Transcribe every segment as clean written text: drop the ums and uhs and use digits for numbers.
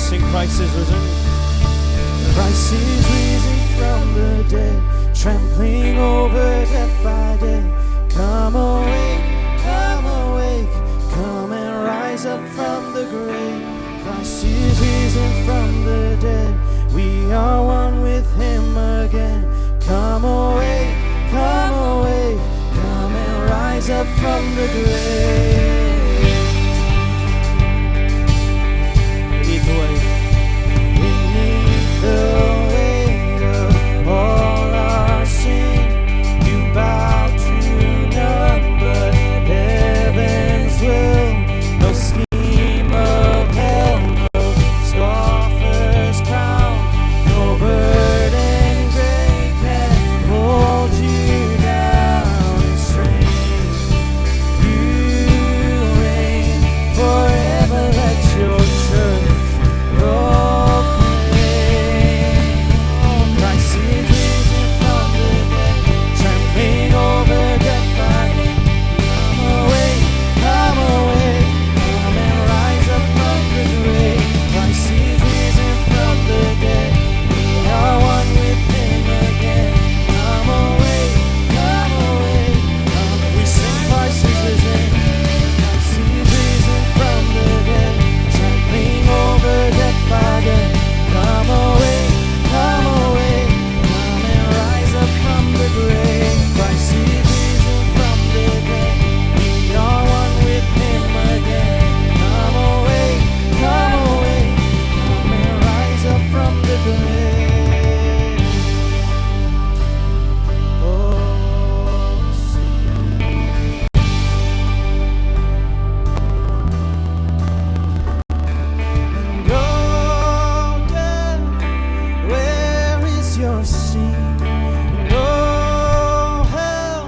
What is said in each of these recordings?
sing Christ is risen. Christ is risen from the dead, trampling over death by death. Come awake, come awake, come and rise up from the grave. Christ is risen from the dead, we are one with him again. Come awake, come awake, come and rise up from the grave. Beneath the weight. Beneath the weight of all our sin, you bow to none but heaven's will. No scheme of hell, no scoffer's crown, no burden great can hold you down in strength. You reign forever, let your church proclaim. Christ is risen from the dead, trampling over death by death. Come awake, come awake, come and rise up from the grave. Christ is risen from the dead, we are one with him again. Come awake, come awake, come. We sing Christ is risen. Christ is risen from the dead, trampling over death by death. Come awake, come awake, come and rise up from the grave. Christ is risen from the dead, we are one with him again. Come awake, come awake, come and rise up from the grave. Oh, sing. And oh, death, where is your sting? And oh, hell,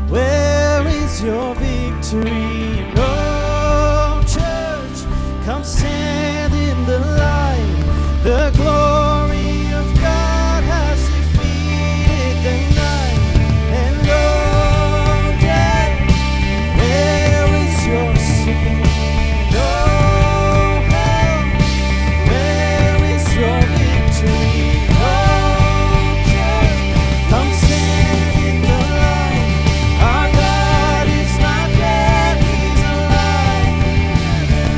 where is your victory? And oh, church, come stand in the light. The glory of God has defeated the night. And oh, death, where is your sting? And oh, hell, where is your victory? Oh, church, come stand in the light. Our God is not dead, he's alive.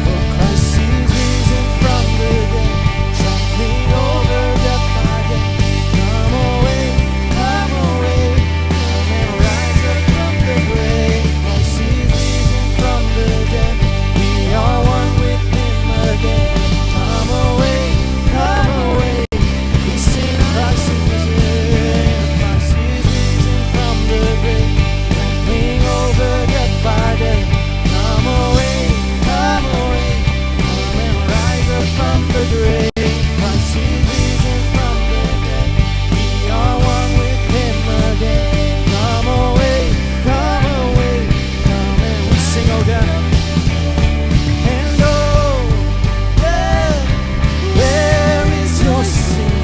For Christ is risen from the dead, trampling over death by death. Come awake, come awake, come and rise up from the grave. Christ is risen from the dead, we are one with him again. Come awake, we sing Christ is risen. Christ is risen from the grave, trampling over death by death. Come awake, come and rise up from the grave. Christ is risen from the dead, we are one with him again. Come awake, come and we sing, oh death. And oh, death, where is your sin?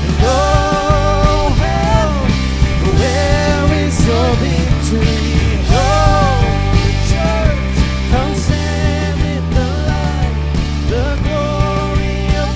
And oh, hell, where is your victory? And oh, church, come stand in the light. The glory of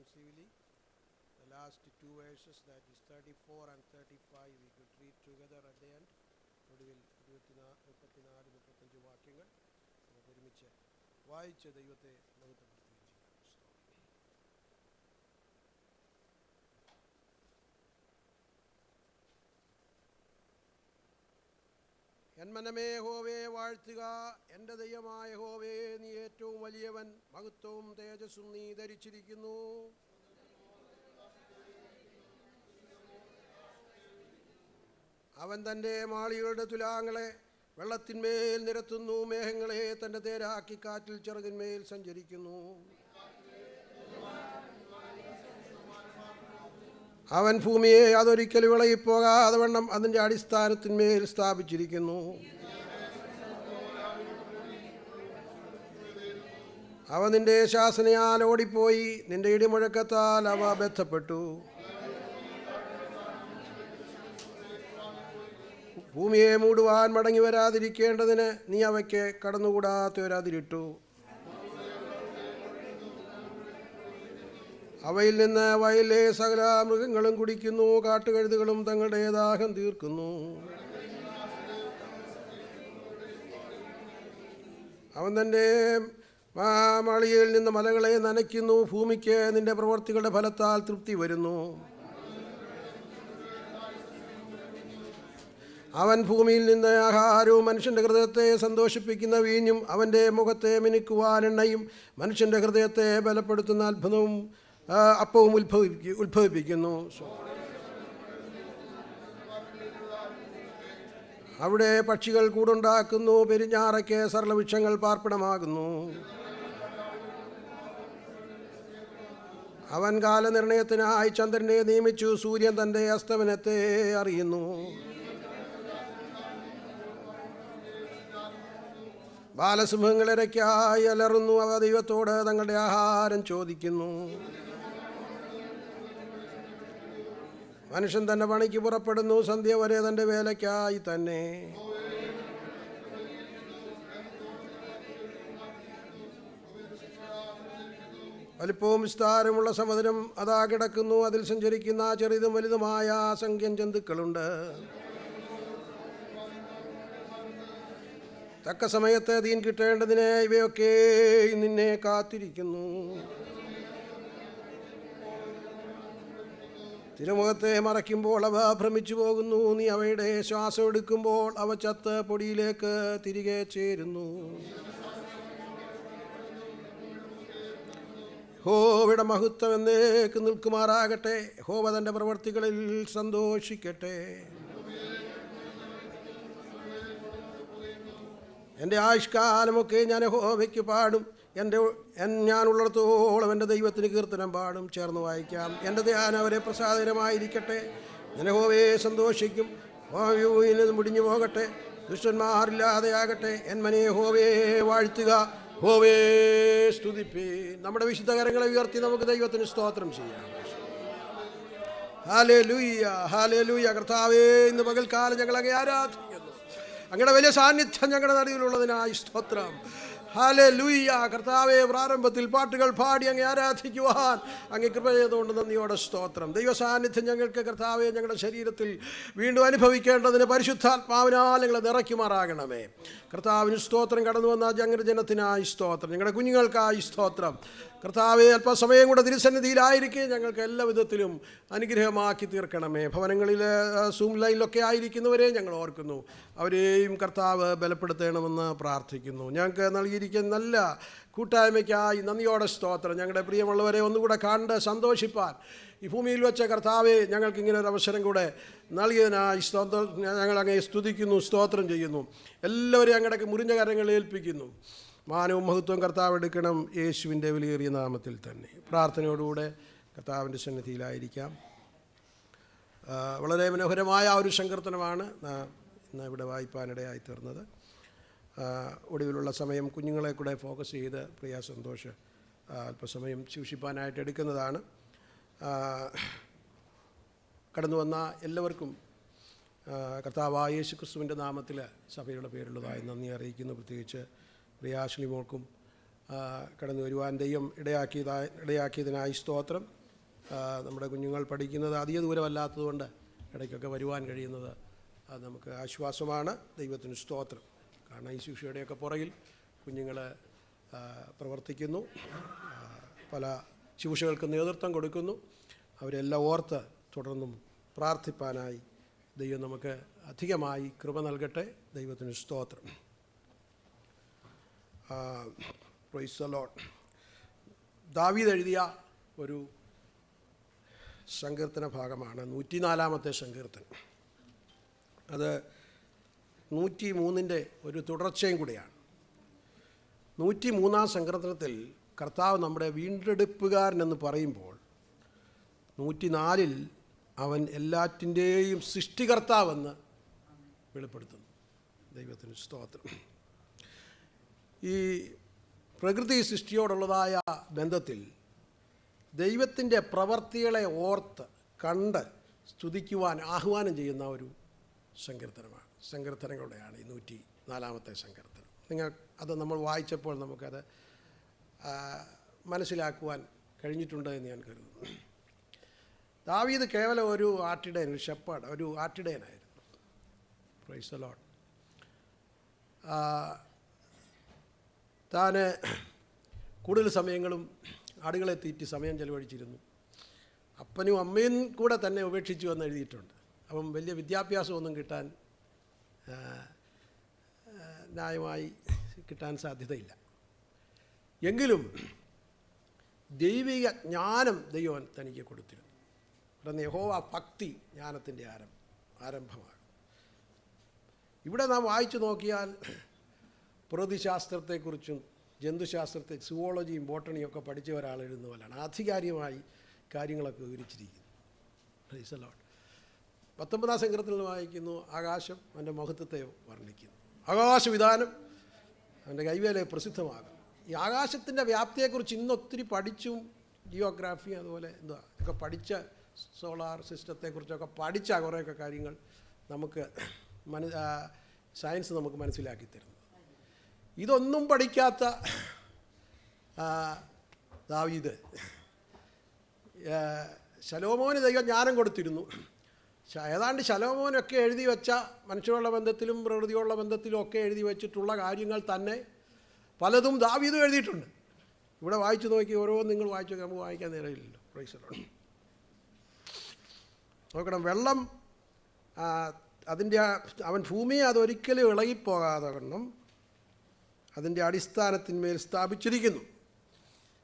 responsively. The last two verses, that is 34 and 35, we could read together at the end. ഒടുവിൽ 34-35 വാക്യങ്ങൾ നമുക്ക് ഒരുമിച്ച് വായിച്ച് ദൈവത്തെ മഹത്വപ്പെടുത്തുകയും ചെയ്യാം. എന്മനമേ യഹോവയെ വാഴ്ത്തുക. എൻ്റെ ദൈവമായ യഹോവേ, നീ ഏറ്റവും വലിയവൻ, മഹത്വവും തേജസ്സും നീ ധരിച്ചിരിക്കുന്നു. അവൻ തൻ്റെ മാളികയുടെ തുലാങ്ങളെ വെള്ളത്തിന്മേൽ നിരത്തുന്നു, മേഘങ്ങളെ തൻ്റെ തേരാക്കി കാറ്റിൽ ചിറകിന്മേൽ സഞ്ചരിക്കുന്നു. അവൻ ഭൂമിയെ അതൊരിക്കലും വിളകിപ്പോകാതെ വണ്ണം അതിൻ്റെ അടിസ്ഥാനത്തിന്മേൽ സ്ഥാപിച്ചിരിക്കുന്നു. അവ നിന്റെ ശാസനയാൽ ഓടിപ്പോയി, നിന്റെ ഇടിമുഴക്കത്താൽ അവ ബന്ധപ്പെട്ടു. ഭൂമിയെ മൂടുവാൻ മടങ്ങി വരാതിരിക്കേണ്ടതിന് നീ അവയ്ക്ക് കടന്നുകൂടാത്തവരതിരിട്ടു. അവയിൽ നിന്ന് വയലിലെ സകല മൃഗങ്ങളും കുടിക്കുന്നു, കാട്ടുകഴുതുകളും തങ്ങളുടെ ദാഹം തീർക്കുന്നു. അവൻ തൻ്റെ മാളികയിൽ നിന്ന് മലകളെ നനയ്ക്കുന്നു, ഭൂമിക്ക് നിന്റെ പ്രവൃത്തികളുടെ ഫലത്താൽ തൃപ്തി വരുന്നു. അവൻ ഭൂമിയിൽ നിന്ന് ആഹാരവും മനുഷ്യൻ്റെ ഹൃദയത്തെ സന്തോഷിപ്പിക്കുന്ന വീഞ്ഞും അവൻ്റെ മുഖത്തെ മിനുക്കുവാൻ എണ്ണയും മനുഷ്യൻ്റെ ഹൃദയത്തെ ബലപ്പെടുത്തുന്ന അത്ഭുതവും അപ്പവും ഉത്ഭവിപ്പിക്കുന്നു. അവിടെ പക്ഷികൾ കൂടുണ്ടാക്കുന്നു, പെരുഞ്ഞാറയ്ക്ക് സരളവൃക്ഷങ്ങൾ പാർപ്പിടമാകുന്നു. അവൻ കാലനിർണയത്തിനായി ചന്ദ്രനെ നിയമിച്ചു, സൂര്യൻ തൻ്റെ അസ്തമനത്തെ അറിയുന്നു. ബാലസിംഹങ്ങളിരയ്ക്കായി അലറുന്നു, അവ ദൈവത്തോട് തങ്ങളുടെ ആഹാരം ചോദിക്കുന്നു. മനുഷ്യൻ തൻ്റെ പണിക്ക് പുറപ്പെടുന്നു, സന്ധ്യ വരെ തൻ്റെ വേലയ്ക്കായി തന്നെ. വലിപ്പവും വിസ്താരമുള്ള സമുദ്രം അതാ കിടക്കുന്നു, അതിൽ സഞ്ചരിക്കുന്ന ചെറുതും വലുതുമായ അസംഖ്യം ജന്തുക്കളുണ്ട്. തക്ക സമയത്ത് തീൻ കിട്ടേണ്ടതിന് ഇവയൊക്കെ നിന്നെ കാത്തിരിക്കുന്നു. തിരുമുഖത്തെ മറയ്ക്കുമ്പോൾ അവ ഭ്രമിച്ചു പോകുന്നു, നീ അവയുടെ ശ്വാസം എടുക്കുമ്പോൾ അവ ചത്ത് പൊടിയിലേക്ക് തിരികെ ചേരുന്നു. യഹോവയുടെ മഹത്വം എന്നേക്ക് നിൽക്കുമാറാകട്ടെ, യഹോവ തൻ്റെ പ്രവർത്തികളിൽ സന്തോഷിക്കട്ടെ. എൻ്റെ ആയുഷ്കാലമൊക്കെ ഞാൻ യഹോവയ്ക്ക് പാടും, ഞാനുള്ളിടത്തോളം എൻ്റെ ദൈവത്തിന് കീർത്തനം പാടും. ചേർന്ന് വായിക്കാം. എൻ്റെ ധ്യാനം അവരെ പ്രസാദകരമായിരിക്കട്ടെ, ഞാൻ യഹോവയെ സന്തോഷിക്കും. ഭാവിയിൽ നിന്ന് മുടിഞ്ഞു പോകട്ടെ, ദുഷ്ടന്മാരില്ലാതെയാകട്ടെ. എൻ മനേ യഹോവയെ വാഴ്ത്തുക, യഹോവയെ സ്തുതിപ്പീൻ. നമ്മുടെ വിശുദ്ധ കരങ്ങളെ ഉയർത്തി നമുക്ക് ദൈവത്തിന് സ്തോത്രം ചെയ്യാം. Hallelujah, hallelujah. കർത്താവേ, ഇന്ന് പകൽക്കാലം ഞങ്ങൾ അങ്ങേ ആരാധിക്കുന്നു. അങ്ങയുടെ വലിയ സാന്നിധ്യം ഞങ്ങളുടെ നടുവിലുള്ളതിനായി സ്തോത്രം. ഹല്ലേലൂയ. കർത്താവേ, പ്രാരംഭത്തിൽ പാട്ടുകൾ പാടി അങ്ങേ ആരാധിക്കുവാൻ അങ്ങേ കൃപ ചെയ്തുകൊണ്ട് നന്ദിയോടെ സ്തോത്രം. ദൈവ സാന്നിധ്യം ഞങ്ങൾക്ക് കർത്താവേ ഞങ്ങളുടെ ശരീരത്തിൽ വീണ്ടും അനുഭവിക്കേണ്ടതിന് പരിശുദ്ധാത്മാവിനാൽ ഞങ്ങളെ നിറയ്ക്കുമാറാകണമേ. കർത്താവിന് സ്തോത്രം. കടന്നു വന്ന ഞങ്ങളുടെ ജനത്തിനായി സ്തോത്രം, ഞങ്ങളുടെ കുഞ്ഞുങ്ങൾക്കായി സ്തോത്രം. കർത്താവെ, അല്പസമയം കൂടെ തിരുസന്നിധിയിലായിരിക്കെ ഞങ്ങൾക്ക് എല്ലാ വിധത്തിലും അനുഗ്രഹമാക്കി തീർക്കണമേ. ഭവനങ്ങളിൽ സൂം ലൈനിലൊക്കെ ആയിരിക്കുന്നവരെ ഞങ്ങൾ ഓർക്കുന്നു, അവരെയും കർത്താവ് ബലപ്പെടുത്തണമെന്ന് പ്രാർത്ഥിക്കുന്നു. ഞങ്ങൾക്ക് നൽകിയിരിക്കുന്ന നല്ല കൂട്ടായ്മയ്ക്കായി നന്ദിയോടെ സ്തോത്രം. ഞങ്ങളുടെ പ്രിയമുള്ളവരെ ഒന്നുകൂടെ കണ്ട് സന്തോഷിപ്പാൻ ഈ ഭൂമിയിൽ വെച്ച കർത്താവെ ഞങ്ങൾക്ക് ഇങ്ങനെ ഒരു അവസരം കൂടെ നൽകിയതിനായി സ്തോത്രം. ഞങ്ങൾ അങ്ങേ സ്തുതിക്കുന്നു, സ്തോത്രം ചെയ്യുന്നു. എല്ലാവരെയും അങ്ങടേക്ക് മുറിഞ്ഞ കരങ്ങളിൽ ഏൽപ്പിക്കുന്നു. മാനവും മഹത്വം കർത്താവ് എടുക്കണം, യേശുവിൻ്റെ വിലയേറിയ നാമത്തിൽ തന്നെ. പ്രാർത്ഥനയോടുകൂടെ കർത്താവിൻ്റെ സന്നിധിയിലായിരിക്കാം. വളരെ മനോഹരമായ ഒരു സങ്കീർത്തനമാണ് ഇന്ന് ഇവിടെ വായിപ്പാനിടയായി തീർന്നത്. ഒടുവിലുള്ള സമയം കുഞ്ഞുങ്ങളെ കൂടെ ഫോക്കസ് ചെയ്ത് പ്രിയ സന്തോഷ് അല്പസമയം സൂക്ഷിപ്പാനായിട്ട് എടുക്കുന്നതാണ്. കടന്നു വന്ന എല്ലാവർക്കും കർത്താവായ യേശു ക്രിസ്തുവിൻ്റെ നാമത്തിൽ സഭയുടെ പേരുള്ളതായി നന്ദി അറിയിക്കുന്നു. പ്രത്യേകിച്ച് പ്രിയാശ്ലിമോൾക്കും കടന്നു വരുവാൻ ദൈവം ഇടയാക്കിയതിനായി സ്തോത്രം. നമ്മുടെ കുഞ്ഞുങ്ങൾ പഠിക്കുന്നത് അധിക ദൂരമല്ലാത്തതുകൊണ്ട് ഇടയ്ക്കൊക്കെ വരുവാൻ കഴിയുന്നത് അത് നമുക്ക് ആശ്വാസമാണ്. ദൈവത്തിന് സ്തോത്രം. കാരണം ഈ ശിക്ഷയുടെയൊക്കെ പുറകിൽ കുഞ്ഞുങ്ങൾ പ്രവർത്തിക്കുന്നു, പല ശുശ്രൂഷകൾക്ക് നേതൃത്വം കൊടുക്കുന്നു. അവരെല്ലാം ഓർത്ത് തുടർന്നും പ്രാർത്ഥിപ്പാനായി ദൈവം നമുക്ക് അധികമായി കൃപ നൽകട്ടെ. ദൈവത്തിന് സ്തോത്രം. Price the Lord. ദാവീദ് എഴുതിയ ഒരു സങ്കീർത്തന ഭാഗമാണ് 104-ാമത്തെ സങ്കീർത്തനം. അത് 103 ഒരു തുടർച്ചയും കൂടിയാണ്. 103 സങ്കീർത്തനത്തിൽ കർത്താവ് നമ്മുടെ വീണ്ടെടുപ്പുകാരനെന്ന് പറയുമ്പോൾ 104 അവൻ എല്ലാറ്റിൻ്റെയും സൃഷ്ടികർത്താവെന്ന് വെളിപ്പെടുത്തുന്നു. ദൈവത്തിന് സ്തോത്രം. ഈ പ്രകൃതി സൃഷ്ടിയോടുള്ളതായ ബന്ധത്തിൽ ദൈവത്തിൻ്റെ പ്രവർത്തികളെ ഓർത്ത് കണ്ട് സ്തുതിക്കുവാൻ ആഹ്വാനം ചെയ്യുന്ന ഒരു സങ്കീർത്തനങ്ങളുടെയാണ് ഈ 104 സങ്കീർത്തനം. അത് നമ്മൾ വായിച്ചപ്പോൾ നമുക്കത് മനസ്സിലാക്കുവാൻ കഴിഞ്ഞിട്ടുണ്ട് എന്ന് ഞാൻ കരുതുന്നു. ദാവീദ് കേവലം ഒരു ആട്ടിടയൻ, ഒരു ഷെപ്പേർഡ്, ഒരു ആട്ടിടയനായിരുന്നു. Price the Lord. താൻ കൂടുതൽ സമയങ്ങളും ആടുകളെ തീറ്റി സമയം ചെലവഴിച്ചിരുന്നു. അപ്പനും അമ്മയും കൂടെ തന്നെ ഉപേക്ഷിച്ചു എന്ന് എഴുതിയിട്ടുണ്ട്. അപ്പം വലിയ വിദ്യാഭ്യാസമൊന്നും കിട്ടാൻ ന്യായമായി കിട്ടാൻ സാധ്യതയില്ല. എങ്കിലും ദൈവിക ജ്ഞാനം ദൈവം തനിക്ക് കൊടുത്തിരുന്നു. പറയുന്ന യഹോവ ഭക്തി ജ്ഞാനത്തിൻ്റെ ആരംഭമാണ്. ഇവിടെ നാം വായിച്ചു നോക്കിയാൽ പ്രകൃതിശാസ്ത്രത്തെക്കുറിച്ചും ജന്തുശാസ്ത്രത്തെ, സുവോളജിയും ബോട്ടണിയും ഒക്കെ പഠിച്ച ഒരാൾ എഴുതുന്ന പോലെയാണ് ആധികാരികമായി കാര്യങ്ങളൊക്കെ വിവരിച്ചിരിക്കുന്നു. Price the Lord. 19 സങ്കീർത്തനത്തിൽ വായിക്കുന്നു, ആകാശം അവൻ്റെ മഹത്വത്തെ വർണ്ണിക്കുന്നു. ആകാശവിധാനം അവൻ്റെ കൈവേലയെ പ്രസിദ്ധമാകും. ഈ ആകാശത്തിൻ്റെ വ്യാപ്തിയെക്കുറിച്ച് ഇന്നൊത്തിരി പഠിച്ചും ജിയോഗ്രാഫി അതുപോലെ ഒക്കെ പഠിച്ച സോളാർ സിസ്റ്റത്തെക്കുറിച്ചൊക്കെ പഠിച്ച കുറേയൊക്കെ കാര്യങ്ങൾ നമുക്ക് സയൻസ് നമുക്ക് മനസ്സിലാക്കി തരുന്നു. ഇതൊന്നും പഠിക്കാത്ത ദാവീദ് ശലോമോന് ദൈവം ജ്ഞാനം കൊടുത്തിരുന്നു. ഏതാണ്ട് ശലോമോനൊക്കെ എഴുതി വെച്ച മനുഷ്യരുള്ള ബന്ധത്തിലും പ്രകൃതിയുള്ള ബന്ധത്തിലും ഒക്കെ എഴുതി വെച്ചിട്ടുള്ള കാര്യങ്ങൾ തന്നെ പലതും ദാവീദും എഴുതിയിട്ടുണ്ട്. ഇവിടെ വായിച്ചു നോക്കി ഓരോന്നും നിങ്ങൾ വായിച്ചു നോക്കി, നമുക്ക് വായിക്കാൻ നേരമില്ലല്ലോ. Price the Lord. നോക്കണം, വെള്ളം അതിൻ്റെ അവൻ ഭൂമിയെ അതൊരിക്കലും ഇളകിപ്പോകാതെ വണ്ണം അതിൻ്റെ അടിസ്ഥാനത്തിന്മേൽ സ്ഥാപിച്ചിരിക്കുന്നു.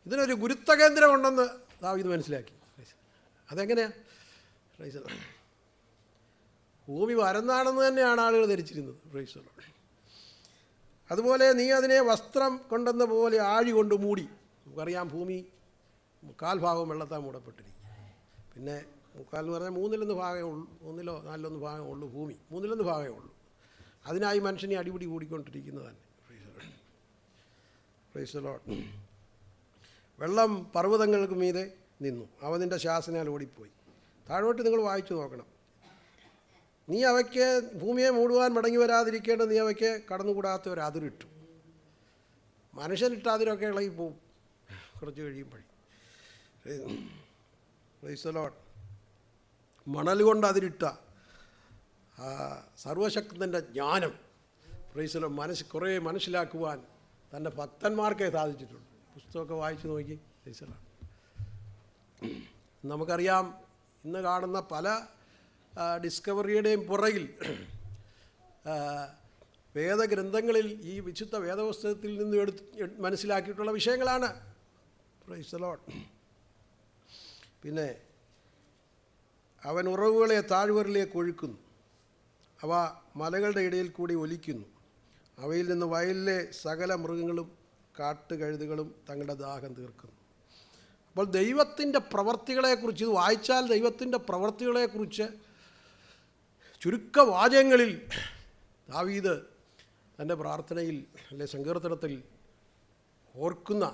ഇതിനൊരു ഗുരുത്വകേന്ദ്രമുണ്ടെന്ന് ദാവീദ് മനസ്സിലാക്കി. അതെങ്ങനെയാണ്? Price the Lord. ഭൂമി പരന്നാണെന്ന് തന്നെയാണ് ആളുകൾ ധരിച്ചിരുന്നത്. Price the Lord. അതുപോലെ നീ അതിനെ വസ്ത്രം കൊണ്ടെന്ന പോലെ ആഴി കൊണ്ട് മൂടി. നമുക്കറിയാം ഭൂമി 3/4 ഭാഗം വെള്ളത്താൽ മൂടപ്പെട്ടിരിക്കും. പിന്നെ 3/4 എന്ന് പറഞ്ഞാൽ 3/1 ഭാഗമേ ഉള്ളൂ, 1/4 4/1 ഭാഗമേ ഉള്ളൂ ഭൂമി. 3/1 ഭാഗമേ ഉള്ളൂ. അതിനായി മനുഷ്യനെ അടിപിടി കൂടിക്കൊണ്ടിരിക്കുന്നത് തന്നെ. Price the Lord. വെള്ളം പർവ്വതങ്ങൾക്ക് മീതെ നിന്നു, അവ നിൻ്റെ ശാസനയാൽ ഓടിപ്പോയി. താഴോട്ട് നിങ്ങൾ വായിച്ചു നോക്കണം. നീ അവയ്ക്ക് ഭൂമിയെ മൂടുവാൻ മടങ്ങി വരാതിരിക്കേണ്ടത് നീ അവയ്ക്ക് കടന്നുകൂടാത്ത ഒരു അതിരിട്ടു. മനുഷ്യനിട്ട അതിരൊക്കെ ഇളകി പോവും കുറച്ച് കഴിയുമ്പോഴേ. Praise the Lord. മണൽ കൊണ്ട് അതിരിട്ട സർവശക്തൻ്റെ ജ്ഞാനം പ്രൈസ് ദി ലോർഡ് കുറേ മനസ്സിലാക്കുവാൻ തൻ്റെ ഭക്തന്മാർക്കേ സാധിച്ചിട്ടുണ്ട്. പുസ്തകമൊക്കെ വായിച്ചു നോക്കി. Price the Lord. നമുക്കറിയാം ഇന്ന് കാണുന്ന പല ഡിസ്കവറിയുടെയും പുറകിൽ വേദഗ്രന്ഥങ്ങളിൽ ഈ വിശുദ്ധ വേദപുസ്തകത്തിൽ നിന്ന് മനസ്സിലാക്കിയിട്ടുള്ള വിഷയങ്ങളാണ്. Price the Lord. പിന്നെ അവൻ ഉറവുകളെ താഴ്വരയിലേക്ക് ഒഴുക്കുന്നു, അവ മലകളുടെ ഇടയിൽ കൂടി ഒലിക്കുന്നു. അവയിൽ നിന്ന് വയലിലെ സകല മൃഗങ്ങളും കാട്ടുകഴുതുകളും തങ്ങളുടെ ദാഹം തീർക്കുന്നു. അപ്പോൾ ദൈവത്തിൻ്റെ പ്രവർത്തികളെക്കുറിച്ച് ഇത് വായിച്ചാൽ ദൈവത്തിൻ്റെ പ്രവർത്തികളെക്കുറിച്ച് ചുരുക്കവാചകങ്ങളിൽ ദാവീദ് തൻ്റെ പ്രാർത്ഥനയിൽ അല്ലെ സങ്കീർത്തനത്തിൽ ഓർക്കുന്ന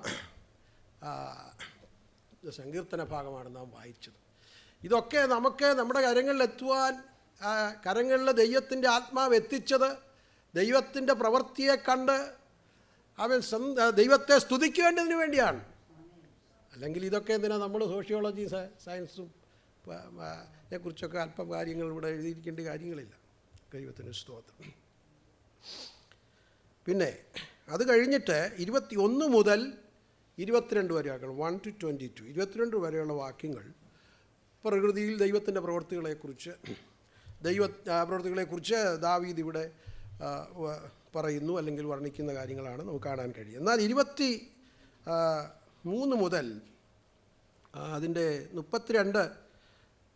സങ്കീർത്തന ഭാഗമാണ് നാം വായിച്ചത്. ഇതൊക്കെ നമുക്ക് നമ്മുടെ കരങ്ങളിലെത്തുവാൻ കരങ്ങളിൽ ദൈവത്തിൻ്റെ ആത്മാവ് എത്തിച്ചത് ദൈവത്തിൻ്റെ പ്രവൃത്തിയെ കണ്ട് അവൻ ദൈവത്തെ സ്തുതിക്കേണ്ടതിന് വേണ്ടിയാണ്. അല്ലെങ്കിൽ ഇതൊക്കെ എന്തിനാണ് നമ്മൾ സോഷ്യോളജി സയൻസും കുറിച്ചൊക്കെ അല്പം കാര്യങ്ങൾ ഇവിടെ എഴുതിയിരിക്കേണ്ട കാര്യങ്ങളില്ല. ദൈവത്തിന് സ്തോത്രം. പിന്നെ അത് കഴിഞ്ഞിട്ട് 21 മുതൽ 22 വരെ ആക്കണം. 1 to 22, 22 വരെയുള്ള വാക്യങ്ങൾ പ്രകൃതിയിൽ ദൈവത്തിൻ്റെ പ്രവൃത്തികളെക്കുറിച്ച് ദാവീദ് ഇവിടെ പറയുന്നു അല്ലെങ്കിൽ വർണ്ണിക്കുന്ന കാര്യങ്ങളാണ് നമുക്ക് കാണാൻ കഴിയും. എന്നാൽ 23 മുതൽ അതിൻ്റെ 32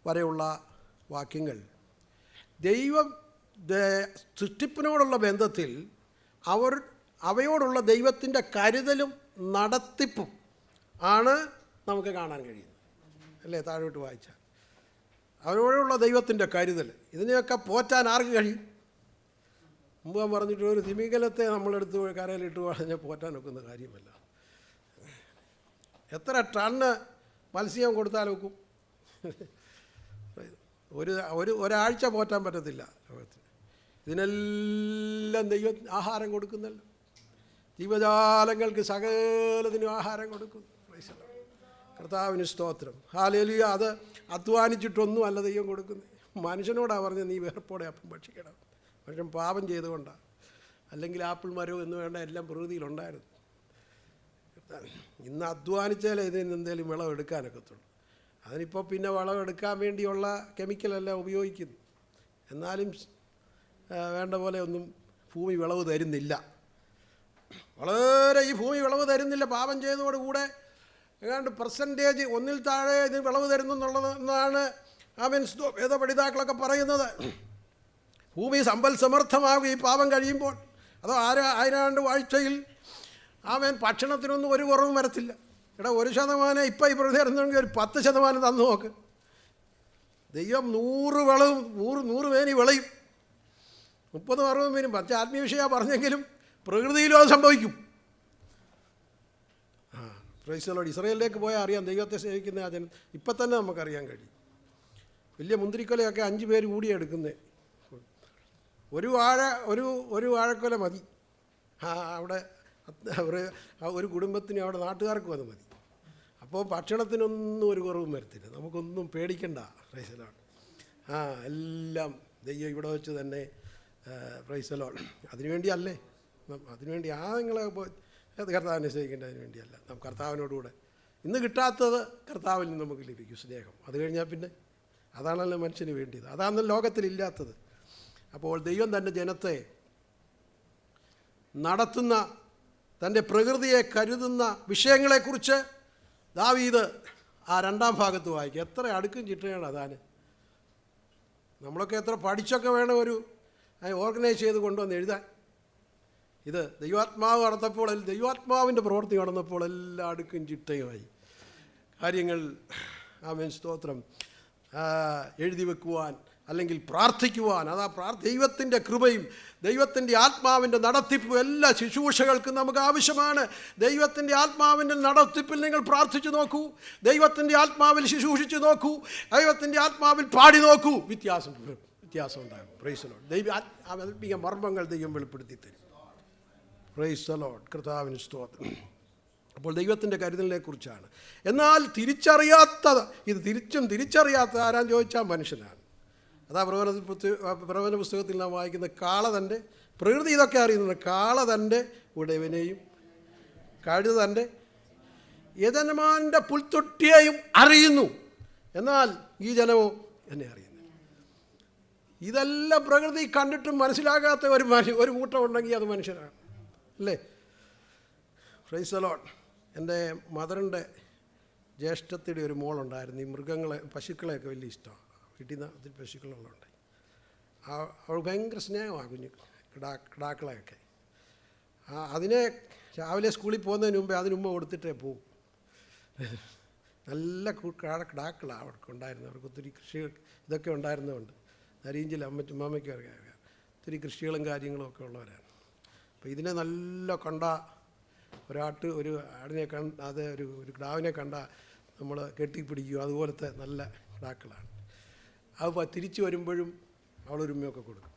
വരെയുള്ള വാക്യങ്ങൾ ദൈവം സൃഷ്ടിപ്പിനോടുള്ള ബന്ധത്തിൽ അവയോടുള്ള ദൈവത്തിൻ്റെ കരുതലും നടത്തിപ്പും ആണ് നമുക്ക് കാണാൻ കഴിയുന്നത്. അല്ലേ? താഴോട്ട് വായിച്ചാൽ അവരോടുള്ള ദൈവത്തിൻ്റെ കരുതൽ, ഇതിനെയൊക്കെ പോറ്റാൻ ആർക്ക് കഴിയും? മുമ്പ് ഞാൻ പറഞ്ഞിട്ട് ഒരു തിമിംഗലത്തെ നമ്മളെടുത്ത് കരയിലിട്ട് പറഞ്ഞാൽ പോറ്റാൻ ഒക്കുന്ന കാര്യമല്ല. എത്ര ടണ്ണ് മത്സ്യം കൊടുത്താൽ ഒക്കും? ഒരാഴ്ച പോറ്റാൻ പറ്റത്തില്ല. ഇതിനെല്ലാം ദൈവം ആഹാരം കൊടുക്കുന്നല്ലോ. ജീവജാലങ്ങൾക്ക് സകലത്തിനും ആഹാരം കൊടുക്കുന്നു. കർത്താവിന് സ്തോത്രം. ഹല്ലേലൂയ. അത് അധ്വാനിച്ചിട്ടൊന്നും അല്ല ദൈവം കൊടുക്കുന്നത്. മനുഷ്യനോടാണ് പറഞ്ഞത്, നീ വേർപ്പോടെ അപ്പം ഭക്ഷിക്കണം. മനുഷ്യൻ പാപം ചെയ്തുകൊണ്ടാണ്. അല്ലെങ്കിൽ ആപ്പിൾ മരവും എന്ന് വേണ്ട എല്ലാം പ്രകൃതിയിലുണ്ടായിരുന്നു. ഇന്ന് അധ്വാനിച്ചാലേ ഇതിന് എന്തെങ്കിലും വിളവെടുക്കാനൊക്കത്തുള്ളൂ. അതിനിപ്പോൾ പിന്നെ വിളവെടുക്കാൻ വേണ്ടിയുള്ള കെമിക്കലെല്ലാം ഉപയോഗിക്കുന്നു. എന്നാലും വേണ്ട പോലെ ഒന്നും ഭൂമി വിളവ് തരുന്നില്ല. വളരെ ഈ ഭൂമി വിളവ് തരുന്നില്ല. പാപം ചെയ്തതോടുകൂടെ ഏതാണ്ട് പെർസെൻറ്റേജ് ഒന്നിൽ താഴെ ഇത് വിളവ് തരുന്നു എന്നുള്ളതെന്നാണ് വേദപഠിതാക്കളൊക്കെ പറയുന്നത്. ഭൂമി സമ്പൽ സമർത്ഥമാകും ഈ പാപം കഴിയുമ്പോൾ. അതോ ആയിരാണ്ട് വാഴ്ചയിൽ ഭക്ഷണത്തിനൊന്നും ഒരു കുറവും വരത്തില്ല. 1% ഇപ്പം ഈ പ്രതി തരുന്നെങ്കിൽ ഒരു 10% തന്നു നോക്ക്. ദൈവം 100 വിളവും 100 മേനി വിളയും. 30-60 മേനും. മറ്റേ ആത്മീയ വിഷയമാണ് പറഞ്ഞെങ്കിലും പ്രകൃതിയിലും അത് സംഭവിക്കും. Price the Lord. ഇസ്രായേലിലേക്ക് പോയാൽ അറിയാം ദൈവത്തെ സേവിക്കുന്ന ആ ജനം. ഇപ്പം തന്നെ നമുക്കറിയാൻ കഴിയും. വലിയ മുന്തിരിക്കൊലയൊക്കെ 5 പേര് കൂടിയാണ് എടുക്കുന്നത്. ഒരു വാഴക്കൊല മതി. അവിടെ ഒരു കുടുംബത്തിന് അവിടെ നാട്ടുകാർക്ക് അത് മതി. അപ്പോൾ ഭക്ഷണത്തിനൊന്നും ഒരു കുറവും വരത്തില്ല. നമുക്കൊന്നും പേടിക്കണ്ട. Price the Lord. എല്ലാം ദൈവം ഇവിടെ വെച്ച് തന്നെ പ്രൈസ് ദി ലോർഡ്. അതിനുവേണ്ടിയല്ലേ? അതിനുവേണ്ടി നിങ്ങളെ കർത്താവിനെ സ്നേഹിക്കേണ്ട അതിന് വേണ്ടിയല്ല. നാം കർത്താവിനോടുകൂടെ ഇന്ന് കിട്ടാത്തത് കർത്താവിൽ നിന്ന് നമുക്ക് ലഭിക്കും സ്നേഹം. അത് കഴിഞ്ഞാൽ പിന്നെ അതാണല്ലോ മനുഷ്യന് വേണ്ടിയത്. അതാണല്ലോ ലോകത്തിലില്ലാത്തത്. അപ്പോൾ ദൈവം തൻ്റെ ജനത്തെ നടത്തുന്ന, തൻ്റെ പ്രകൃതിയെ കരുതുന്ന വിഷയങ്ങളെക്കുറിച്ച് ദാവീദ് ആ 2-ാം ഭാഗത്ത് വായിക്കും. എത്ര അടുക്കും ചിട്ടയാണ് അതാണ്. നമ്മളൊക്കെ എത്ര പഠിച്ചൊക്കെ വേണം ഒരു ഓർഗനൈസ് ചെയ്ത് കൊണ്ടുവന്ന് എഴുതാൻ. ഇത് ദൈവാത്മാവ് നടന്നപ്പോൾ, ദൈവാത്മാവിൻ്റെ പ്രവൃത്തി നടന്നപ്പോൾ എല്ലാ അടുക്കും ചിട്ടയുമായി കാര്യങ്ങൾ സ്തോത്രം എഴുതി വെക്കുവാൻ അല്ലെങ്കിൽ പ്രാർത്ഥിക്കുവാൻ. അതാ ദൈവത്തിൻ്റെ കൃപയും ദൈവത്തിൻ്റെ ആത്മാവിൻ്റെ നടത്തിപ്പും എല്ലാ ശുശ്രൂഷകൾക്കും നമുക്ക് ആവശ്യമാണ്. ദൈവത്തിൻ്റെ ആത്മാവിൻ്റെ നടത്തിപ്പിൽ നിങ്ങൾ പ്രാർത്ഥിച്ചു നോക്കൂ. ദൈവത്തിൻ്റെ ആത്മാവിൽ ശുശ്രൂഷിച്ചു നോക്കൂ. ദൈവത്തിൻ്റെ ആത്മാവിൽ പാടി നോക്കൂ. വ്യത്യാസം ഉണ്ടാകും. Price the Lord. ആത്മീയ മർമ്മങ്ങൾ ദൈവം വെളിപ്പെടുത്തി തരും. Price the Lord. കർത്താവിന് സ്തോത്രം. അപ്പോൾ ദൈവത്തിൻ്റെ കരുതലിനെക്കുറിച്ചാണ്. എന്നാൽ തിരിച്ചറിയാത്ത ആരാന്ന് ചോദിച്ചാൽ മനുഷ്യനാണ്. അതാ പ്രവചന പുസ്തകത്തിൽ നാം വായിക്കുന്ന കാള തൻ്റെ പ്രകൃതി ഇതൊക്കെ അറിയുന്നുണ്ട്. കാള തൻ്റെ ഉടയവനെയും കഴുത തൻ്റെ യജമാനൻ്റെ പുൽത്തൊട്ടിയെയും അറിയുന്നു, എന്നാൽ ഈ ജനമോ എന്നെ അറിയുന്നില്ല. ഇതെല്ലാം പ്രകൃതി കണ്ടിട്ടും മനസ്സിലാകാത്ത ഒരു കൂട്ടം ഉണ്ടെങ്കിൽ അത് മനുഷ്യരാണ്. അല്ലേ? Price the Lord. എൻ്റെ മദറിൻ്റെ ജ്യേഷ്ഠത്തിൻ്റെ ഒരു മോളുണ്ടായിരുന്നു. ഈ പശുക്കളെയൊക്കെ വലിയ ഇഷ്ടമാണ്. വീട്ടിൽ നിന്ന് ഒത്തിരി പശുക്കളുള്ളതുണ്ട്. അവൾ ഭയങ്കര സ്നേഹമാണ് കുഞ്ഞു കിടാക്കളെയൊക്കെ. അതിനെ രാവിലെ സ്കൂളിൽ പോകുന്നതിന് മുമ്പേ അതിന് ഉമ്മ കൊടുത്തിട്ടേ പോകും. നല്ല കിടാക്കളാണ് അവർക്ക് ഉണ്ടായിരുന്നത്. അവർക്ക് ഒത്തിരി കൃഷികൾ ഇതൊക്കെ ഉണ്ടായിരുന്നതുകൊണ്ട് നരീഞ്ചിൽ അമ്മയ്ക്കും അറിയാം ഒത്തിരി കൃഷികളും കാര്യങ്ങളും ഒക്കെ ഉള്ളവരാണ്. അപ്പോൾ ഇതിനെ നല്ല ഒരു ആടിനെ ഒരു കിടാവിനെ നമ്മൾ കെട്ടിപ്പിടിക്കും. അതുപോലത്തെ നല്ല കിടാക്കളാണ്. അത് തിരിച്ചു വരുമ്പോഴും അവളൊരുമ്മയൊക്കെ കൊടുക്കും.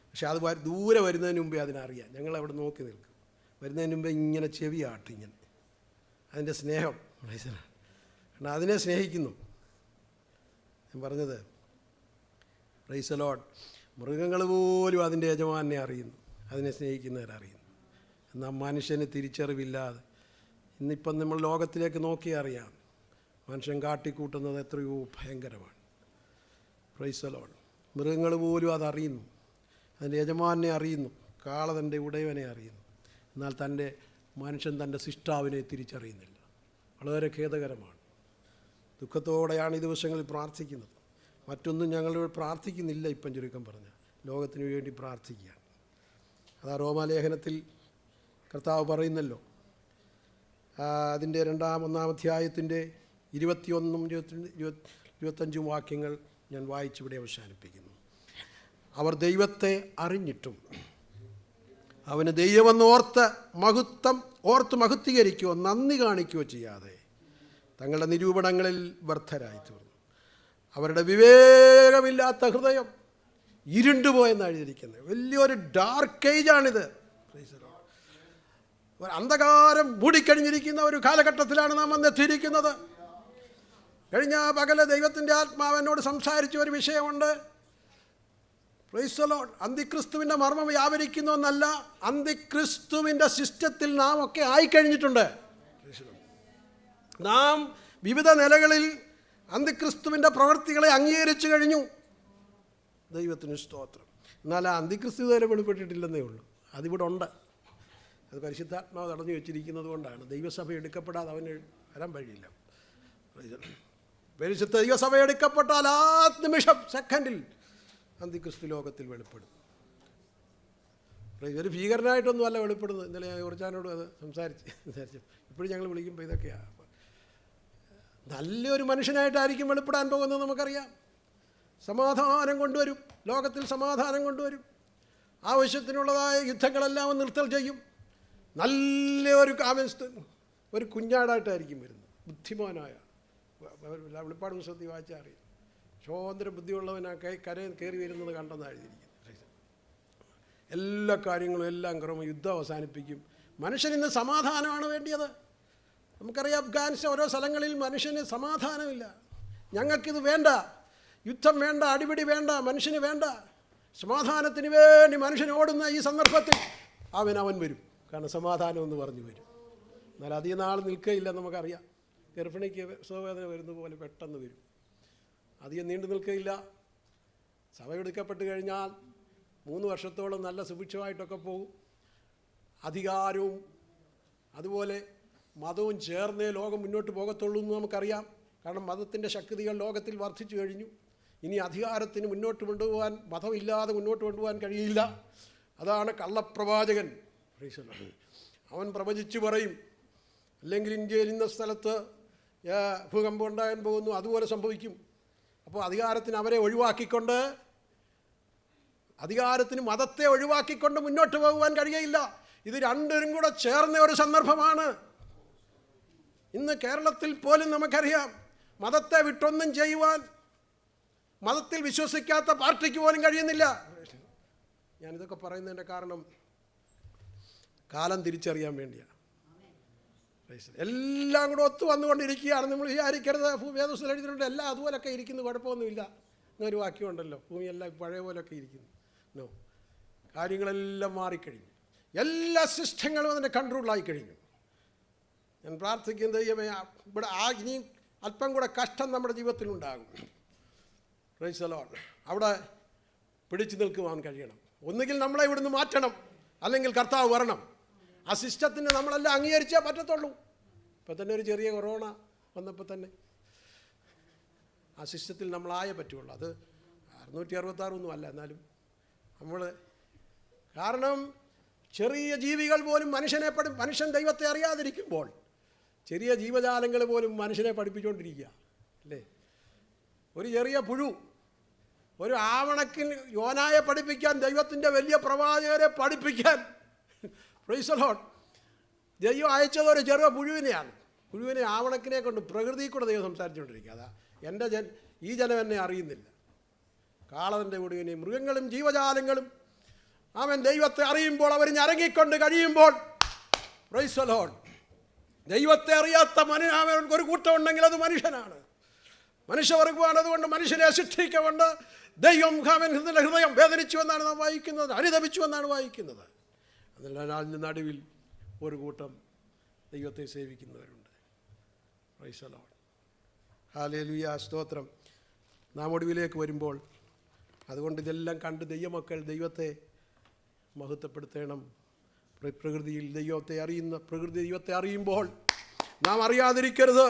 പക്ഷെ അത് ദൂരെ വരുന്നതിന് മുമ്പേ അതിനറിയാം. ഞങ്ങളവിടെ നോക്കി നിൽക്കും. വരുന്നതിന് മുമ്പേ ഇങ്ങനെ ചെവി ആട്ടും. ഇങ്ങനെ അതിൻ്റെ സ്നേഹം കാരണം അതിനെ സ്നേഹിക്കുന്നു. ഞാൻ പറഞ്ഞത് പ്രൈസ് ദി ലോർഡ്. മൃഗങ്ങൾ പോലും അതിൻ്റെ യജമാനെ അറിയുന്നു, അതിനെ സ്നേഹിക്കുന്നവരറിയുന്നു. എന്നാൽ മനുഷ്യന് തിരിച്ചറിവില്ലാതെ ഇന്നിപ്പം നമ്മൾ ലോകത്തിലേക്ക് നോക്കിയാൽ അറിയാം മനുഷ്യൻ കാട്ടിക്കൂട്ടുന്നത് എത്രയോ ഭയങ്കരമാണ്. Price the Lord. മൃഗങ്ങൾ പോലും അതറിയുന്നു, അതിൻ്റെ യജമാനെ അറിയുന്നു, കാള തൻ്റെ ഉടയവനെ അറിയുന്നു. എന്നാൽ മനുഷ്യൻ തൻ്റെ സൃഷ്ടാവിനെ തിരിച്ചറിയുന്നില്ല. വളരെ ഖേദകരമാണ്. ദുഃഖത്തോടെയാണ് ഈ ദിവസങ്ങളിൽ പ്രാർത്ഥിക്കുന്നത്. മറ്റൊന്നും ഞങ്ങൾ പ്രാർത്ഥിക്കുന്നില്ല. ഇപ്പം ചുരുക്കം പറഞ്ഞാൽ ലോകത്തിന് വേണ്ടി പ്രാർത്ഥിക്കുക. അതാ റോമാലേഖനത്തിൽ കർത്താവ് പറയുന്നല്ലോ, അതിൻ്റെ 1-ാം അധ്യായത്തിൻ്റെ 21, 25 വാക്യങ്ങൾ ഞാൻ വായിച്ചിവിടെ അവസാനിപ്പിക്കുന്നു. അവർ ദൈവത്തെ അറിഞ്ഞിട്ടും അവന് ദൈവമെന്ന് ഓർത്ത് മഹത്വീകരിക്കുകയോ നന്ദി കാണിക്കുകയോ ചെയ്യാതെ തങ്ങളുടെ നിരൂപണങ്ങളിൽ വ്യർത്ഥരായി തീർന്നു. അവരുടെ വിവേകമില്ലാത്ത ഹൃദയം ഇരുണ്ടുപോയെന്ന് എഴുതിയിരിക്കുന്നത്. വലിയൊരു ഡാർക്ക് ഏജാണിത്. ഒരു അന്ധകാരം മൂടിക്കഴിഞ്ഞിരിക്കുന്ന ഒരു കാലഘട്ടത്തിലാണ് നാം വന്നെത്തിയിരിക്കുന്നത്. കഴിഞ്ഞ പകല് ദൈവത്തിൻ്റെ ആത്മാവെന്നോട് സംസാരിച്ച ഒരു വിഷയമുണ്ട്. Price the Lord. അന്തിക്രിസ്തുവിൻ്റെ മർമ്മം വ്യാപരിക്കുന്നു എന്നല്ല, അന്തിക്രിസ്തുവിൻ്റെ സിസ്റ്റത്തിൽ നാം ഒക്കെ ആയിക്കഴിഞ്ഞിട്ടുണ്ട്. നാം വിവിധ നിലകളിൽ അന്തിക്രിസ്തുവിൻ്റെ പ്രവൃത്തികളെ അംഗീകരിച്ചു കഴിഞ്ഞു. ദൈവത്തിന് സ്തോത്രം. എന്നാൽ ആ അന്തിക്രിസ്തു വരെ വെളിപ്പെട്ടിട്ടില്ലെന്നേ ഉള്ളൂ. അതിവിടെ ഉണ്ട്. അത് പരിശുദ്ധാത്മാവ് തടഞ്ഞു വെച്ചിരിക്കുന്നത് കൊണ്ടാണ്. ദൈവസഭ എടുക്കപ്പെടാതെ അവന് വരാൻ വഴിയില്ല. പരിശുദ്ധ ദൈവസഭ എടുക്കപ്പെട്ടാൽ ആ നിമിഷം സെക്കൻഡിൽ അന്തിക്രിസ്തു ലോകത്തിൽ വെളിപ്പെടും. ഒരു ഭീകരനായിട്ടൊന്നും അല്ല വെളിപ്പെടുന്നത്. ഇന്നലെ ഞാൻ ഓർച്ചാനോട് അത് സംസാരിച്ചു. ഇപ്പോഴും ഞങ്ങൾ വിളിക്കുമ്പോൾ ഇതൊക്കെയാണ്. നല്ലൊരു മനുഷ്യനായിട്ടായിരിക്കും വെളിപ്പെടാൻ പോകുന്നത്. നമുക്കറിയാം. സമാധാനം കൊണ്ടുവരും, ലോകത്തിൽ സമാധാനം കൊണ്ടുവരും. ആവശ്യത്തിനുള്ളതായ യുദ്ധങ്ങളെല്ലാം നിർത്തൽ ചെയ്യും. നല്ലൊരു ഒരു കുഞ്ഞാടായിട്ടായിരിക്കും വരുന്നത്. ബുദ്ധിമാനായ, വെളിപ്പാട് പുസ്തകത്തിൽ വായിച്ചാൽ അറിയാം. സ്വതന്ത്ര ബുദ്ധിയുള്ളവനാ കയറി വരുന്നത് കണ്ടെന്നാണ് എഴുതിയിരിക്കുന്നത്. എല്ലാ കാര്യങ്ങളും എല്ലാം ക്രമം യുദ്ധം അവസാനിപ്പിക്കും. മനുഷ്യനിന്ന് സമാധാനമാണ് വേണ്ടിയത്. നമുക്കറിയാം, അഫ്ഗാനിസ്ഥാൻ ഓരോ സ്ഥലങ്ങളിൽ മനുഷ്യന് സമാധാനമില്ല. ഞങ്ങൾക്കിത് വേണ്ട, യുദ്ധം വേണ്ട, അടിപിടി വേണ്ട, മനുഷ്യന് വേണ്ട. സമാധാനത്തിന് വേണ്ടി മനുഷ്യൻ ഓടുന്ന ഈ സന്ദർഭത്തിൽ അവൻ വരും. കാരണം സമാധാനം എന്ന് പറഞ്ഞു വരും. എന്നാൽ അധികം നാൾ നിൽക്കുകയില്ല. നമുക്കറിയാം, ഗർഭിണിക്ക് സ്വവേദന വരുന്ന പോലെ പെട്ടെന്ന് വരും. അധികം നീണ്ടു നിൽക്കുകയില്ല. സഭ എടുക്കപ്പെട്ട് കഴിഞ്ഞാൽ 3 വർഷത്തോളം നല്ല സുഭിക്ഷമായിട്ടൊക്കെ പോകും. അധികാരവും അതുപോലെ മതവും ചേർന്നേ ലോകം മുന്നോട്ട് പോകത്തുള്ളൂ എന്ന് നമുക്കറിയാം. കാരണം മതത്തിൻ്റെ ശക്തികൾ ലോകത്തിൽ വർദ്ധിച്ചു കഴിഞ്ഞു. ഇനി അധികാരത്തിന് മുന്നോട്ട് കൊണ്ടുപോകാൻ, മതമില്ലാതെ മുന്നോട്ട് കൊണ്ടുപോകാൻ കഴിയില്ല. അതാണ് കള്ളപ്രവാചകൻ. അവൻ പ്രവചിച്ചു പറയും, അല്ലെങ്കിൽ ഇന്ത്യയിൽ ഇന്ന സ്ഥലത്ത് ഭൂകമ്പം ഉണ്ടാകാൻ പോകുന്നു, അതുപോലെ സംഭവിക്കും. അപ്പോൾ അധികാരത്തിന് മതത്തെ ഒഴിവാക്കിക്കൊണ്ട് മുന്നോട്ട് പോകുവാൻ കഴിയയില്ല. ഇത് രണ്ടും കൂടെ ചേർന്ന ഒരു സന്ദർഭമാണ്. ഇന്ന് കേരളത്തിൽ പോലും നമുക്കറിയാം, മതത്തെ വിട്ടൊന്നും ചെയ്യുവാൻ മതത്തിൽ വിശ്വസിക്കാത്ത പാർട്ടിക്ക് പോലും കഴിയുന്നില്ല. ഞാനിതൊക്കെ പറയുന്നതിൻ്റെ കാരണം കാലം തിരിച്ചറിയാൻ വേണ്ടിയാണ്. എല്ലാം കൂടെ ഒത്തു വന്നുകൊണ്ടിരിക്കുകയാണ്. നമ്മൾ വിചാരിക്കരുത് വേദപുസ്തകത്തിൽ എഴുതിയിട്ടുണ്ട് എല്ലാം അതുപോലൊക്കെ ഇരിക്കുന്നു, കുഴപ്പമൊന്നുമില്ല എന്നൊരു വാക്യമുണ്ടല്ലോ, ഭൂമിയെല്ലാം പഴയ പോലൊക്കെ ഇരിക്കുന്നു. നോ, കാര്യങ്ങളെല്ലാം മാറിക്കഴിഞ്ഞു. എല്ലാ സിസ്റ്റങ്ങളും അതിൻ്റെ കൺട്രോളായി കഴിഞ്ഞു. ഞാൻ പ്രാർത്ഥിക്കുന്നത് ദൈവമേ, ഇവിടെ ഇനി അല്പം കൂടെ കഷ്ടം നമ്മുടെ ജീവിതത്തിലുണ്ടാകും. Price the Lord. അവിടെ പിടിച്ചു നിൽക്കുവാൻ കഴിയണം. ഒന്നുകിൽ നമ്മളെ ഇവിടുന്ന് മാറ്റണം, അല്ലെങ്കിൽ കർത്താവ് വരണം. ആ സിസ്റ്റത്തിന് നമ്മളെല്ലാം അംഗീകരിച്ചേ പറ്റത്തുള്ളൂ. ഇപ്പം തന്നെ ഒരു ചെറിയ കൊറോണ വന്നപ്പോൾ തന്നെ ആ സിസ്റ്റത്തിൽ നമ്മളായേ പറ്റുള്ളൂ. അത് 666 ഒന്നും അല്ല. എന്നാലും കാരണം ചെറിയ ജീവികൾ പോലും മനുഷ്യൻ ദൈവത്തെ അറിയാതിരിക്കുമ്പോൾ ചെറിയ ജീവജാലങ്ങൾ പോലും മനുഷ്യനെ പഠിപ്പിച്ചുകൊണ്ടിരിക്കുക അല്ലേ. ഒരു ചെറിയ പുഴു, ഒരു ആവണക്കിന് യോനായെ പഠിപ്പിക്കാൻ, ദൈവത്തിൻ്റെ വലിയ പ്രവാചകരെ പഠിപ്പിക്കാൻ, പ്രൈസ് ദി ലോർഡ്, ദൈവം അയച്ചത് ഒരു ചെറിയ പുഴുവിനെയാണ്. പുഴുവിനെ ആവണക്കിനെ കൊണ്ട് പ്രകൃതിയിൽ കൂടെ ദൈവം സംസാരിച്ചുകൊണ്ടിരിക്കുക. അതാ ഈ ജനം എന്നെ അറിയുന്നില്ല. കാളവൻ്റെ മുഴുവനെയും മൃഗങ്ങളും ജീവജാലങ്ങളും അവൻ ദൈവത്തെ അറിയുമ്പോൾ, അവർ ഞരങ്ങിക്കൊണ്ട് കഴിയുമ്പോൾ, പ്രൈസ് ദി ലോർഡ്, ദൈവത്തെ അറിയാത്ത അവൻ ഒരു കൂട്ടം ഉണ്ടെങ്കിൽ അത് മനുഷ്യനാണ്, മനുഷ്യവർഗമാണ്. അതുകൊണ്ട് മനുഷ്യനെ സൃഷ്ടിക്കൊണ്ട് ദൈവം ഹൃദയം വേദനിച്ചു എന്നാണ് നാം വായിക്കുന്നത്, അനുതപിച്ചു എന്നാണ് വായിക്കുന്നത്. അതെല്ലാം അതിൻ്റെ നടുവിൽ ഒരു കൂട്ടം ദൈവത്തെ സേവിക്കുന്നവരുണ്ട്. Praise the Lord. ഹല്ലേലൂയ, സ്തോത്രം. നാം ഒടുവിലേക്ക് വരുമ്പോൾ, അതുകൊണ്ട് ഇതെല്ലാം കണ്ട് ദൈവമക്കൾ ദൈവത്തെ മഹത്വപ്പെടുത്തണം. പ്രകൃതി ദൈവത്തെ അറിയുമ്പോൾ നാം അറിയാതിരിക്കരുത്.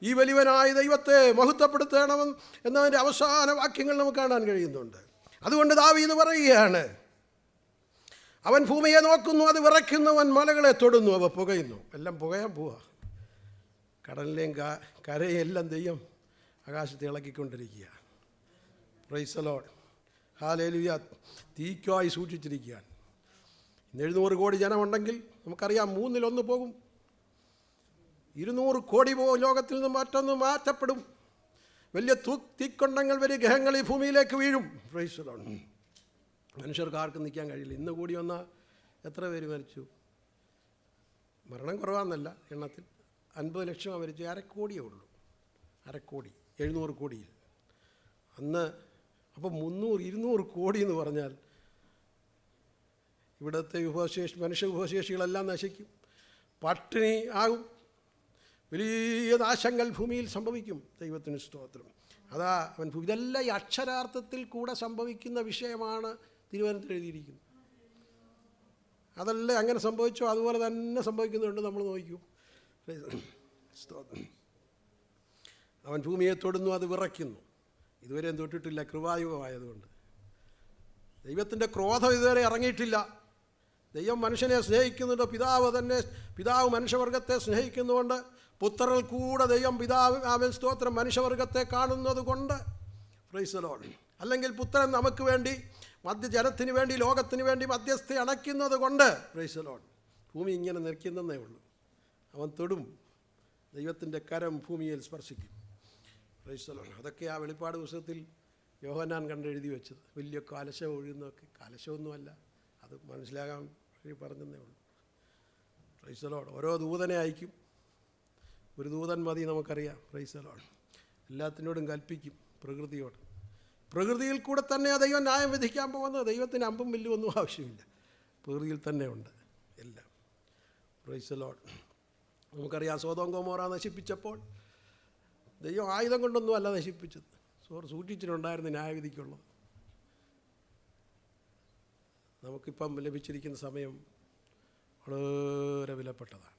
ഈ വലിയവനായ ദൈവത്തെ മഹത്വപ്പെടുത്തണം എന്നതിൻ്റെ അവസാന വാക്യങ്ങൾ നമുക്ക് കാണാൻ കഴിയുന്നുണ്ട്. അതുകൊണ്ട് ദാവീദ് പറയുകയാണ്, അവൻ ഭൂമിയെ നോക്കുന്നു, അത് വിറയ്ക്കുന്നവൻ മലകളെ തൊടുന്നു, അവ പുകയുന്നു. എല്ലാം പുകയാൻ പോവാ. കടലിലെയും കരയും എല്ലാം ദൈവം ആകാശത്തെ ഇളക്കിക്കൊണ്ടിരിക്കുക. Praise the Lord. ഹല്ലേലൂയ. തീക്കായി സൂക്ഷിച്ചിരിക്കുകയാണ്. 700 കോടി ജനമുണ്ടെങ്കിൽ നമുക്കറിയാം 1/3 പോകും. 200 കോടി ലോകത്തിൽ നിന്ന് മറ്റൊന്ന് മാറ്റപ്പെടും. വലിയ തീക്കൊണ്ടങ്ങൾ വലിയ ഗ്രഹങ്ങൾ ഈ ഭൂമിയിലേക്ക് വീഴും. Price the Lord. മനുഷ്യർക്ക് ആർക്കും നിൽക്കാൻ കഴിയില്ല. ഇന്ന് കൂടി വന്നാൽ എത്ര പേര് മരിച്ചു? മരണം കുറവാണെന്നല്ല, എണ്ണത്തിൽ 50 ലക്ഷം മരിച്ചു. 1/2 കോടിയേ ഉള്ളൂ. 1/2 കോടി 700 കോടിയിൽ. അന്ന് അപ്പം 300-200 കോടി എന്ന് പറഞ്ഞാൽ ഇവിടുത്തെ മനുഷ്യ വിഭവശേഷികളെല്ലാം നശിക്കും. പട്ടിണി ആകും. വലിയ നാശങ്ങൾ ഭൂമിയിൽ സംഭവിക്കും. ദൈവത്തിന് സ്തോത്രം. അതാ അവൻ ഇതെല്ലാം ഈ അക്ഷരാർത്ഥത്തിൽ കൂടെ സംഭവിക്കുന്ന വിഷയമാണ് തിരുവനന്തപുരം എഴുതിയിരിക്കുന്നത്. അതല്ലേ അങ്ങനെ സംഭവിച്ചോ അതുപോലെ തന്നെ സംഭവിക്കുന്നുണ്ട്. നമ്മൾ നോക്കൂ. സ്തോത്രം. അവൻ ഭൂമിയെ തൊടുന്നു, അത് വിറയ്ക്കുന്നു. ഇതുവരെയും തൊട്ടിട്ടില്ല, കൃപായുഗമായതുകൊണ്ട്. ദൈവത്തിൻ്റെ ക്രോധം ഇതുവരെ ഇറങ്ങിയിട്ടില്ല. ദൈവം മനുഷ്യനെ സ്നേഹിക്കുന്നുണ്ട്. പിതാവ് മനുഷ്യവർഗത്തെ സ്നേഹിക്കുന്നുകൊണ്ട് പുത്രനിൽ കൂടെ ദൈവം അവൻ സ്തോത്രം മനുഷ്യവർഗത്തെ കാണുന്നത് കൊണ്ട്. Price the Lord. അല്ലെങ്കിൽ പുത്രൻ നമുക്ക് വേണ്ടി ജനത്തിന് വേണ്ടി ലോകത്തിന് വേണ്ടി മധ്യസ്ഥ അണയ്ക്കുന്നത് കൊണ്ട്. Price the Lord. ഭൂമി ഇങ്ങനെ നിൽക്കുന്നതേ ഉള്ളൂ. അവൻ തൊടും. ദൈവത്തിൻ്റെ കരം ഭൂമിയിൽ സ്പർശിക്കും. Price the Lord. അതൊക്കെ ആ വെളിപ്പാട് പുസ്തകത്തിൽ യോഹന്നാൻ കണ്ടെഴുതി വെച്ചത്. വലിയ കലശം ഒഴുകുന്നതൊക്കെ. കലശമൊന്നുമല്ല, അത് മനസ്സിലാകാൻ വേണ്ടി പറഞ്ഞതേ ഉള്ളൂ. Praise the Lord. ഓരോ ദൂതനെ അയക്കും. ഒരു ദൂതൻ മതി, നമുക്കറിയാം. Praise the Lord. എല്ലാത്തിനോടും കൽപ്പിക്കും. പ്രകൃതിയിൽ കൂടെ തന്നെ ദൈവം ന്യായം വിധിക്കാൻ പോകുന്നത്. ദൈവത്തിന് അമ്പും വില്ലും ഒന്നും ആവശ്യമില്ല. പ്രകൃതിയിൽ തന്നെ ഉണ്ട് എല്ലാം. Price the Lord. നമുക്കറിയാം, സോദോം ഗൊമോറ നശിപ്പിച്ചപ്പോൾ ദൈവം ആയുധം കൊണ്ടൊന്നും അല്ല നശിപ്പിച്ചത്. സൂക്ഷിച്ചിട്ടുണ്ടായിരുന്നു ന്യായവിധിക്കുള്ളത്. നമുക്കിപ്പം ലഭിച്ചിരിക്കുന്ന സമയം വളരെ വിലപ്പെട്ടതാണ്.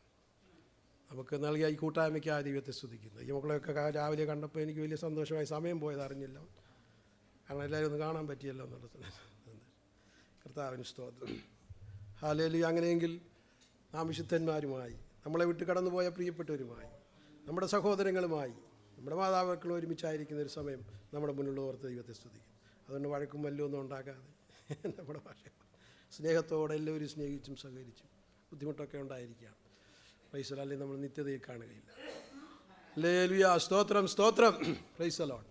നമുക്ക് നൽകിയ ഈ കൂട്ടായ്മയ്ക്കായ ദൈവത്തെ സ്തുതിക്കുന്നു. ഈ മക്കളെയൊക്കെ രാവിലെ കണ്ടപ്പോൾ എനിക്ക് വലിയ സന്തോഷമായി. സമയം പോയത് അറിഞ്ഞില്ല. കാരണം എല്ലാവരും ഒന്ന് കാണാൻ പറ്റിയല്ലോ എന്നുള്ളത്. കർത്താവിന് സ്തോത്രം. ഹല്ലേലൂയ. അങ്ങനെയെങ്കിൽ നാം വിശുദ്ധന്മാരുമായി, നമ്മളെ വിട്ട് കടന്നുപോയ പ്രിയപ്പെട്ടവരുമായി, നമ്മുടെ സഹോദരങ്ങളുമായി, നമ്മുടെ മാതാപിതാക്കൾ ഒരുമിച്ചായിരിക്കുന്ന ഒരു സമയം നമ്മുടെ മുന്നിലുള്ള ഓർത്ത് ദൈവത്തെ സ്തുതിക്കും. അതുകൊണ്ട് വഴക്കും വല്ലൊന്നും ഉണ്ടാക്കാതെ നമ്മുടെ ഭാഷ സ്നേഹത്തോടെ എല്ലാവരും സ്നേഹിച്ചും സഹകരിച്ചും. ബുദ്ധിമുട്ടൊക്കെ ഉണ്ടായിരിക്കാം. Price the Lord. അല്ലെങ്കിൽ നമ്മൾ നിത്യതയിൽ കാണുകയില്ല. ഹല്ലേലൂയ. സ്തോത്രം, സ്തോത്രം. Price the Lord.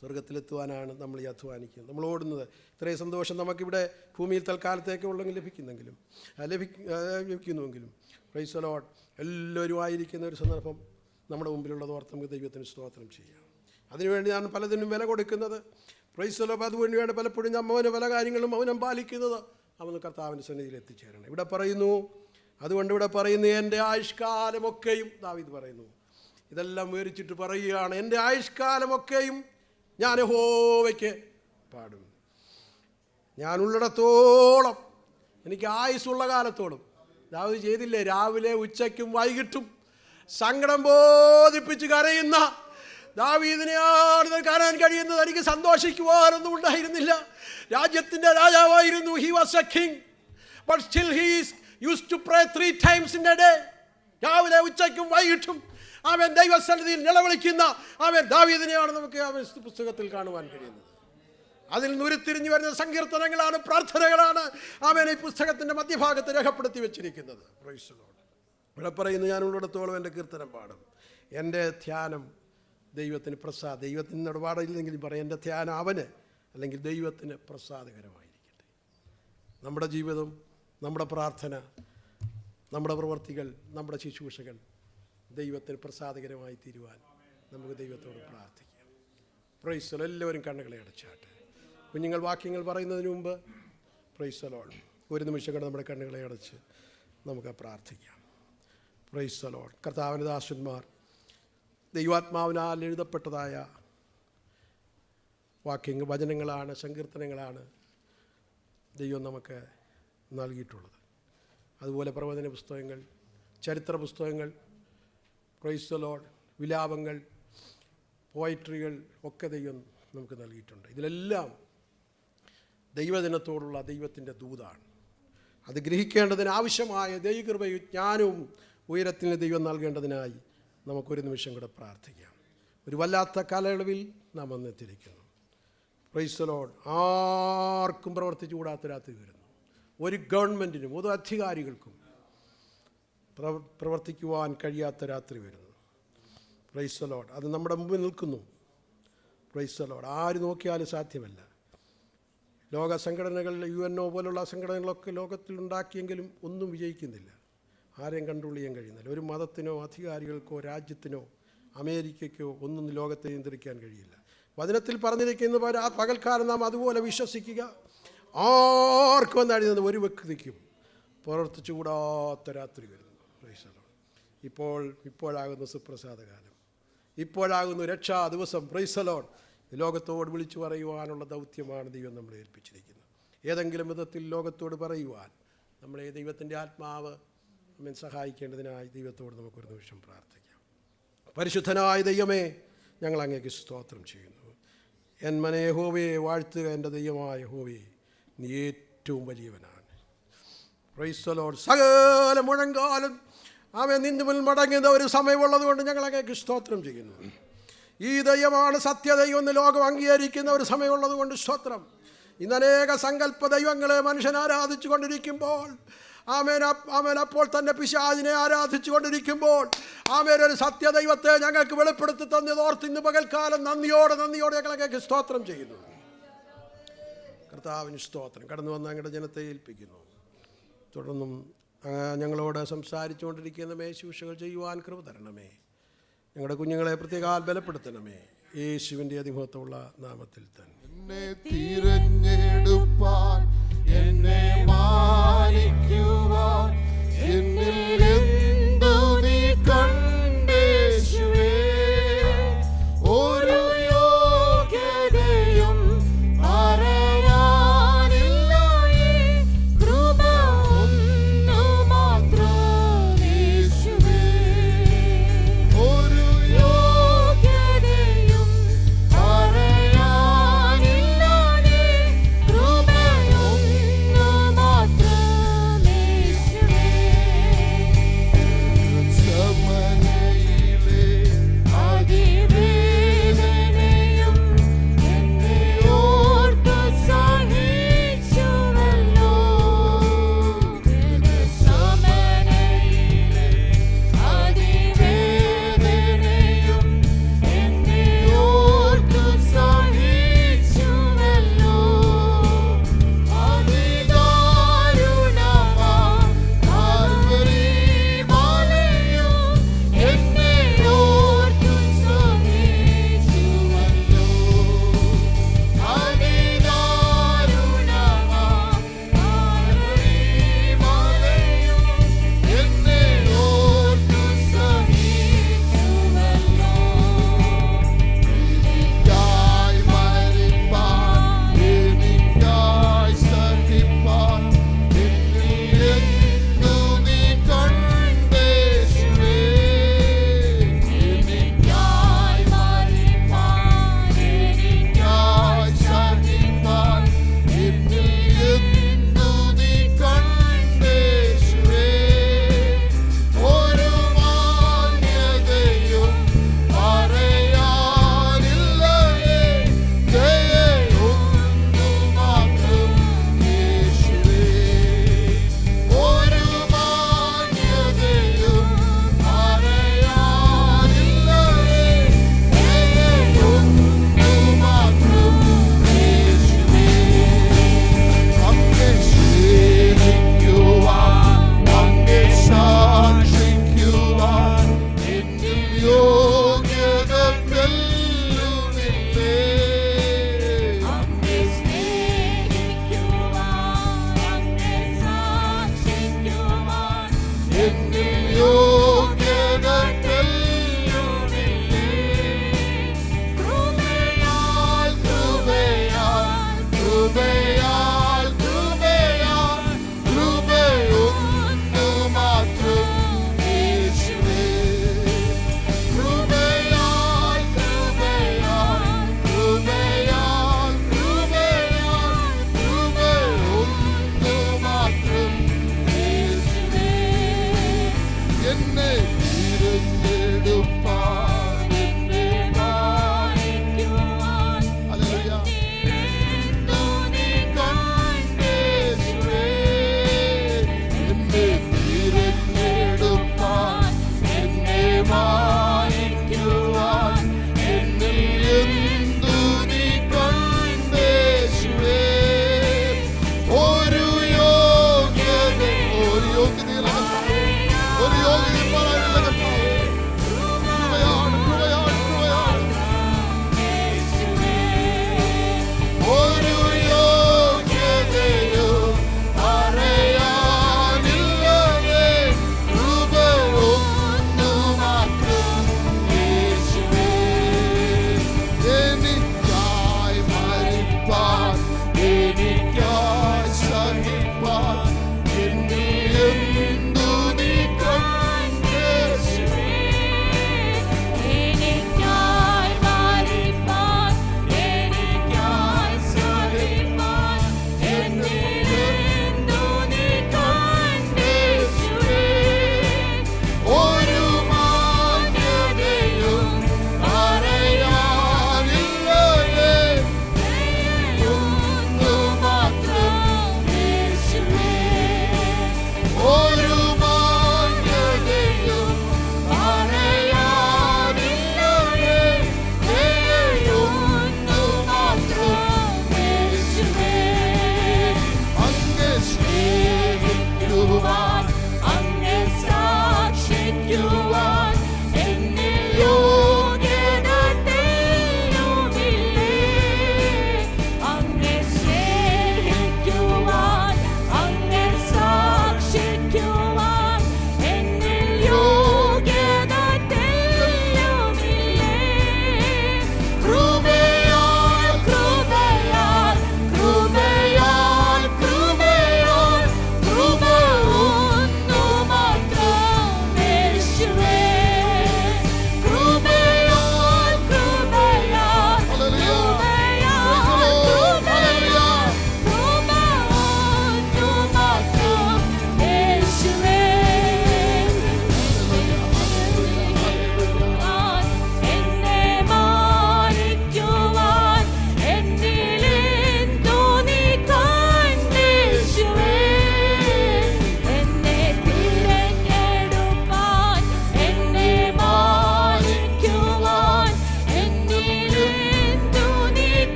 സ്വർഗത്തിലെത്തുവാനാണ് നമ്മൾ ഈ അധ്വാനിക്കുന്നത്, നമ്മൾ ഓടുന്നത്. ഇത്രയും സന്തോഷം നമുക്കിവിടെ ഭൂമിയിൽ തൽക്കാലത്തേക്ക് ഉള്ളെങ്കിൽ ലഭിക്കുന്നുവെങ്കിലും പ്രൈസ് ദി ലോർഡ് എല്ലാവരും ആയിരിക്കുന്ന ഒരു സന്ദർഭം നമ്മുടെ മുമ്പിലുള്ളത് ഓർത്ത് നമുക്ക് ദൈവത്തിന് സ്തോത്രം ചെയ്യാം. അതിനുവേണ്ടി ഞാൻ പലതിനും വില കൊടുക്കുന്നത്. Price the Lord. അതുവേണ്ടിയാണ് പലപ്പോഴും മൗന പല കാര്യങ്ങളും മൗനം പാലിക്കുന്നത്. അവന് കർത്താവിൻ്റെ സന്നിധിയിൽ എത്തിച്ചേരണം. ഇവിടെ പറയുന്നു, അതുകൊണ്ട് ഇവിടെ പറയുന്നു, എൻ്റെ ആയുഷ്കാലമൊക്കെയും, ദാവീദ് പറയുന്നു, ഇതെല്ലാം വിവരിച്ചിട്ട് പറയുകയാണ്, എൻ്റെ ആയുഷ്കാലമൊക്കെയും ഞാൻ യഹോവയ്ക്ക് പാടും. ഞാനുള്ളിടത്തോളം, എനിക്ക് ആയുസ്സുള്ള കാലത്തോളം. ദാവീദ് ചെയ്തില്ലേ? രാവിലെ ഉച്ചയ്ക്കും വൈകിട്ടും സങ്കടം ബോധിപ്പിച്ച് കരയുന്ന ദാവീദിനെയാണ് കാണാൻ കഴിയുന്നത്. എനിക്ക് സന്തോഷിക്കുവാനൊന്നും ഉണ്ടായിരുന്നില്ല. രാജ്യത്തിൻ്റെ രാജാവായിരുന്നു. He was A king, but still he used to pray 3 times in a day. രാവിലെ ഉച്ചയ്ക്കും വൈകിട്ടും അവൻ ദൈവസന്നിധിയിൽ നിലവിളിക്കുന്ന അവൻ ദാവീദിനെയാണ് നമുക്ക് അവൻ പുസ്തകത്തിൽ കാണുവാൻ കഴിയുന്നത്. അതിൽ നിന്ന് ഉരുത്തിരിഞ്ഞു വരുന്ന സങ്കീർത്തനങ്ങളാണ്, പ്രാർത്ഥനകളാണ് അവൻ ഈ പുസ്തകത്തിൻ്റെ മധ്യഭാഗത്ത് രേഖപ്പെടുത്തി വെച്ചിരിക്കുന്നത്. Price the Lord. ഇവിടെ പറയുന്നു, ഞാൻ ഉള്ളിടത്തോളം എൻ്റെ കീർത്തനം പാടും. എൻ്റെ ധ്യാനം ദൈവത്തിന് ദൈവത്തിന് ഇടപാടില്ലെങ്കിലും പറയും, എൻ്റെ ധ്യാനം അവന് അല്ലെങ്കിൽ ദൈവത്തിന് പ്രസാദകരമായിരിക്കട്ടെ. നമ്മുടെ ജീവിതം, നമ്മുടെ പ്രാർത്ഥന, നമ്മുടെ പ്രവർത്തികൾ, നമ്മുടെ ശുശ്രൂഷകൾ ദൈവത്തിന് പ്രസാദകരമായി തീരുവാൻ നമുക്ക് ദൈവത്തോട് പ്രാർത്ഥിക്കാം. Price the Lord. എല്ലാവരും കണ്ണുകളെ അടച്ചാട്ടെ. കുഞ്ഞുങ്ങൾ വാക്യങ്ങൾ പറയുന്നതിന് മുമ്പ് പ്രൈസ് ദി ലോർഡ് ഒരു നിമിഷം കൊണ്ട് നമ്മുടെ കണ്ണുകളെ അടച്ച് നമുക്ക് പ്രാർത്ഥിക്കാം. Price the Lord. കർത്താവിൻ്റെ ദാസന്മാർ ദൈവാത്മാവിനാൽ എഴുതപ്പെട്ടതായ വചനങ്ങളാണ്, സങ്കീർത്തനങ്ങളാണ് ദൈവം നമുക്ക് നൽകിയിട്ടുള്ളത്. അതുപോലെ പ്രവചന പുസ്തകങ്ങൾ, ചരിത്ര പുസ്തകങ്ങൾ, പ്രൈസ് ദി ലോർഡ്, വിലാപങ്ങൾ, പോയട്രികൾ ഒക്കെ ദൈവം നമുക്ക് നൽകിയിട്ടുണ്ട്. ഇതിലെല്ലാം ദൈവജനത്തോടുള്ള ദൈവത്തിൻ്റെ ദൂതാണ്. അത് ഗ്രഹിക്കേണ്ടതിന് ആവശ്യമായ ദൈവകൃപയും ജ്ഞാനവും ഉയരത്തിന് ദൈവം നൽകേണ്ടതിനായി നമുക്കൊരു നിമിഷം കൂടെ പ്രാർത്ഥിക്കാം. ഒരു വല്ലാത്ത കാലയളവിൽ നാം വന്നെത്തിയിരിക്കുന്നു. Price the Lord. ആർക്കും പ്രവർത്തിച്ചു കൂടാത്ത രാത്രി വരുന്നു. ഒരു ഗവൺമെൻറ്റിനും ഒരു അധികാരികൾക്കും പ്രവർത്തിക്കുവാൻ കഴിയാത്ത രാത്രി വരുന്നു. Price the Lord. അത് നമ്മുടെ മുമ്പിൽ നിൽക്കുന്നു. Price the Lord. ആര് നോക്കിയാലും സാധ്യമല്ല. ലോക സംഘടനകൾ, UNO പോലുള്ള സംഘടനകളൊക്കെ ലോകത്തിൽ ഉണ്ടാക്കിയെങ്കിലും ഒന്നും വിജയിക്കുന്നില്ല. ആരെയും കൺട്രോൾ ചെയ്യാൻ കഴിയുന്നില്ല. ഒരു മതത്തിനോ അധികാരികൾക്കോ രാജ്യത്തിനോ അമേരിക്കയ്ക്കോ ഒന്നും ലോകത്തെ നിയന്ത്രിക്കാൻ കഴിയില്ല. വചനത്തിൽ പറഞ്ഞിരിക്കുന്ന പകൽക്കാലം നാം അതുപോലെ വിശ്വസിക്കുക. ആർക്കും എന്നറിയുന്നത് ഒരു വ്യക്തിക്കും പ്രവർത്തിച്ചു കൂടാത്ത രാത്രി വരുന്നു. ഇപ്പോഴാകുന്നു സുപ്രസാദകാലം, ഇപ്പോഴാകുന്നു രക്ഷാ ദിവസം. Price the Lord. ലോകത്തോട് വിളിച്ചു പറയുവാനുള്ള ദൗത്യമാണ് ദൈവം നമ്മളെ ഏൽപ്പിച്ചിരിക്കുന്നത്. ഏതെങ്കിലും വിധത്തിൽ ലോകത്തോട് പറയുവാൻ നമ്മളെ ദൈവത്തിൻ്റെ ആത്മാവ് നമ്മെ സഹായിക്കേണ്ടതിനായി ദൈവത്തോട് നമുക്കൊരു നിമിഷം പ്രാർത്ഥിക്കാം. പരിശുദ്ധനായ ദൈവമേ, ഞങ്ങൾ അങ്ങേക്ക് സ്തോത്രം ചെയ്യുന്നു. എൻ മനേ യഹോവയെ വാഴ്ത്തുക, എൻ്റെ ദൈവമായ യഹോവേ, നീ ഏറ്റവും വലിയവനാണ്. Praise the Lord. സകല മുഴങ്കാലും അവൻ നിന്റെ മുന്നിൽ മടങ്ങുന്ന ഒരു സമയമുള്ളത് കൊണ്ട് ഞങ്ങൾ അങ്ങേക്ക് സ്തോത്രം ചെയ്യുന്നു. ഈ ദൈവമാണ് സത്യദൈവം എന്ന് ലോകം അംഗീകരിക്കുന്ന ഒരു സമയമുള്ളത് കൊണ്ട് സ്തോത്രം. ഇന്ന് അനേക സങ്കല്പ ദൈവങ്ങളെ മനുഷ്യൻ ആരാധിച്ചു കൊണ്ടിരിക്കുമ്പോൾ, ആമേൻ അപ്പോൾ തന്നെ പിശാചിനെ ആരാധിച്ചു കൊണ്ടിരിക്കുമ്പോൾ, ആമേൻ ഒരു സത്യദൈവത്തെ ഞങ്ങൾക്ക് വെളിപ്പെടുത്തി തന്നതോർത്ത് ഇന്ന് പകൽക്കാലം നന്ദിയോടെ ഞങ്ങളൊക്കെ സ്തോത്രം ചെയ്യുന്നു. കർത്താവിന് സ്തോത്രം. കടന്നു വന്ന ഞങ്ങളുടെ ജനത്തെ ഏൽപ്പിക്കുന്നു. തുടർന്നും ഞങ്ങളോട് സംസാരിച്ചുകൊണ്ടിരിക്കുന്ന ശുശ്രൂഷകൾ ചെയ്യുവാൻ കൃപ തരണമേ. ഞങ്ങളുടെ കുഞ്ഞുങ്ങളെ പ്രത്യേകം ബലപ്പെടുത്തണമേ. യേശുവിൻ്റെ അതിമഹത്വമുള്ള നാമത്തിൽ തന്നെ. എന്നെ തിരഞ്ഞെടുപ്പാൻ, എന്നെ മാനിക്കുവാൻ, എന്നിൽ എന്തു നീ കണ്ടേശുവേ. ഒരു യോഗ്യതയും പറയാനില്ല, കൃപ ഒന്നു മാത്രം യേശുവേ. ഒരു യോഗ്യതയും പറയാനില്ല, കൃപ ഒന്നു മാത്രം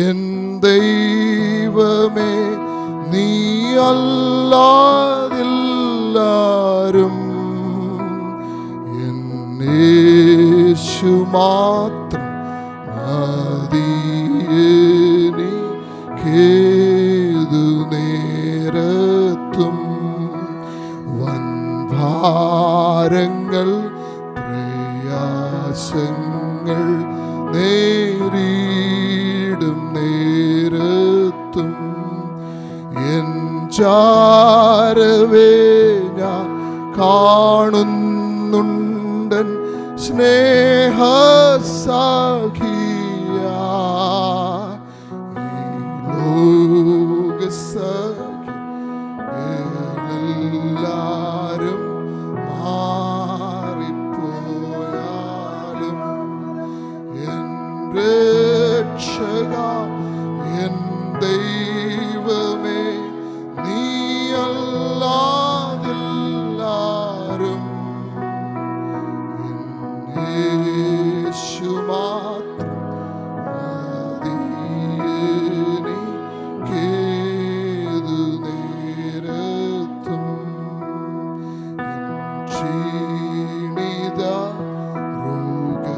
എൻ ദൈവമേ നീ അല്ലാതില്ലാരും എൻ യേശു മാത്രം മതിയെനിക്കേതു നേരത്തും വൻഭാരങ്ങൾ പ്രയാസങ്ങൾ നേരിടും നേരത്തും എൻ ചാരവേ ഞാൻ കാണുന്നുണ്ടൻ സ്നേഹസഖിയാ എല്ലാരും മാറിപ്പോയാലും എൻ രക്ഷക എൻ ദൈവമേ നീ അല്ലാതെല്ലാരും യേശു മാത്രം മതിയെനിക്കേതു നേരത്തും ക്ഷീണിത രോഗ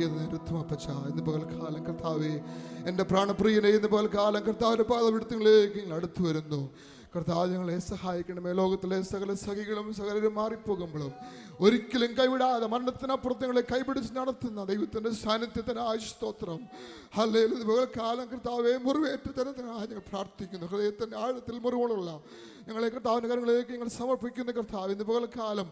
നൽകിയത് നിരുത്തും അപ്പച്ച. ഇന്ന് പകൽക്കാലം കർത്താവേ, എൻ്റെ പ്രാണപ്രിയനെ ഇന്ന് പകൽക്കാലം കർത്താവിൻ്റെ പാദപിടുത്തങ്ങളിലേക്ക് ഞങ്ങൾ അടുത്തു വരുന്നു. കർത്താവ് ഞങ്ങളെ സഹായിക്കണമേ. ലോകത്തിലെ സകല സഖികളും സകലരും മാറിപ്പോകുമ്പോഴും ഒരിക്കലും കൈവിടാതെ മരണത്തിനപ്പുറത്ത് ഞങ്ങളെ കൈപിടിച്ച് നടത്തുന്ന ദൈവത്തിൻ്റെ സാന്നിധ്യത്തിന് സ്തോത്രം. ഹല്ലേലൂയ. കാലം കർത്താവെ മുറിവേറ്റ് തരത്തിനായി ഞങ്ങൾ പ്രാർത്ഥിക്കുന്നു. ഹൃദയത്തിൻ്റെ ആഴത്തിൽ മുറിവുകളുള്ള ഞങ്ങളെ കർത്താവിൻ്റെ കാര്യങ്ങളിലേക്ക് ഞങ്ങൾ സമർപ്പിക്കുന്ന കർത്താവ്, ഇന്ന് പകൽക്കാലം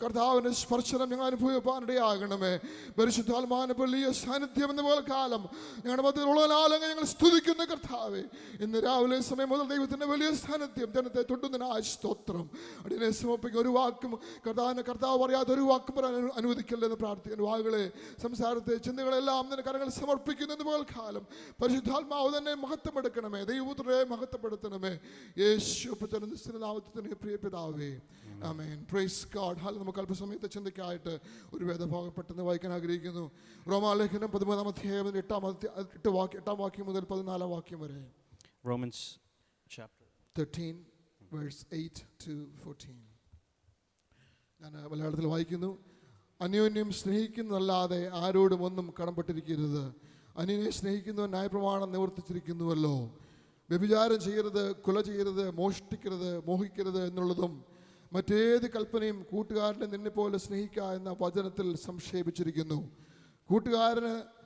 കർത്താവിൻ്റെ സ്പർശനം ഞങ്ങൾ അനുഭവിപ്പാനിടയാകണമേ. പരിശുദ്ധാത്മാവിന്റെ വലിയ സാന്നിധ്യം ഇന്ന് പകൽക്കാലം ഞങ്ങളുടെ മധ്യത്തിലുള്ളതിനാൽ ഞങ്ങൾ സ്തുതിക്കുന്ന കർത്താവെ, ഇന്ന് രാവിലെ സമയം മുതൽ ദൈവത്തിൻ്റെ വലിയ സാന്നിധ്യം ജനത്തെ തൊട്ടുന്നതിനായി സ്തോത്രം. അതിനെ സമർപ്പിക്കുന്ന ഒരു വാക്കും കർത്താവ് പറയാതെ ഒരു വാക്കും പറയാൻ അനുവദിക്കല്ലെന്ന് പ്രാർത്ഥിക്കുന്ന വാക്കുകളെ, സംസാരത്തെ, ചിന്തകളെല്ലാം നിന്റെ കരങ്ങൾ സമർപ്പിക്കുന്ന പകൽക്കാലം പരിശുദ്ധാത്മാവ് തന്നെ മഹത്വമെടുക്കണമേ. ദൈവപുത്രരെ മഹത്വപ്പെടുത്തണമേ. യേശു നാമത്തിന് പ്രിയ പിതാവേ, ആമേൻ. Praise God. നമുക്ക് അല്പസമയത്തെ ചിന്തയ്ക്കായിട്ട് ഒരു വേദഭാഗം പെട്ടെന്ന് വായിക്കാൻ ആഗ്രഹിക്കുന്നു. റോമാലേഖനം 13-ാം അധ്യായം 8-ാം വാക്യം മുതൽ 14-ാം വാക്യം വരെ. Romans chapter 13 verse 8 to 14. ഞാൻ മലയാളത്തിൽ വായിക്കുന്നു. അന്യോന്യം സ്നേഹിക്കുന്നതല്ലാതെ ആരോടും ഒന്നും കടംപെട്ടിരിക്കരുത്. അന്യനെ സ്നേഹിക്കുന്നവൻ ന്യായപ്രമാണം നിവർത്തിച്ചിരിക്കുന്നുവല്ലോ. വ്യഭിചാരം ചെയ്യരുത്, കൊല ചെയ്യരുത്, മോഷ്ടിക്കരുത്, മോഹിക്കരുത് എന്നുള്ളതും മറ്റേത് കൽപ്പനയും കൂട്ടുകാരനെ നിന്നെപ്പോലെ സ്നേഹിക്കുക എന്ന വചനത്തിൽ സംക്ഷേപിച്ചിരിക്കുന്നു.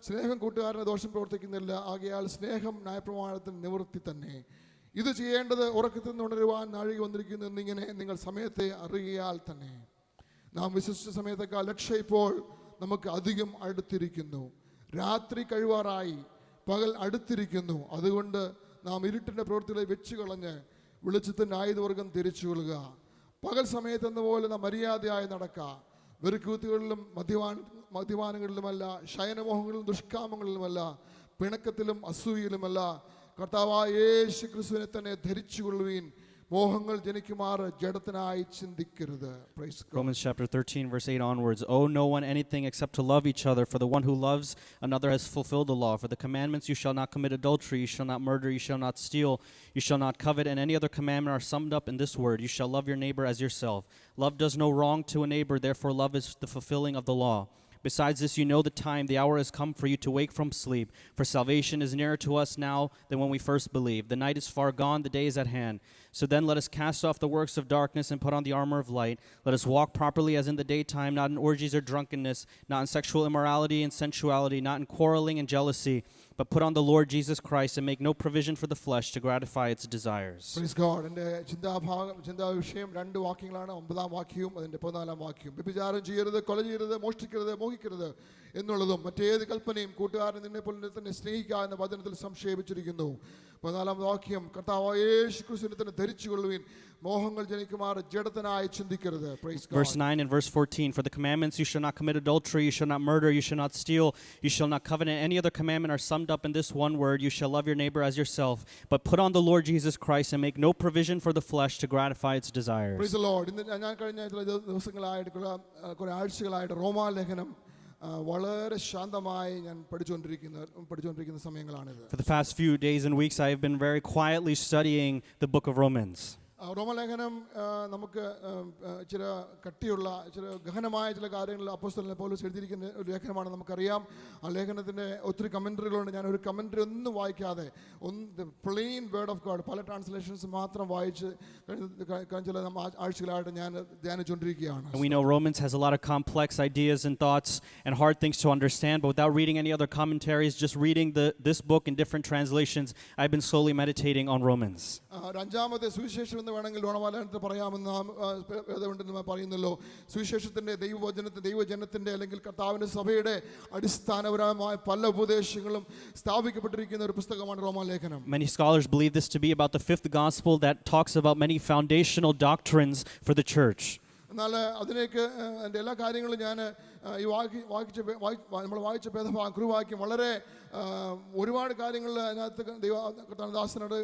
സ്നേഹം കൂട്ടുകാരന് ദോഷം പ്രവർത്തിക്കുന്നില്ല. ആകയാൽ സ്നേഹം ന്യായപ്രമാണത്തിന് നിവൃത്തി തന്നെ. ഇത് ചെയ്യേണ്ടത് ഉറക്കത്തിൽ നിന്ന് ഉണരുവാൻ നാഴിക വന്നിരിക്കുന്നു എന്നിങ്ങനെ നിങ്ങൾ സമയത്തെ അറിയാൽ തന്നെ. നാം വിശ്വസിച്ച സമയത്തേക്കാൾ ലക്ഷ്യം ഇപ്പോൾ നമുക്ക് അധികം അടുത്തിരിക്കുന്നു. രാത്രി കഴിവാറായി, പകൽ അടുത്തിരിക്കുന്നു. അതുകൊണ്ട് നാം ഇരുട്ടിൻ്റെ പ്രവൃത്തികളെ വെച്ച് കളഞ്ഞ് വെളിച്ചത്തിൻ്റെ ആയുധവർഗം തിരിച്ചു കൊള്ളുക. പകൽ സമയത്തെന്ന പോലെ നാം മര്യാദയായി നടക്കുക. വെറുക്കൂത്തുകളിലും മദ്യപാനങ്ങളിലുമല്ല, ശയനമോഹങ്ങളിലും ദുഷ്കാമങ്ങളിലുമല്ല, പിണക്കത്തിലും അസൂയയിലുമല്ല, കർത്താവായ യേശു ക്രിസ്തുവിനെ തന്നെ ധരിച്ചുകൊള്ളുവീൻ. മോഹങ്ങൾ ജനിക്കുമാർ ജഡത്തിനായി ചിന്തിക്കരുത്. Romans chapter 13 verse 8 onwards. Owe no one anything except to love each other, for the one who loves another has fulfilled the law. For the commandments, you shall not commit adultery, you shall not murder, you shall not steal, you shall not covet, and any other commandment are summed up in this word: you shall love your neighbor as yourself. Love does no wrong to a neighbor, therefore love is the fulfilling of the law. Besides this, you know the time, the hour has come for you to wake from sleep. For salvation is nearer to us now than when we first believed. The night is far gone, the day is at hand. So then let us cast off the works of darkness and put on the armor of light. Let us walk properly as in the daytime, not in orgies or drunkenness, not in sexual immorality and sensuality, not in quarreling and jealousy, but put on the Lord Jesus Christ and make no provision for the flesh to gratify its desires. Praise God. എൻ്റെ ചിന്താ വിഷയം 2 വാക്യങ്ങളാണ്. 9-ാം വാക്യവും അതിൻ്റെ 14-ാം വാക്യവും. വ്യഭിചാരം ചെയ്യരുത്, കൊല ചെയ്യരുത്, മോഷ്ടിക്കരുത്, മോഹിക്കരുത് എന്നുള്ളതും മറ്റേത് കൽപ്പനയും കൂട്ടുകാരൻ നിന്നെ പോലെ തന്നെ സ്നേഹിക്കുക എന്ന വചനത്തിൽ സംക്ഷേപിച്ചിരിക്കുന്നു. 14-ാം വാക്യം, കർത്താവായ യേശു ക്രിസ്തുവിനെ തന്നെ ധരിച്ചുകൊള്ളുവീൻ. മോഹങ്ങൾ ജനിക്കുമാർ ജഡത്തിനായി ചിന്തിക്കരുത്. Praise God. Verse 9 and verse 14. For the commandments, you shall not commit adultery, you shall not murder, you shall not steal, you shall not covet, and any other commandment are summed up in this one word: you shall love your neighbor as yourself. But put on the Lord Jesus Christ and make no provision for the flesh to gratify its desires. Praise the Lord. ഇന്ന് ഞാൻ കഴിഞ്ഞ ചില ദിവസങ്ങളായിട്ട് കുറെ ആഴ്ചകളായിട്ട് റോമാലേഖനം വളരെ ശാന്തമായി ഞാൻ പഠിച്ചുകൊണ്ടിരിക്കുന്ന സമയങ്ങളാണിത്. For the past few days and weeks, I have been very quietly studying the book of Romans. റോമലേഖനം നമുക്ക് ചില കട്ടിയുള്ള ചില ഗഹനമായ ചില കാര്യങ്ങൾ അപ്പോസ്തലൻ പൗലോസ് എഴുതിയിരിക്കുന്ന ഒരു ലേഖനമാണ്, നമുക്കറിയാം. ആ ലേഖനത്തിൻ്റെ ഒത്തിരി കമൻട്രികളുണ്ട്. ഞാനൊരു കമൻട്രി ഒന്നും വായിക്കാതെ പ്ലെയിൻ വേർഡ് ഓഫ് ഗോഡ് പല ട്രാൻസ്ലേഷൻസ് മാത്രം വായിച്ച് ചില ആഴ്ചകളായിട്ട് ഞാൻ ധ്യാനിച്ചുകൊണ്ടിരിക്കുകയാണ്. And we know Romans has a lot of complex ideas and thoughts and hard things to understand, but without reading any other commentaries, just reading this book in different translations, I've been slowly meditating on Romans. അഞ്ചാമത്തെ സുവിശേഷം എന്ന് വേണമെങ്കിൽ റോമാലേഖനത്തിൽ പറയാമെന്ന് വേദപണ്ഡിതന്മാർ പറയുന്നല്ലോ. സുവിശേഷത്തിന്റെ ദൈവജനത്തിന്റെ അല്ലെങ്കിൽ കർത്താവിന്റെ സഭയുടെ അടിസ്ഥാനപരമായ പല ഉപദേശങ്ങളും സ്ഥാപിക്കപ്പെട്ടിരിക്കുന്ന ഒരു പുസ്തകമാണ് റോമാലേഖനം. Many scholars believe this to be about the 5th gospel that talks about many foundational doctrines for the church. എന്നാൽ അതിലേക്ക് എൻ്റെ എല്ലാ കാര്യങ്ങളും ഞാൻ ഈ നമ്മൾ വായിച്ച കുറുവാക്യം വളരെ ഒരുപാട് കാര്യങ്ങൾ അതിനകത്ത് ദാസനോട്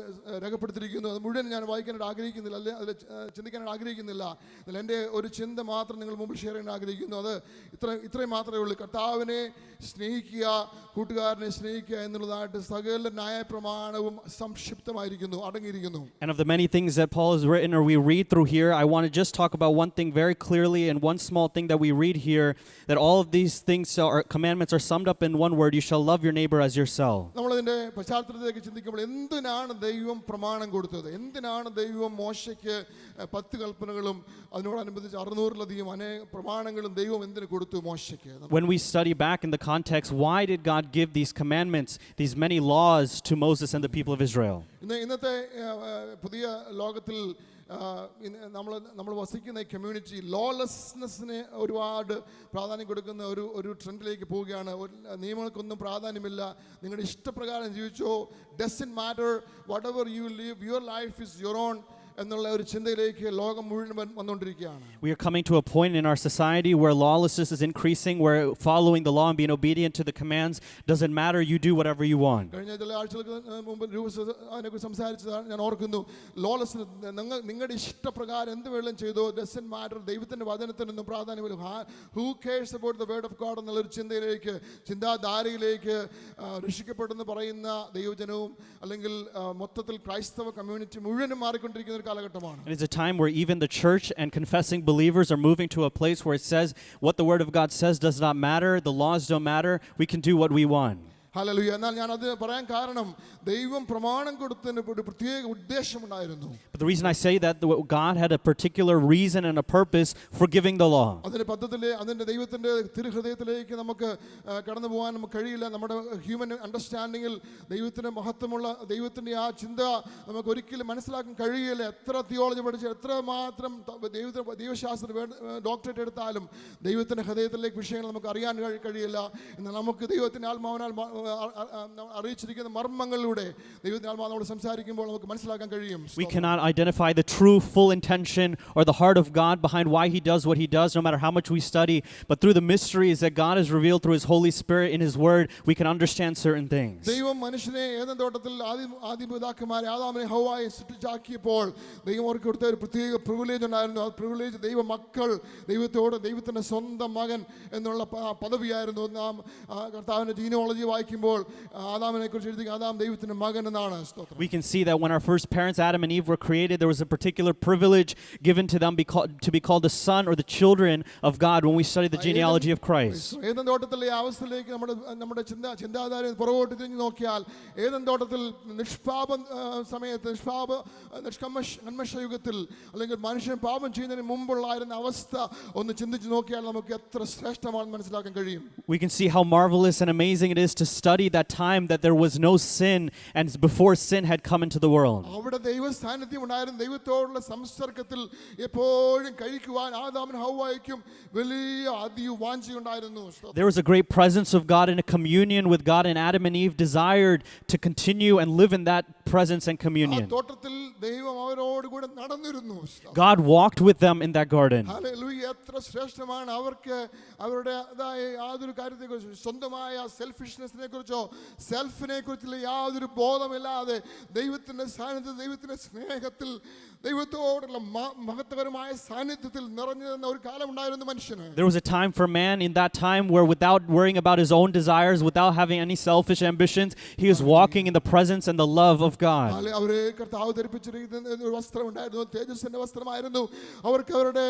രേഖപ്പെടുത്തിയിരിക്കുന്നു. അത് മുഴുവൻ ഞാൻ വായിക്കാനായിട്ട് ആഗ്രഹിക്കുന്നില്ല, അല്ലെ അതിൽ ചിന്തിക്കാനായിട്ട് ആഗ്രഹിക്കുന്നില്ല. അതിൽ എൻ്റെ ഒരു ചിന്ത മാത്രം നിങ്ങൾ മുമ്പിൽ ഷെയർ ചെയ്യാൻ ആഗ്രഹിക്കുന്നു. അത് ഇത്രയും മാത്രമേ ഉള്ളൂ. കർത്താവിനെ സ്നേഹിക്കുക, കൂട്ടുകാരനെ സ്നേഹിക്കുക എന്നുള്ളതായിട്ട് സകല ന്യായപ്രമാണവും സംക്ഷിപ്തമായിരിക്കുന്നു, അടങ്ങിയിരിക്കുന്നു. And of the many things that Paul has written or we read through here, I want to just talk about one thing very clearly, and one small thing that we read here that all of these things are commandments are summed up in one word: you shall love your neighbor as yourself. നമ്മളതിൻ്റെ പശ്ചാത്തലത്തിലേക്ക് ചിന്തിക്കുമ്പോൾ എന്തിനാണ് ദൈവം പ്രമാണം കൊടുത്തത്? എന്തിനാണ് ദൈവം മോശയ്ക്ക് 10 കൽപ്പനകളും അതിനോടനുബന്ധിച്ച് 600-ലധികം പ്രമാണങ്ങളും ദൈവം എന്തിനു കൊടുത്തു മോശയ്ക്ക്? When we study back in the context, why did God give these commandments, these many laws to Moses and the people of Israel? ഇന്നത്തെ പുതിയ ലോകത്തിൽ നമ്മൾ വസിക്കുന്ന കമ്മ്യൂണിറ്റി ലോലെസ്നെസ്സിന് ഒരുപാട് പ്രാധാന്യം കൊടുക്കുന്ന ഒരു ട്രെൻഡിലേക്ക് പോവുകയാണ്. നിയമങ്ങൾക്കൊന്നും പ്രാധാന്യമില്ല, നിങ്ങളുടെ ഇഷ്ടപ്രകാരം ജീവിച്ചോ, doesn't matter, whatever you live, your life is your own എന്നുള്ള ഒരു ചിന്തയിലേക്ക് ലോകം മുഴുവൻ വന്നുകൊണ്ടിരിക്കുകയാണ്. We are coming to a point in our society where lawlessness is increasing, where following the law and being obedient to the commands doesn't matter. You do whatever you want. കഴിഞ്ഞ ചില ആഴ്ചകൾക്ക് മുമ്പ് അതിനെക്കുറിച്ച് സംസാരിച്ചതാണ് ഞാൻ ഓർക്കുന്നു. ലോലെസ്നെസ്, നിങ്ങളുടെ ഇഷ്ടപ്രകാരം എന്ത് വേണം ചെയ്തോ, ഡസൻറ്റ് മാറ്റർ, ദൈവത്തിൻ്റെ വചനത്തിനൊന്നും പ്രാധാന്യമില്ല. Who cares about the word of God എന്നുള്ളൊരു ചിന്താധാരയിലേക്ക് രക്ഷിക്കപ്പെടുമെന്ന് പറയുന്ന ദൈവജനവും അല്ലെങ്കിൽ മൊത്തത്തിൽ ക്രൈസ്തവ കമ്മ്യൂണിറ്റി മുഴുവനും മാറിക്കൊണ്ടിരിക്കുന്ന ഒരു കാലഘട്ടമാണ്. It is a time where even the church and confessing believers are moving to a place where it says what the word of God says does not matter, the laws don't matter, we can do what we want. Hallelujah. എന്നാൽ ഞാനത് പറയാൻ കാരണം ദൈവം പ്രമാണം കൊടുത്തതിന് ഒരു പ്രത്യേക ഉദ്ദേശമുണ്ടായിരുന്നു. But the reason I say that, God had a particular reason and a purpose for giving the law. അതിന്റെ പദ്ധതിയിലെ അതിന്റെ ദൈവത്തിന്റെ തിരുഹൃദയത്തിലേക്ക് നമുക്ക് കടന്നു പോകാൻ നമുക്ക് കഴിയില്ല. നമ്മുടെ ഹ്യൂമൻ അണ്ടർസ്റ്റാൻഡിങ്ങിൽ ദൈവത്തിന്റെ മഹത്വമുള്ള ദൈവത്തിന്റെ ആ ചിന്ത നമുക്ക് ഒരിക്കലും മനസ്സിലാക്കാൻ കഴിയില്ല. എത്ര തിയോളജി പഠിച്ച് എത്ര മാത്രം ദൈവശാസ്ത്ര ഡോക്ടറേറ്റ് എടുത്താലും ദൈവത്തിന്റെ ഹൃദയത്തിലേക്ക് വിഷയങ്ങൾ നമുക്ക് അറിയാൻ കഴിയില്ല. എന്നാൽ നമുക്ക് ദൈവത്തിന്റെ ആത്മാവിനാൽ അറിയിച്ചിരിക്കുന്ന മർമ്മങ്ങളിലൂടെ ദൈവത്തിന്റെ ആത്മാവിനോട് സംസാരിക്കുമ്പോൾ നമുക്ക് മനസ്സിലാക്കാൻ കഴിയും. We cannot identify the true full intention or the heart of God behind why he does what he does, no matter how much we study, but through the mysteries that God has revealed through his Holy Spirit in his word, we can understand certain things. ദൈവം മനുഷ്യനെ Eden തോട്ടത്തിൽ ആദിപിതാക്കന്മാരെ ആദാമിനെ ഹവ്വായെ സൃഷ്ടിച്ചാക്കിയപ്പോൾ ദൈവം അവർക്ക് കൊടുത്ത ഒരു പ്രത്യേക privilege ഉണ്ടായിരുന്നു. ആ പ്രിവിലേജ് ദൈവ മക്കൾ, ദൈവത്തിന്റെ സ്വന്തം മകൻ എന്നുള്ള പദവിയായിരുന്നു. നാം കർത്താവിന്റെ ജീനോളജി വായിക്കുമ്പോൾ ആദാമിനെ കുറിച്ച് എഴുതി ആദാം ദൈവത്തിന്റെ മകൻ എന്നാണ്. We can see that when our first parents Adam and Eve were created, there was a particular privilege given to them to be called the son or the children of God when we study the genealogy of Christ. Eden തോട്ടത്തിലെ അവസ്ഥയിലേക്ക് നമ്മുടെ ചിന്താധാര പുറകോട്ട് തിരിഞ്ഞു നോക്കിയാൽ Eden തോട്ടത്തിൽ നിഷ്പാപ സമയത്ത് നിഷ്കന്മഷ യുഗത്തിൽ അല്ലെങ്കിൽ മനുഷ്യൻ പാപം ചെയ്യുന്നതിന് മുമ്പുള്ളായിരുന്ന അവസ്ഥ ഒന്ന് ചിന്തിച്ചു നോക്കിയാൽ നമുക്ക് എത്ര ശ്രേഷ്ഠമാണെന്ന് മനസ്സിലാക്കാൻ കഴിയും. We can see how marvelous and amazing it is to study that time that there was no sin and before sin had come into the world. അവിടെ ദൈവ സാന്നിധ്യം ഉണ്ടായിരുന്നു. ദൈവത്തോടുള്ള സംസർഗത്തിൽ എപ്പോഴും കഴിക്കുവാൻ ആദാമിനും ഹവ്വായ്ക്കും വലിയ വാഞ്ചയുണ്ടായിരുന്നു. There was a great presence of God in a communion with God, and Adam and Eve desired to continue and live in that presence and communion. തോട്ടത്തിൽ ദൈവം അവരോട് കൂടെ നടന്നിരുന്നു. God walked with them in that garden. Hallelujah. എത്ര ശ്രേഷ്ഠമാണ്. അവർക്ക് അവരുടേതായ യാതൊരു കാര്യത്തെക്കുറിച്ചോ സ്വന്തമായ സെൽഫിഷ്നെസ്സിനെ കുറിച്ചോ സെൽഫിനെ കുറിച്ചുള്ള യാതൊരു ബോധമില്ലാതെ ദൈവത്തിന്റെ സാന്നിധ്യം, ദൈവത്തിന്റെ സ്നേഹത്തിൽ, ദൈവത്തോടുള്ള മഹത്വകരമായ സാന്നിധ്യത്തിൽ നിറഞ്ഞിരുന്ന ഒരു കാലം ഉണ്ടായിരുന്നു മനുഷ്യന്. There was a time for man in that time where without worrying about his own desires, without having any selfish ambitions, he was walking in the presence and the love of God. അവരെ കർത്താവ് ധരിപ്പിച്ചിരിക്കുന്ന ഒരു വസ്ത്രം ഉണ്ടായിരുന്നു, തേജസ്സിന്റെ വസ്ത്രമായിരുന്നു. അവർക്ക് അവരുടെ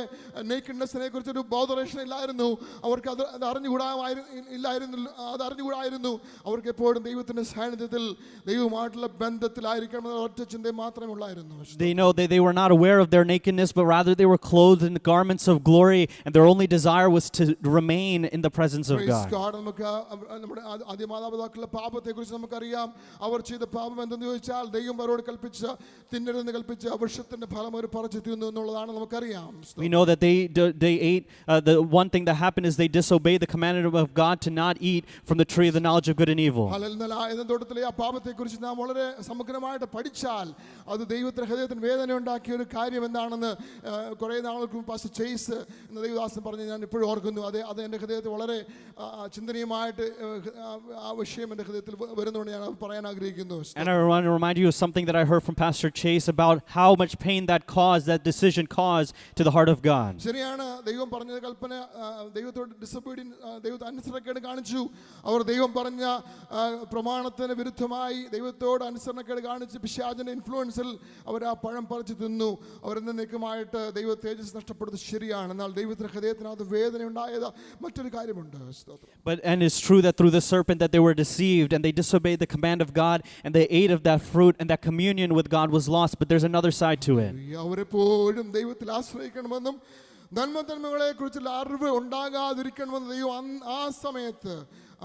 നേക്കിഡ്നെസ്സിനെ കുറിച്ചൊരു botheration ഇല്ലായിരുന്നു. അവർക്ക് അത് അറിഞ്ഞുകൂടായിരുന്നു. അവർക്ക് എപ്പോഴും ദൈവത്തിന്റെ സാന്നിധ്യത്തിൽ ദൈവവുമായിട്ടുള്ള ബന്ധത്തിലായിരിക്കണം എന്ന ഒറ്റ ചിന്ത മാത്രമേ ഉള്ളായിരുന്നു. They were not aware of their nakedness, but rather they were clothed in the garments of glory, and their only desire was to remain in the presence of God. നമുക്ക് നമ്മുടെ ആദ്യ മാതാപിതാക്കളുടെ പാപത്തെക്കുറിച്ച് നമുക്കറിയാം. അവർ ചെയ്ത പാപം എന്തെന്ന് ചോദിച്ചാൽ ദൈവം അവരോട് കൽപ്പിച്ച തിന്നരുതെന്ന് കൽപ്പിച്ച വൃക്ഷത്തിന്റെ ഫലം അവർ പറിച്ചു തിന്നു എന്നുള്ളതാണ് നമുക്കറിയാം. We know that they ate the one thing that happened is they disobeyed the commandment of God to not eat from the tree of the knowledge of good and evil. Eden തോട്ടത്തിലെ ആ പാപത്തെക്കുറിച്ച് നാം വളരെ സമഗ്രമായിട്ട് പഠിച്ചാൽ അത് ദൈവത്തിന്റെ ഹൃദയത്തിന് വേദന ഉണ്ടാക്കിയ ഒരു കാര്യം എന്താണെന്ന് കുറേ നാളുകൾക്ക് മുമ്പ് പാസ്റ്റർ ചേസ് എന്ന ദൈവദാസൻ പറഞ്ഞ് ഞാൻ ഇപ്പോഴും ഓർക്കുന്നു. അത് എൻ്റെ ഹൃദയത്തിൽ വളരെ ചിന്തനീയമായിട്ട് ആ വിഷയം എൻ്റെ ഹൃദയത്തിൽ വരുന്നതുകൊണ്ട് ഞാൻ പറയാൻ ആഗ്രഹിക്കുന്നു. And I want to remind remind you of something that I heard from Pastor Chase about how much pain that decision caused to the heart of God. ശരിയാണ്, ദൈവം പറഞ്ഞ കൽപ്പന ദൈവത്തോട് ദൈവത്തെ അനുസരണക്കേട് കാണിച്ചു. അവർ ദൈവം പറഞ്ഞ പ്രമാണത്തിന് വിരുദ്ധമായി ദൈവത്തോട് അനുസരണക്കേട് കാണിച്ച് പിശാചിന്റെ ഇൻഫ്ലുവൻസിൽ അവർ ആ പഴം പറിച്ചു തിന്നു. അവരെന്നേക്കുമായിട്ട് ദൈവ തേജസ് നഷ്ടപ്പെടുന്നത് ശരിയാണ്. എന്നാൽ ദൈവത്തിന്റെ ഹൃദയത്തിനകത്ത് വേദന ഉണ്ടായത് മറ്റൊരു കാര്യമുണ്ട്. And it's true that through the serpent that they were deceived and they disobeyed the command of God and they ate of that fruit and that communion with God was lost. But there's another side to it. അവരെപ്പോഴും ദൈവത്തിൽ ആശ്രയിക്കണമെന്നും നന്മതന്മകളെ കുറിച്ചുള്ള അറിവ് ഉണ്ടാകാതിരിക്കണമെന്ന് ദൈവം ആ സമയത്ത്,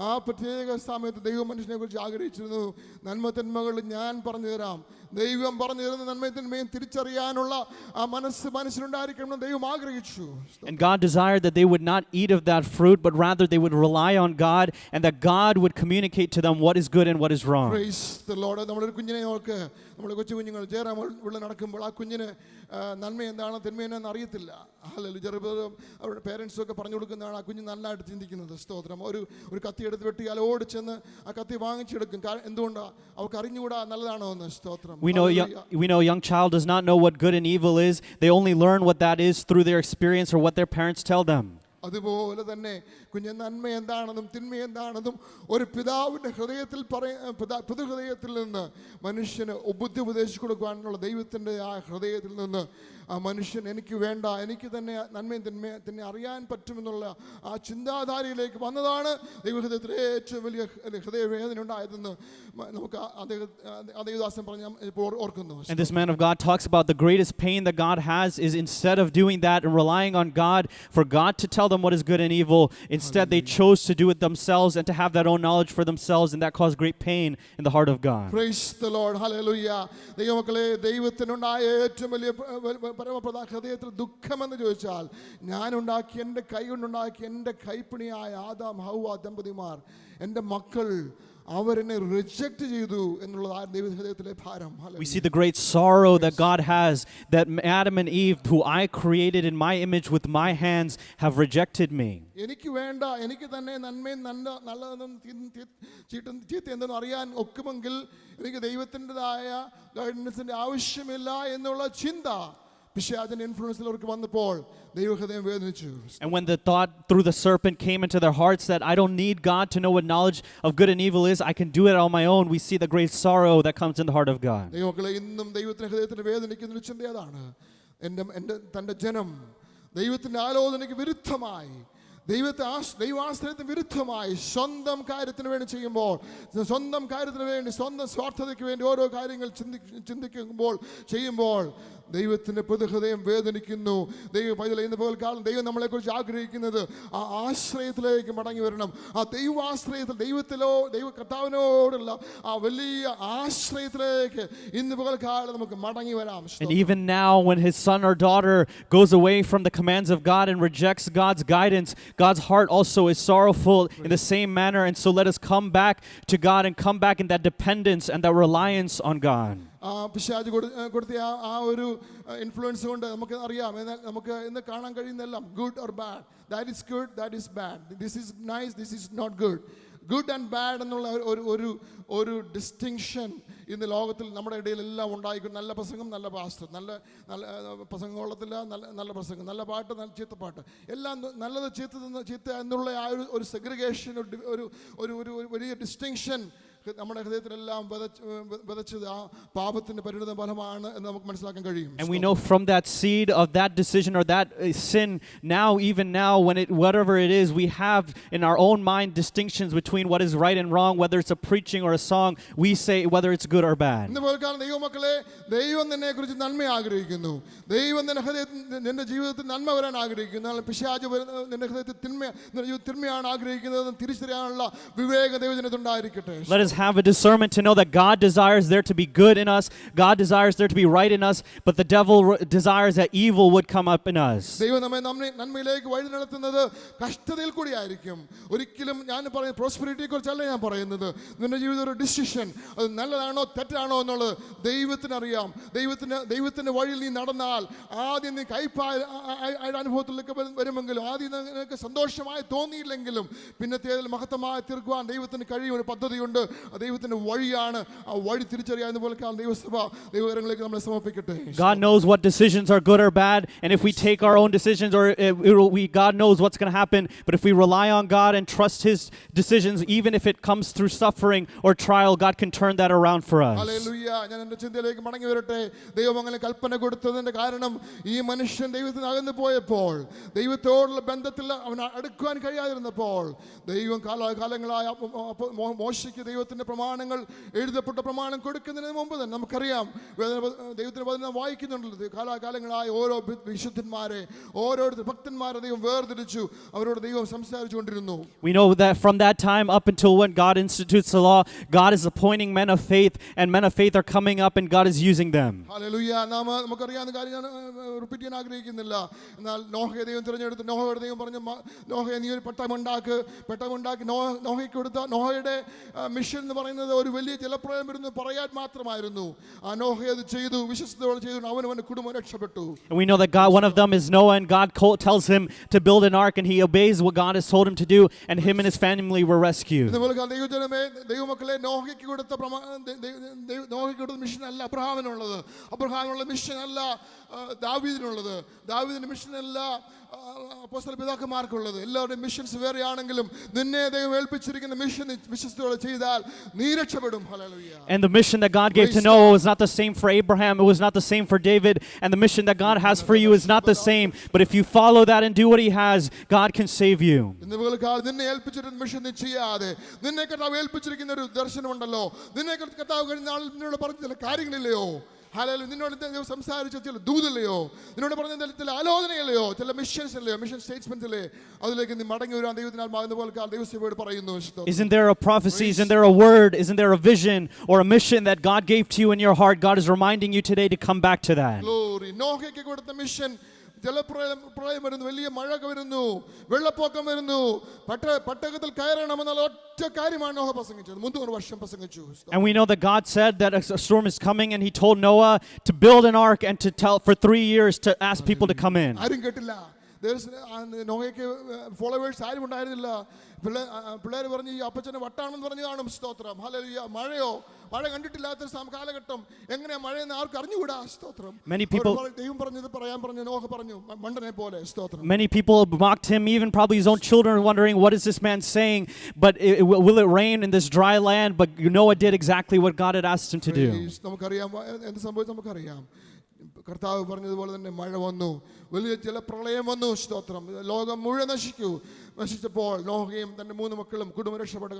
ആ പ്രത്യേക സമയത്ത് ദൈവം മനുഷ്യനെ കുറിച്ച് ആഗ്രഹിച്ചിരുന്നു. നന്മതന്മകൾ ഞാൻ പറഞ്ഞു തരാം. ദൈവം പറഞ്ഞു തരുന്ന നന്മതന്മയും തിരിച്ചറിയാനുള്ള ആ മനസ്സ് മനുഷ്യനുണ്ടായിരിക്കണം ദൈവം ആഗ്രഹിച്ചു. And God desired that they would not eat of that fruit, but rather they would rely on God and that God would communicate to them what is good and what is wrong. Praise the Lord. നമ്മളൊരു കുഞ്ഞിനെ നോക്ക്, നമ്മുടെ കൊച്ചു കുഞ്ഞുങ്ങൾ ചേരാൻ ഉള്ള നടക്കുമ്പോൾ ആ കുഞ്ഞിന് നന്മ എന്താണ് തിന്മ എന്നാന്ന് അറിയത്തില്ല. ചെറുപ്പം അവരുടെ പേരൻസും ഒക്കെ പറഞ്ഞു കൊടുക്കുന്നതാണ് ആ കുഞ്ഞ് നല്ലതായിട്ട് ചിന്തിക്കുന്നത്. സ്തോത്രം. ഒരു കത്തി എടുത്ത് വെട്ടിയാൽ ഓടിച്ചെന്ന് ആ കത്തി വാങ്ങിച്ചെടുക്കും. എന്തുകൊണ്ടാണ്? അവർക്ക് അറിഞ്ഞുകൂടാ നല്ലതാണോ എന്ന്. സ്തോത്രം. We know a young child does not know what good and evil is. They only learn what that is through their experience or what their parents tell them. അതുപോലെ തന്നെ കുഞ്ഞ് നന്മ എന്താണെന്നും തിന്മ എന്താണെന്നും ഒരു പിതാവിൻ്റെ ഹൃദയത്തിൽ പൊതുഹൃദയത്തിൽ നിന്ന് മനുഷ്യന് ബുദ്ധി ഉപദേശിച്ചു കൊടുക്കുവാനുള്ള ദൈവത്തിൻ്റെ ആ ഹൃദയത്തിൽ നിന്ന് ആ മനുഷ്യൻ എനിക്ക് വേണ്ട, എനിക്ക് തന്നെ നന്മയും തിന്മ അറിയാൻ പറ്റുമെന്നുള്ള ആ ചിന്താധാരയിലേക്ക് വന്നതാണ് ദൈവഹൃദയത്തിലെ ഏറ്റവും വലിയ ഹൃദയവേദന ഉണ്ടായതെന്ന് നമുക്ക് ദേവദാസൻ പറഞ്ഞ ഇപ്പോൾ ഓർക്കുന്നു. And this man of God talks about the greatest pain that God has is instead of doing that and relying on God for God to tell them what is good and evil, instead they chose to do it themselves and to have that own knowledge for themselves, and that caused great pain in the heart of God. Praise the Lord. Hallelujah. ദൈവമക്കളെ, ദൈവത്തിനുണ്ടായ ഏറ്റവും വലിയ പരമപ്രധാന ഹൃദയത്തിൽ ദുഃഖമെന്ന് ചോദിച്ചാൽ, ഞാനുണ്ടാക്കി എൻ്റെ കൈ കൊണ്ടുണ്ടാക്കി എൻ്റെ കൈപ്പിണിയായ Adam ഹൗവ ദമ്പതിമാർ, എൻ്റെ മക്കൾ അവരെന്നെ റിജക്റ്റ് ചെയ്തു എന്നുള്ളതാണ് ദൈവഹൃദയത്തിലെ ഭാരം. We see the great sorrow that God has, that Adam and Eve, who I created in my image with my hands, have rejected me. എനിക്ക് വേണ്ട, എനിക്ക് തന്നെ നന്മയും നല്ലതെന്നും ചീത്ത എന്തെന്ന് അറിയാൻ ഒക്കുമെങ്കിൽ എനിക്ക് ദൈവത്തിൻ്റെതായ ഗൈഡൻസിൻ്റെ ആവശ്യമില്ല എന്നുള്ള ചിന്ത പിശാചിന്റെ ഇൻഫ്ലുവൻസിൽ അവർക്ക് വന്നപ്പോൾ ദൈവഹൃദയം വേദനിച്ചു. And when the thought through the serpent came into their hearts that I don't need God to know what knowledge of good and evil is, I can do it on my own, we see the great sorrow that comes in the heart of God. ദൈവമക്കളെ, ഇന്നും ദൈവത്തിന്റെ ഹൃദയത്തിൽ വേദനിക്കുന്ന ചിന്ത ഏതാണ്? തൻ്റെ ജനം ദൈവത്തിന്റെ ആലോചനയ്ക്ക് വിരുദ്ധമായി, ദൈവാശ്രയത്തിന് വിരുദ്ധമായി സ്വന്തം കാര്യത്തിന് വേണ്ടി ചെയ്യുമ്പോൾ, സ്വന്തം കാര്യത്തിന് വേണ്ടി, സ്വന്തം സ്വാർത്ഥതയ്ക്ക് വേണ്ടി ഓരോ കാര്യങ്ങൾ ചെയ്യുമ്പോൾ ദൈവത്തിന്റെ പൊതുഹൃദയം വേദനിക്കുന്നു. ഇന്ന് പകൽക്കാലം ദൈവം നമ്മളെക്കുറിച്ച് ആഗ്രഹിക്കുന്നത് ആ ആശ്രയത്തിലേക്ക് മടങ്ങി വരണം. ആ ദൈവാശ്രയത്തിൽ, ദൈവ കർത്താവിനോടുള്ള ആ വലിയ ആശ്രയത്തിലേക്ക് ഇന്ന് പകൽക്കാലം നമുക്ക് മടങ്ങി വരാം. And even now when his son or daughter goes away from the commands of God and rejects God's guidance, God's heart also is sorrowful in the same manner. And so let us come back to God and come back in that dependence and that reliance on God. പിശാച് കൊടുത്ത ആ ഒരു influence കൊണ്ട് നമുക്ക് അറിയാം, എന്നാൽ നമുക്ക് ഇന്ന് കാണാൻ കഴിയുന്നതെല്ലാം good or bad, that is good, that is bad, this is nice, this is not good. Good and bad എന്നുള്ള ഒരു ഡിസ്റ്റിങ്ഷൻ ഇന്ന് ലോകത്തിൽ നമ്മുടെ ഇടയിൽ എല്ലാം ഉണ്ടായിരിക്കും. നല്ല പ്രസംഗം, നല്ല പാസ്റ്റർ, നല്ല പ്രസംഗം, നല്ല പ്രസംഗം, നല്ല പാട്ട്, നല്ല ചീത്തപ്പാട്ട്, എല്ലാം നല്ലത് ചീത്ത എന്നുള്ള ആ ഒരു സെഗ്രിഗേഷൻ, ഒരു വലിയ ഡിസ്റ്റിങ്ഷൻ നമ്മുടെ ഹൃദയത്തിലെല്ലാം വിതച്ചത് ആ പാപത്തിന്റെ പരിണത ഫലമാണ് എന്ന് നമുക്ക് മനസ്സിലാക്കാൻ കഴിയും. And we know from that seed of that decision or that sin, even now, whatever it is, we have in our own mind distinctions between what is right and wrong, whether it's a preaching or a song, we say whether it's good or bad. ഇന്ന് പകൽക്കാലം ദൈവമക്കളെ, ദൈവം നിന്നെക്കുറിച്ച് നന്മ ആഗ്രഹിക്കുന്നു. ദൈവം നിന്റെ ജീവിതത്തിൽ നന്മ വരാൻ ആഗ്രഹിക്കുന്നു. പിശാച് നിന്റെ ഹൃദയത്തിൽ തിന്മയാണ് ആഗ്രഹിക്കുന്നതെന്ന് തിരിച്ചറിയാനുള്ള വിവേക ദൈവജനത്തുണ്ടായിരിക്കട്ടെ. Let us have a discernment to know that God desires there to be good in us, God desires there to be right in us, but the devil desires that evil would come up in us. ദൈവം നന്മയിലേക്ക് വഴി നടത്തുന്നത് കഷ്ടതയിൽ കൂടിയായിരിക്കും. ഒരിക്കലും ഞാൻ പറയുന്നത് പ്രോസ്പെരിറ്റിയെ കുറിച്ചല്ല ഞാൻ പറയുന്നത്. നിന്റെ ജീവിതം ഒരു ഡിസിഷൻ, അത് നല്ലതാണോ തെറ്റാണോ എന്നുള്ളത് ദൈവത്തിന് അറിയാം. ദൈവത്തിന്റെ വഴിയിൽ നീ നടന്നാൽ ആദ്യം നീ കൈപ്പായ അനുഭവത്തിലേക്ക് വരുമെങ്കിലും, ആദ്യം നിനക്ക് സന്തോഷമായി തോന്നിയില്ലെങ്കിലും പിന്നത്തേതിൽ മഹത്തമായി തീർക്കുവാൻ ദൈവത്തിന് കഴിയും. ഒരു പദ്ധതിയുണ്ട്. ദൈവത്തിൻ്റെ വഴിയാണ്. ആ വഴി തിരിച്ചറിയാവുന്ന പോലെ ദൈവസഭ ദൈവകരങ്ങളിലേക്ക് നമ്മളെ സമർപ്പിക്കട്ടെ. God knows what decisions are good or bad, and if we take our own decisions, or God knows what's going to happen. But if we rely on God and trust His decisions, even if it comes through suffering or trial, God can turn that around for us. Hallelujah. ഞാൻ എൻ്റെ ചിന്തയിലേക്ക് മടങ്ങി വരട്ടെ. ദൈവം അങ്ങനെ കൽപ്പന കൊടുത്തതിൻ്റെ കാരണം ഈ മനുഷ്യൻ ദൈവത്തിൽ നിന്ന് അകന്നു പോയപ്പോൾ, ദൈവത്തോടുള്ള ബന്ധത്തിൽ അവൻ അടുക്കുവാൻ കഴിയാതിരുന്നപ്പോൾ, ദൈവം കാലാകാലങ്ങളായ മോശയ്ക്ക് ദൈവത്തിൻ്റെ പ്രമാണങ്ങൾ, എഴുതപ്പെട്ട പ്രമാണം കൊടുക്കുന്നതിന് മുമ്പ് തന്നെ നമുക്കറിയാം, ദൈവത്തിന് വചനം വായിക്കുന്നുണ്ടല്ലോ, കാലാകാലങ്ങളായ ഓരോ വിശുദ്ധന്മാരെ, ഓരോരുത്തർ ഭക്തന്മാരെ ദൈവം വേർതിരിച്ചു, അവരോട് ദൈവം സംസാരിച്ചുകൊണ്ടിരുന്നു. We know that from that time up until when God institutes the law, God is appointing men of faith, and men of faith are coming up and God is using them. Hallelujah. നമുക്കറിയാവുന്ന കാര്യം ഞാൻ repeat ചെയ്യാൻ ആഗ്രഹിക്കുന്നില്ല. എന്നാൽ നോഹയെ ദൈവം തിരഞ്ഞെടുത്ത്, നോഹയോട് ദൈവം പറഞ്ഞു, നോഹയെ നീ ഒരു പെട്ടകമുണ്ടാക്കി നോഹയ്ക്ക് കൊടുത്ത നോഹയുടെ മിഷൻ എന്ന് പറയുന്നത് ഒരു വലിയ ജലപ്രളയം വരുന്നു പറയാൻ മാത്രമായിരുന്നു. ആ നോഹയെ അത് ചെയ്തു, വിശ്വസ്തയോടെ ചെയ്തു, അവന്റെ കുടുംബം രക്ഷപ്പെട്ടു. And we know that God, one of them is Noah, and God tells him to build an ark, and he obeys what God has told him to do, and him and his family were rescued. ദൈവജനമേ, ദൈവമക്കളെ, നോഹയ്ക്ക് കൊടുത്ത mission അല്ല അബ്രഹാമിനുള്ളത്. അബ്രഹാമിനുള്ള mission അല്ല ദാവീദിനുള്ളത്. ദാവീദിന്റെ mission അല്ല അപ്പോസ്തല പിതാക്കന്മാർക്കുള്ളത്. എല്ലാവരുടെയും missions വേറെയാണെങ്കിലും നിന്നെ ദൈവം ഏൽപ്പിച്ചിരിക്കുന്ന മിഷൻ വിശ്വസ്തയോടെ ചെയ്താൽ നീ രക്ഷപ്പെടും. Hallelujah. And the mission that God gave to Noah was not the same for Abraham, it was not the same for David, and the mission that God has for you is not the same, but if you follow that and do what He has, God can save you. നിന്നെ ഏൽപ്പിച്ചിരുന്ന mission നീ ചെയ്യാതെ, നിന്നെ കർത്താവ് ഏൽപ്പിച്ചിരിക്കുന്ന ഒരു ദർശനമുണ്ടല്ലോ, നിന്നെ കർത്താവ് കഴിഞ്ഞ നാളിൽ നിന്നോട് പറഞ്ഞ ചില കാര്യങ്ങളില്ലയോ, ഹല്ലേലൂയ, നിന്നോട് സംസാരിച്ച ചില ദൂതല്ലയോ, നിന്നോട് പറഞ്ഞ ചില ആലോചനയില്ലയോ, ചില മിഷൻസ് അല്ലയോ, മിഷൻ സ്റ്റേറ്റ്മെന്റ്സ് അല്ലേ, അതിലേക്ക് നീ മടങ്ങി വരാൻ ദൈവത്തിനാത്മാവുന്ന പോലെ ദൈവസഭയോട് പറയുന്നു. Isn't there a prophecy, isn't there a word, isn't there a vision or a mission that God gave to you in your heart? God is reminding you today to come back to that. Glory. നോഹയ്ക്ക് കൊടുത്ത mission, ജലപ്രളയം വരുന്നു, വലിയ മഴ വരുന്നു, വെള്ളപ്പൊക്കം വരുന്നു, പട്ടകത്തിൽ കയറണമെന്നുള്ള ഒറ്റ കാര്യമാണ് നോഹ പ്രസംഗിച്ചത്. 300 വർഷം പ്രസംഗിച്ചു. And we know that God said that a storm is coming, and He told Noah to build an ark and to tell for 3 years to ask people to come in. ആരും കേട്ടില്ല. നോഹയ്ക്ക് ഫോളോവേഴ്സ് ആരും ഉണ്ടായിരുന്നില്ല. പിള്ളേർ പറഞ്ഞ് ഈ അപ്പച്ചനെ വട്ടാണെന്ന് പറഞ്ഞു കാണും. സ്തോത്രം. ഹല്ലേലൂയ. മഴ കണ്ടിട്ടില്ലാത്ത കാലഘട്ടം, എങ്ങനെയാ മഴയെന്ന് ആർക്കും അറിഞ്ഞുകൂടാ. സ്തോത്രം. ദൈവം പറഞ്ഞത് പറയാൻ പറഞ്ഞു, നോഹ പറഞ്ഞു, മണ്ടനെ പോലെ. സ്തോത്രം. Many people mocked him, even probably his own children, wondering, what is this man saying? But will it rain in this dry land? But Noah did exactly what God had asked him to do. നമുക്കറിയാം എന്ത് സംഭവിച്ചു. നമുക്കറിയാം, കർത്താവ് പറഞ്ഞതുപോലെ തന്നെ മഴ വന്നു, വലിയ ജലപ്രളയം വന്നു. സ്തോത്രം. ലോകം മുഴുവൻ നശിച്ചപ്പോൾ നോഹയും തന്റെ 3 മക്കളും കുടുംബം രക്ഷപ്പെട്ട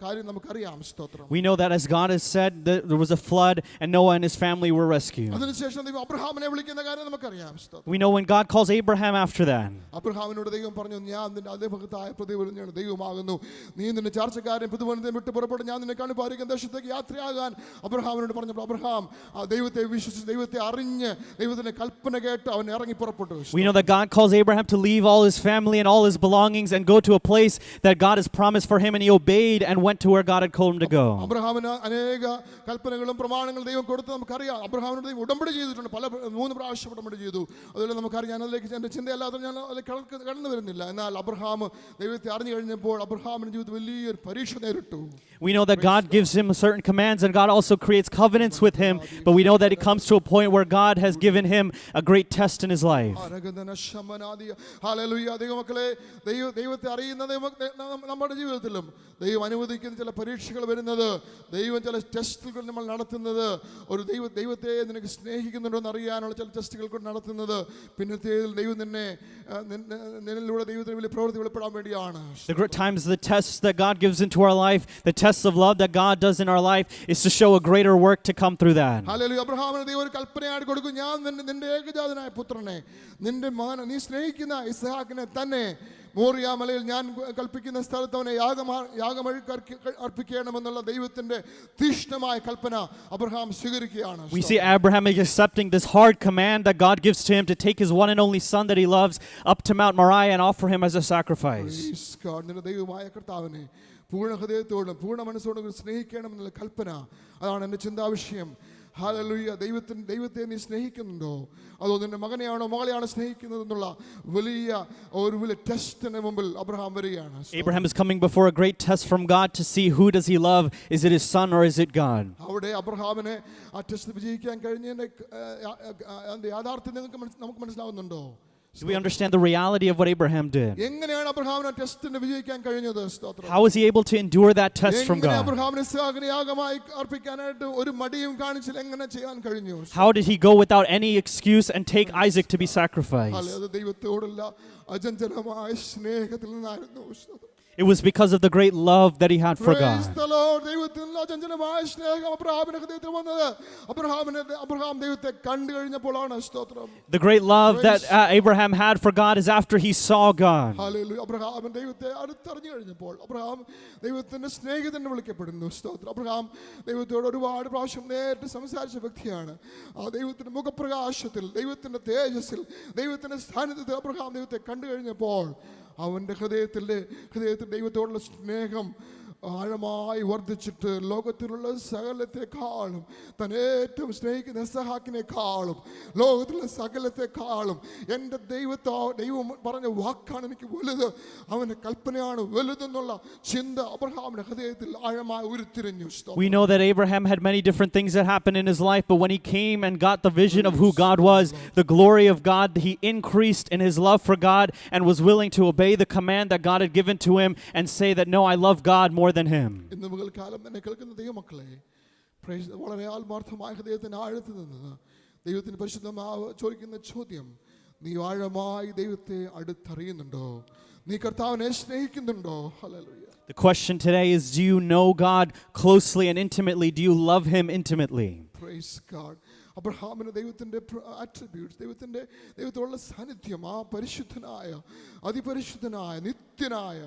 കാര്യം നമുക്കറിയാം. സ്തോത്രം. We know that as God has said, that there was a flood and Noah and his family were rescued. അതിനുശേഷം ദൈവം അബ്രഹാമിനെ വിളിക്കുന്ന കാര്യം നമുക്കറിയാം. We know when God calls Abraham after that. അബ്രഹാമിനോട് ദൈവം പറഞ്ഞു, ഞാൻ നിന്റെ അതേഭക്തായ പ്രതിഫലം ദൈവമാകുന്നു, നീ നിന്റെ ചാർച്ചക്കാരൻ പുതുവനത്തെ വിട്ട് പുറപ്പെട്ട് ഞാൻ നിന്നെ കാണിപ്പായിരിക്കുന്ന ദേശത്തേക്ക് യാത്രയാകാൻ അബ്രഹാമിനോട് പറഞ്ഞപ്പോൾ അബ്രഹാം ദൈവത്തെ വിശ്വസിച്ച്, ദൈവത്തെ അറിഞ്ഞ്, ദൈവത്തിന്റെ കൽപ്പന കേട്ട് അവൻ ഇറങ്ങി പുറപ്പെട്ടു. We know that God calls Abraham to leave all his family and all his belongings and go to a place that God has promised for him, and he obeyed and went to where God had called him to go. അബ്രഹാമിന് അനേക കൽപ്പനകളും പ്രമാണങ്ങളും ദൈവം കൊടുത്ത് നമുക്കറിയാം. അബ്രഹാമിനോട് ദൈവം ഉടമ്പടി ചെയ്തിട്ടുണ്ട്, 3 പ്രാവശ്യം ഉടമ്പടി ചെയ്തു. അതുപോലെ നമുക്കറിയാം. അതിലേക്ക് എൻ്റെ ചിന്തയല്ലാതെ ഞാൻ കടന്നു വരുന്നില്ല. എന്നാൽ അബ്രഹാം ദൈവത്തെ അറിഞ്ഞു കഴിഞ്ഞപ്പോൾ അബ്രഹാമിന്റെ ജീവിതത്തിൽ വലിയൊരു പരീക്ഷ നേരിട്ടു. We know that God gives him certain commands, and God also creates covenants with him, but we know that it comes to a point where God has given him a great test in his life. Hallelujah. ദൈവമക്കളെ, ദൈവത്തെ അറിയുന്ന നമ്മുടെ ജീവിതത്തിലും ദൈവം അനുവദിക്കുന്ന ചില പരീക്ഷകൾ വരുന്നത്, ദൈവം ചില ടെസ്റ്റുകൾ നമ്മൾ നടത്തുന്നത്, ഒരു ദൈവത്തെ നിനക്ക് സ്നേഹിക്കുന്നുണ്ടോ എന്ന് അറിയാനുള്ള ചില ടെസ്റ്റുകൾ കൊണ്ട് നടത്തുന്നത്, പിന്നത്തേതിൽ ദൈവം നിന്നിലൂടെ ദൈവത്തിന് വലിയ പ്രവൃത്തി വെളിപ്പെടാൻ വേണ്ടിയാണ്. The great times, the tests that God gives into our life, the tests of love that God does in our life, is to show a greater work to come through that. Hallelujah. അബ്രഹാമിന് ദൈവം ഒരു കൽപ്പനയായിട്ട് കൊടുക്കും, ഞാൻ നിന്റെ ഏകജാതനായ പുത്രനെ, നിന്റെ മകൻ, നീ സ്നേഹിക്കുന്ന ഇസ്ഹാക്കിനെ തന്നെ മോറിയ മലയിൽ ഞാൻ കൽപ്പിക്കുന്ന സ്ഥലത്ത് അവനെ യാഗമർപ്പിക്കണമെന്നുള്ള ദൈവത്തിന്റെ തീഷ്ണമായ കൽപ്പന അബ്രഹാം സ്വീകരിക്കുകയാണ്. We see Abraham accepting this hard command that God gives to him to take his one and only son that he loves up to Mount Moriah and offer him as a sacrifice. നിന്റെ ദൈവമായ കർത്താവിനെ പൂർണ്ണ ഹൃദയത്തോടും പൂർണ്ണ മനസ്സോടും സ്നേഹിക്കണമെന്നുള്ള കൽപ്പന, അതാണ് എൻ്റെ ചിന്താവിഷയം. ഹല്ലേലൂയ. ദൈവത്തെ നീ സ്നേഹിക്കുന്നുണ്ടോ, അതോ നിന്റെ മകനെയാണോ മകളെയാണോ സ്നേഹിക്കുന്നതെന്നുള്ള വലിയ ടെസ്റ്റിന് മുമ്പിൽ അബ്രഹാം വരികയാണ്. Abraham is coming before a great test from God to see who does he love. Is it his son or is it God? അവിടെ അബ്രഹാമിനെ ആ ടെസ്റ്റ് വിജയിക്കാൻ കഴിഞ്ഞതിന്റെ യാഥാർത്ഥ്യം നമുക്ക് മനസ്സിലാവുന്നുണ്ടോ? Do we understand the reality of what Abraham did? എങ്ങനെയാണ് അബ്രഹാമിനെ ടെസ്റ്റിന് വിജയിക്കാൻ കഴിഞ്ഞത്? How was he able to endure that test from God? അബ്രഹാമിനെ ഇസ്ഹാക്കിനെ യാഗമായി അർപ്പിക്കാനായിട്ട് ഒരു മടിയും കാണിച്ചില്ല. എങ്ങനെ ചെയ്യാൻ കഴിഞ്ഞു? How did he go without any excuse and take Isaac to be sacrificed? അത് ദൈവത്തോടുള്ള അചഞ്ചലമായ സ്നേഹത്തിൽ നിന്നായിരുന്നു. It was because of the great love that he had for Praise God. the Lord. ദൈവത്തിനുള്ള അചഞ്ചലമായ സ്നേഹം അബ്രഹാമിന്റെ ഹൃദയത്തിൽ വന്നത് അബ്രഹാം ദൈവത്തെ കണ്ടു കഴിഞ്ഞപ്പോഴാണ്. സ്തോത്രം. The great love that Abraham had for God is after he saw God. Hallelujah. Abraham ദൈവത്തെ അടുത്തറിഞ്ഞു കഴിഞ്ഞപ്പോൾ അബ്രഹാം ദൈവത്തിന്റെ സ്നേഹിതൻ എന്ന് വിളിക്കപ്പെടുന്നു. സ്തോത്രം. അബ്രഹാം ദൈവത്തോട് ഒരുപാട് പ്രാവശ്യം നേരിട്ട് സംസാരിച്ച വ്യക്തിയാണ്. ആ ദൈവത്തിന്റെ മുഖപ്രകാശത്തിൽ, ദൈവത്തിന്റെ തേജസ്സിൽ, ദൈവത്തിന്റെ സാന്നിധ്യത്തിൽ അബ്രഹാം ദൈവത്തെ കണ്ടു കഴിഞ്ഞപ്പോൾ അവൻ്റെ ഹൃദയത്തിൽ ദൈവത്തോടുള്ള സ്നേഹം ആഴമായി വർദ്ധിച്ചിട്ട് ലോകത്തിലുള്ള സകലത്തെക്കാളും താൻ ഏറ്റവും സ്നേഹിക്കുന്ന ഇസ്ഹാക്കിനേക്കാളും ലോകത്തിലുള്ള സകലത്തെക്കാളും എൻ്റെ ദൈവം പറഞ്ഞ വാക്കാണ് എനിക്ക് വലുത്, അവൻ്റെ കൽപ്പനയാണ് വലുതെന്നുള്ള ചിന്ത അബ്രഹാമിന്റെ ഹൃദയത്തിൽ ആഴമായി ഉരുത്തിരിഞ്ഞു. We know that Abraham had many different things that happened in his life, but when he came and got the vision of who God was, the glory of God, he increased in his love for God and was willing to obey the command that God had given to him and say that, no, I love God more than him. ഇന്ന് പകൽക്കാലം എന്നെ കേൾക്കുന്ന ദൈവമക്കളെ, വളരെ ആത്മാർത്ഥമായ ഹൃദയത്തിന്റെ ആഴത്തിൽ നിന്ന് ദൈവത്തിന് പരിശുദ്ധമാവ് ചോദിക്കുന്ന ചോദ്യം, നീ ആഴമായി ദൈവത്തെ അടുത്തറിയുന്നുണ്ടോ? നീ കർത്താവിനെ സ്നേഹിക്കുന്നുണ്ടോ? Hallelujah. The question today is, do you know God closely and intimately? Do you love him intimately? Praise God. അബ്രഹാമിന് ദൈവത്തിൻ്റെ അട്രിബ്യൂട്ട്സ്, ദൈവത്തോടുള്ള സാന്നിധ്യം, ആ പരിശുദ്ധനായ, അതിപരിശുദ്ധനായ, നിത്യനായ,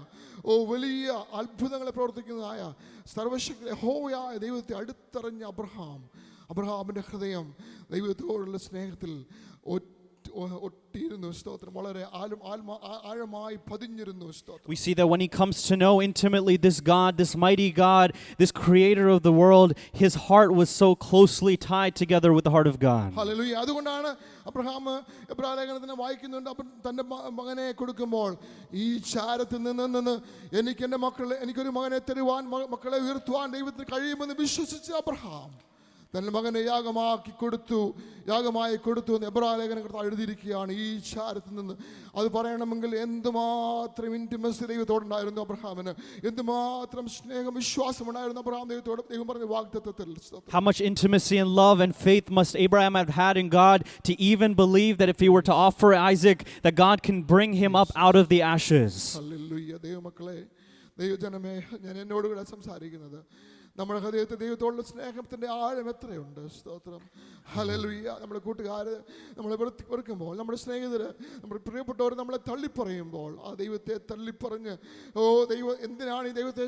വലിയ അത്ഭുതങ്ങളെ പ്രവർത്തിക്കുന്നതായ സർവശക്തി യഹോവയായ ദൈവത്തെ അടുത്തറിഞ്ഞ അബ്രഹാമിൻ്റെ ഹൃദയം ദൈവത്തോടുള്ള സ്നേഹത്തിൽ ഒട്ടിയിരുന്നു. സ്തോത്രം. വളരെ ആഴമായി പതിഞ്ഞിരുന്നു. സ്തോത്രം. We see that when he comes to know intimately this God, this mighty God, this creator of the world, his heart was so closely tied together with the heart of God. Hallelujah. അതുകൊണ്ടാണ് Abraham എബ്രായലേഖനത്തിനെ വായിക്കുന്നുണ്ട്. തൻ്റെ മകനെ കൊടുക്കുമ്പോൾ ഈ ചാരത്തിൽ നിന്ന് എനിക്കൊരു മകനെ തരുവാൻ, മക്കളെ ഉയർത്തുവാൻ ദൈവത്തിന് കഴിയുമെന്ന് വിശ്വസിച്ച അബ്രഹാം തന്റെ മകനെ യാഗമായി കൊടുത്തു എന്ന് എബ്രായലേഖനം എഴുതിയിരിക്കുകയാണ്. ഈ ചാരത്തിൽ നിന്ന് അത് പറയണമെങ്കിൽ എന്തുമാത്രം ഇന്റിമസി ദൈവത്തോടുണ്ടായിരുന്നു അബ്രഹാമിന്, എന്തുമാത്രം സ്നേഹം, വിശ്വാസം ഉണ്ടായിരുന്നു അബ്രഹാം ദൈവത്തോട്. ദൈവം പറഞ്ഞ വാഗ്ദത്തത്തിൽ how much intimacy and love and faith must Abraham have had in God to even believe that if he were to offer Isaac, that God can bring him up out of the ashes. Hallelujah. ദൈവമക്കളെ, ദൈവജനമേ, ഞാൻ എന്നോട് കൂടെ സംസാരിക്കുന്നത് നമ്മുടെ ഹൃദയത്തിൽ ദൈവത്തോടുള്ള സ്നേഹത്തിൻ്റെ ആഴം എത്രയുണ്ട്. സ്തോത്രം. ഹല്ലേലൂയ. നമ്മുടെ കൂട്ടുകാർ നമ്മളെ വെറുക്കുമ്പോൾ, നമ്മുടെ സ്നേഹിതർ, നമ്മുടെ പ്രിയപ്പെട്ടവർ നമ്മളെ തള്ളിപ്പറയുമ്പോൾ, ആ ദൈവത്തെ തള്ളിപ്പറഞ്ഞ് ദൈവം എന്തിനാണ് ഈ ദൈവത്തെ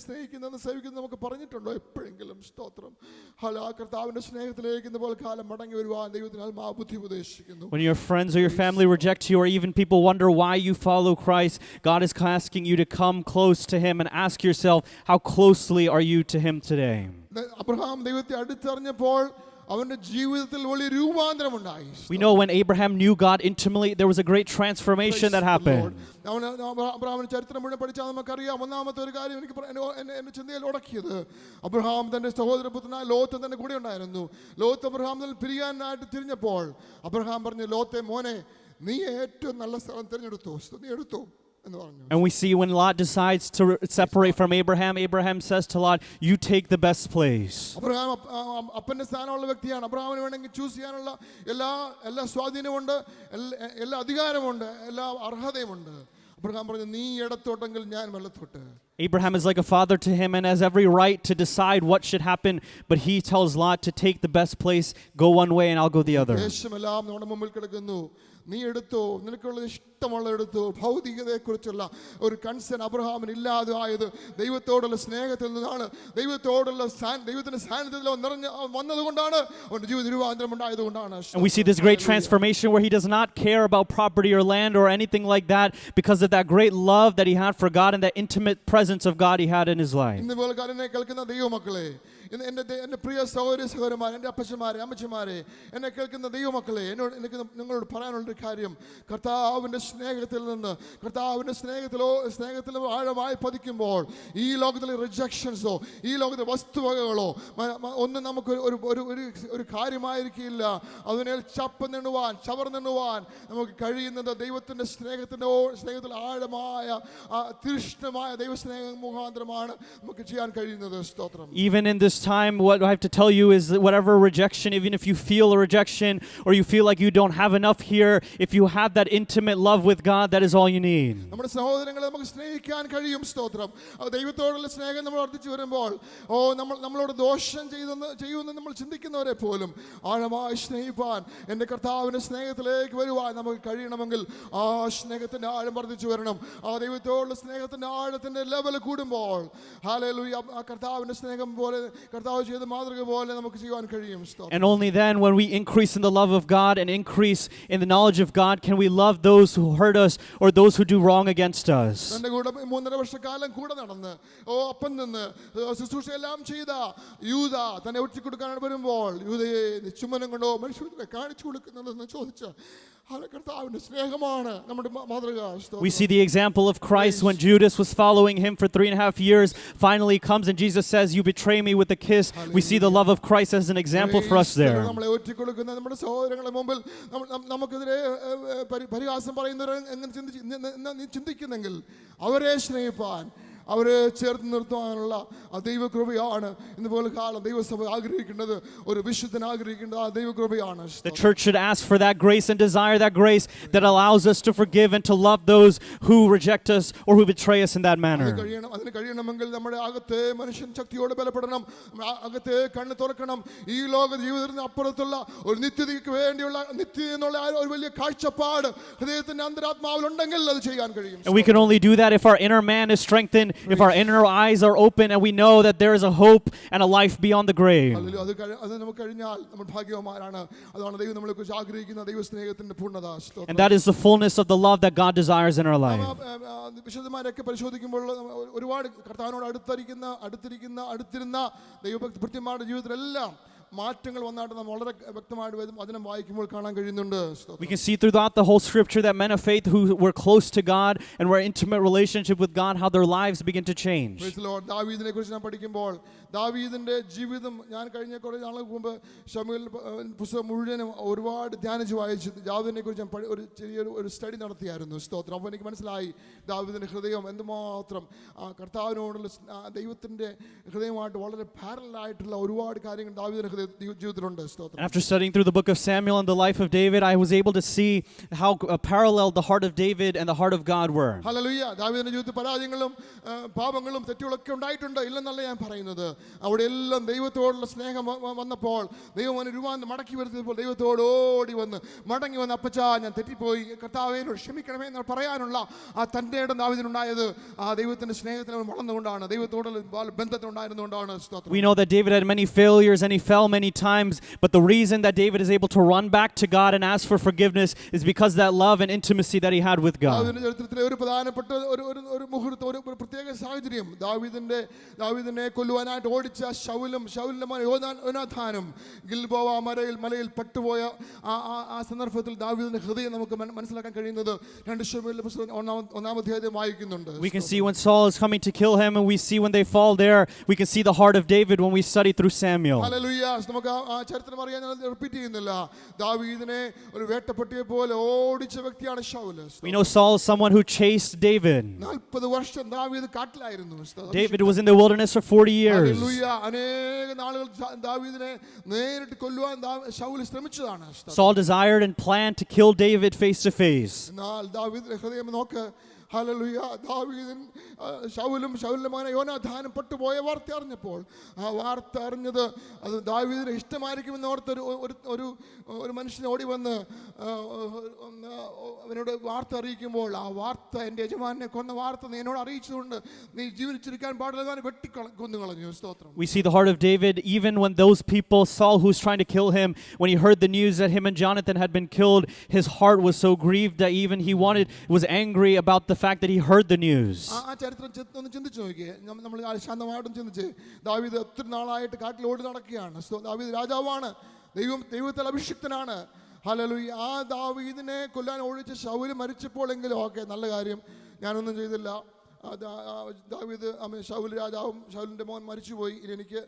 സ്നേഹിക്കുന്നതെന്ന് സേവിക്കുന്നത് നമുക്ക് പറഞ്ഞിട്ടുണ്ടോ എപ്പോഴെങ്കിലും? സ്തോത്രം. കർത്താവിൻ്റെ സ്നേഹത്തിലേക്ക് ഇന്ന് പോലെ കാലം മടങ്ങി വരുവാൻ ദൈവത്തിനാൽ ബുദ്ധി ഉപദേശിക്കുന്നു. When your friends or your family reject you, or even people wonder why you follow Christ, God is asking you to come close to him and ask yourself, how closely are you to him today? Abraham ദൈവത്തെ അടുത്തറിഞ്ഞപ്പോൾ അവന്റെ ജീവിതത്തിൽ വലിയ രൂപാന്തരം ഉണ്ടായി. We know when Abraham knew God intimately, there was a great transformation that happened. അബ്രഹാമിന്റെ ചരിത്രം മുഴുവൻ പഠിച്ചാൽ നമുക്കറിയാം. ഒന്നാമത്തെ ഒരു കാര്യം എനിക്ക് എന്റെ ചിന്തയിൽ ഉടക്കിയത്, അബ്രഹാം തന്റെ സഹോദരപുത്രനായ ലോത്ത് തന്റെ കൂടെ ഉണ്ടായിരുന്നു. ലോത്ത് അബ്രഹാമിൽ പിരിയാനായിട്ട് തിരിഞ്ഞപ്പോൾ അബ്രഹാം പറഞ്ഞു, ലോത്തെ മോനെ, നീ ഏറ്റവും നല്ല സ്ഥലം തിരഞ്ഞെടുത്തു, നീ എടുത്തു. And we see when Lot decides to separate from Abraham, Abraham says to Lot, you take the best place. Abraham അപ്പന്റെ സ്ഥാനമുള്ള വ്യക്തിയാണ്. അബ്രഹാമിന് വേണമെങ്കിൽ ചൂസ് ചെയ്യാനുള്ള എല്ലാ സ്വാധീനമുണ്ട്, എല്ലാ അധികാരമുണ്ട്, എല്ലാ അർഹതയുമുണ്ട്. അബ്രഹാം പറഞ്ഞു, നീ ഇടത്തോട്ടെങ്കിൽ ഞാൻ വലത്തോട്ട്. Abraham is like a father to him and has every right to decide what should happen, but he tells Lot to take the best place, go one way and I'll go the other. ദേശമെല്ലാം നമ്മുടെ മുമ്പിൽ കിടക്കുന്നു, നീ എടുത്തോ, നിനക്കുള്ള ഇഷ്ടമുള്ള എടുത്തോ. ഭൗതികതയെക്കുറിച്ചുള്ള ഒരു concern അബ്രഹാമിന് ഇല്ലാതെ ആയത് ദൈവത്തോടുള്ള സ്നേഹത്തിൽ നിന്നാണ്. ദൈവത്തിന്റെ സാന്നിധ്യത്തിൽ വന്നതുകൊണ്ടാണ്, അവന്റെ ജീവിത രൂപാന്തരം ഉണ്ടായതുകൊണ്ടാണ്. And we see this great transformation where he does not care about property or land or anything like that, because of that great love that he had for God and that intimate presence of God he had in his life. ഇന്ന് പോലെ കേൾക്കുന്ന ദൈവമക്കളെ, ഇന്ന് എൻ്റെ പ്രിയ സഹോദരി സഹോദരന്മാർ, എൻ്റെ അപ്പച്ചന്മാരെ അമ്മച്ചന്മാരെ, എന്നെ കേൾക്കുന്ന ദൈവമക്കളെ, എനിക്ക് നിങ്ങളോട് പറയാനുള്ളൊരു കാര്യം, കർത്താവിൻ്റെ സ്നേഹത്തിലോ ആഴമായി പതിക്കുമ്പോൾ ഈ ലോകത്തിലെ റിജക്ഷൻസോ ഈ ലോകത്തിലെ വസ്തുവകകളോ ഒന്നും നമുക്ക് ഒരു കാര്യമായിരിക്കില്ല. അതിനെ ചവർന്നെണ്ണുവാൻ നമുക്ക് കഴിയുന്നത് ദൈവത്തിൻ്റെ സ്നേഹത്തിൽ ആഴമായ തീഷ്ണമായ ദൈവസ്നേഹം മുഖാന്തരമാണ് നമുക്ക് ചെയ്യാൻ കഴിയുന്നത്. സ്തോത്രം. Even in this time, what I have to tell you is that whatever rejection, even if you feel a rejection or you feel like you don't have enough here, if you have that intimate love with God, that is all you need. നമ്മുടെ സഹോദരങ്ങളെ നമുക്ക് സ്നേഹിക്കാൻ കഴിയും. സ്തോത്രം. ദൈവത്തോടുള്ള സ്നേഹം നമ്മൾ വർദ്ധിച്ചു വരുമ്പോൾ നമ്മളോട് ദോഷം ചെയ്യുമെന്ന് നമ്മൾ ചിന്തിക്കുന്നവരെ പോലും ആഴമായി സ്നേഹിപ്പാൻ, എൻ്റെ കർത്താവിൻ്റെ സ്നേഹത്തിലേക്ക് വരുവാൻ നമുക്ക് കഴിയണമെങ്കിൽ ആ സ്നേഹത്തിൻ്റെ ആഴം വർദ്ധിച്ചു വരണം. ആ ദൈവത്തോടുള്ള സ്നേഹത്തിൻ്റെ ആഴത്തിൻ്റെ ലെവൽ കൂടുമ്പോൾ ഹല്ലേലൂയ, ആ കർത്താവിൻ്റെ സ്നേഹം പോലെ, കർത്താവ് ചെയ്ത മാതൃക പോലെ നമുക്ക് ചെയ്യാൻ കഴിയും. And only then, when we increase in the love of God and increase in the knowledge of God, can we love those who hurt us or those who do wrong against us. എൻ്റെ കൂടെ 3.5 വർഷക്കാലം കൂടെ നടന്ന് ഒപ്പം നിന്ന് ശുശ്രൂഷയെല്ലാം ചെയ്ത യൂദ തന്നെ ഒറ്റിക്കൊടുക്കാൻ വരുമ്പോൾ, യൂദയെ ചുമനം കൊണ്ടോ മനുഷ്യരെ കാണിച്ചു കൊടുക്കുന്നതെന്ന് ചോദിച്ച കർത്താവിന്റെ സ്നേഹമാണ് നമ്മുടെ മാതൃക. We see the example of Christ when Judas was following him for 3.5 years. Finally comes and Jesus says, "You betray me with a kiss." We see the love of Christ as an example for us there. നമ്മളെ ഒറ്റിക്കൊടുക്കുന്ന നമ്മുടെ സഹോദരങ്ങളുടെ മുമ്പിൽ നമുക്കെതിരെ പരിഹാസം പറയുന്നവർ എങ്ങനെ ചിന്തിക്കുന്നെങ്കിൽ അവരെ സ്നേഹിപ്പാൻ, അവരെ ചേർത്ത് നിർത്തുവാനുള്ള ആ ദൈവകൃപയാണ് ഇന്നുപോലെ കാലം ദൈവസഭ ആഗ്രഹിക്കേണ്ടത്. ഒരു വിശുദ്ധൻ ആഗ്രഹിക്കേണ്ടത് ആ ദൈവകൃപയാണ്. The church should ask for that grace and desire that grace that allows us to forgive and to love those who reject us or who betray us in that manner. അതിന് കഴിയണമെങ്കിൽ നമ്മുടെ അകത്തെ മനുഷ്യൻ ശക്തിയോടെ ബലപ്പെടണം, അകത്തെ കണ്ണ് തുറക്കണം. ഈ ലോക ജീവിതത്തിന് അപ്പുറത്തുള്ള ഒരു നിത്യതയ്ക്ക് വേണ്ടിയുള്ള നിത്യത എന്നുള്ള ഒരു വലിയ കാഴ്ചപ്പാട് ഹൃദയത്തിന്റെ അന്തരാത്മാവിൽ ഉണ്ടെങ്കിൽ അത് ചെയ്യാൻ കഴിയും. And we can only do that if our inner man is strengthened, if our inner eyes are open and we know that there is a hope and a life beyond the grave. അത് നമുക്ക് കഴിഞ്ഞാൽ നമ്മൾ ഭാഗ്യവാന്മാരാണ്. അതാണ് ദൈവം നമ്മളെക്കുറിച്ച് ആഗ്രഹിക്കുന്ന ദൈവസ്നേഹത്തിന്റെ പൂർണ്ണത. And that is the fullness of the love that God desires in our life. വിശുദ്ധന്മാരൊക്കെ പരിശോധിക്കുമ്പോൾ ഒരുപാട് കർത്താവിനോട് അടുത്തിരുന്ന ദൈവഭക്തിമാരുടെ ജീവിതത്തിലെല്ലാം മാറ്റങ്ങൾ വന്നായിട്ട് നാം വളരെ വ്യക്തമായിട്ട് വചനം വായിക്കുമ്പോൾ കാണാൻ കഴിയുന്നുണ്ട്. We can see throughout the whole scripture that men of faith who were close to God and were in intimate relationship with God, how their lives begin to change. ദാവീദിനെ കുറിച്ച് ഞാൻ പഠിക്കുമ്പോൾ ദാവീദിന്റെ ജീവിതം ഞാൻ കഴിഞ്ഞ കുറേ നാളുകൾക്ക് മുമ്പ് ശമൂവേൽ പുസ്തകം മുഴുവനും ഒരുപാട് ധ്യാനിച്ച് വായിച്ചു. ദാവീദിനെ കുറിച്ച് ഞാൻ ഒരു ചെറിയൊരു സ്റ്റഡി നടത്തിയായിരുന്നു. സ്തോത്രം. അപ്പോൾ എനിക്ക് മനസ്സിലായി ദാവീദിന്റെ ഹൃദയം എന്തുമാത്രം കർത്താവിനോടുള്ള ദൈവത്തിന്റെ ഹൃദയമായിട്ട് വളരെ പാരലായിട്ടുള്ള ഒരുപാട് കാര്യങ്ങൾ ദാവീദിന്റെ ജീവിതത്തിലുണ്ട്. സ്തോത്രം. After studying through the book of Samuel and the life of David, I was able to see how parallel the heart of David and the heart of God were. Hallelujah. ദാവീദിന്റെ ജീവിതത്തിൽ പരാജയങ്ങളും പാപങ്ങളും തെറ്റുകളൊക്കെ ഉണ്ടായിട്ടുണ്ട്, ഇല്ലെന്നല്ല ഞാൻ പറയുന്നത്. അവിടെ എല്ലാം ദൈവത്തോടുള്ള സ്നേഹം വന്നപ്പോൾ, ദൈവം അവനെ മടക്കി വരുത്തിയപ്പോൾ ദൈവത്തോട് ഓടി വന്ന് മടങ്ങി വന്ന്, അപ്പച്ചാ ഞാൻ തെറ്റിപ്പോയി, കർത്താവേ എന്നോട് ക്ഷമിക്കണമേ എന്ന് പറയാനുള്ള ആ തൻ്റെ ഇടം ദാവീദിനുണ്ടായത് ആ ദൈവത്തിന്റെ സ്നേഹത്തിൽ വളർന്നുകൊണ്ടാണ്, ദൈവത്തോടുള്ള ബന്ധത്തിലുണ്ടായിരുന്നുകൊണ്ടാണ്. We know that David had many failures and he fell many times, but the reason that David is able to run back to God and ask for forgiveness is because that love and intimacy that he had with God. ദാവീദിന്റെ ചരിത്രത്തിലെ ഒരു പ്രധാനപ്പെട്ട ഒരു മുഹൂർത്തം, ഒരു പ്രത്യേക സാഹചര്യം, ദാവീദിനെ കൊല്ലുവാനായിട്ട് ഓടിച്ച ശൗലിന്റെ മകൻ യോനാഥാനും ഗിൽബോവ മലയിൽ പെട്ടുപോയ ആ സന്ദർഭത്തിൽ ദാവീദിന്റെ ഹൃദയം നമുക്ക് മനസ്സിലാക്കാൻ കഴിയുന്നത് 2 ശമൂവേലിന്റെ പുസ്തകം 1-ാം അധ്യായം വായിക്കുന്നുണ്ട്. We can see when Saul is coming to kill him, and we see when they fall there. We can see the heart of David when we study through Samuel. Hallelujah. നമുക്ക് ആ ചരിത്രം അറിയാൻ ഞാൻ റിപ്പീറ്റ് ചെയ്യുന്നില്ല. ദാവീദിനെ ഒരു വേട്ടപ്പട്ടിയെ പോലെ ഓടിച്ച വ്യക്തിയാണ് Saul. We know Saul is someone who chased David. 40 വർഷം ദാവീദ് കാട്ടിലായിരുന്നു. David was in the wilderness for 40 years. Hallelujah. അനേക നാളുകൾ ദാവീദിനെ നേരിട്ട് കൊല്ലുവാൻ Saul ശ്രമിച്ചതാണ്. Saul desired and planned to kill David face to face. എന്നാൽ ദാവീദിന്റെ ഹൃദയം നോക്ക്. ഹല്ലേലൂയ. ദാവീദും ശൗലിന്റെ മകൻ യോനാഥാനും പെട്ടുപോയ വാർത്ത അറിഞ്ഞപ്പോൾ, ആ വാർത്ത അറിഞ്ഞത് അത് ദാവീദിന് ഇഷ്ടമായിരിക്കുമെന്ന് ഓർത്ത് ഒരു മനുഷ്യൻ ഓടി വന്ന് അവനോട് വാർത്ത അറിയിക്കുമ്പോൾ, ആ വാർത്ത എൻ്റെ യജമാനെ കൊന്ന വാർത്ത നീ എന്നോട് അറിയിച്ചതുകൊണ്ട് നീ ജീവിച്ചിരിക്കാൻ പാടില്ല, കൊന്നുകളഞ്ഞു. സ്തോത്രം. We see the heart of David even when those people, Saul who's trying to kill him, when he heard the news that him and Jonathan had been killed, his heart was so grieved that even he was angry about the fact that he heard the news. ആ ചരിത്രം ഒന്ന് ചിന്തിച്ചു നോക്കിയേ. നമ്മൾ ശാന്തമായിട്ടും ചിന്തിച്ച്, ദാവീദ് ഒത്തിരി നാളായിട്ട് കാട്ടിൽ ഓടി നടക്കുകയാണ്. ദാവീദ് രാജാവാണ്, ദൈവത്തിൽ അഭിഷിക്തനാണ്. ഹല്ലേലൂയ. ആ ദാവീദിനെ കൊല്ലാൻ ഓടിച്ച ശൗല് മരിച്ചപ്പോഴെങ്കിലും ഓക്കെ, നല്ല കാര്യം, ഞാനൊന്നും ചെയ്തില്ല. ദാവീദ് ശൗല് രാജാവും ശൗലിൻ്റെ മോൻ മരിച്ചുപോയി, ഇനി എനിക്ക്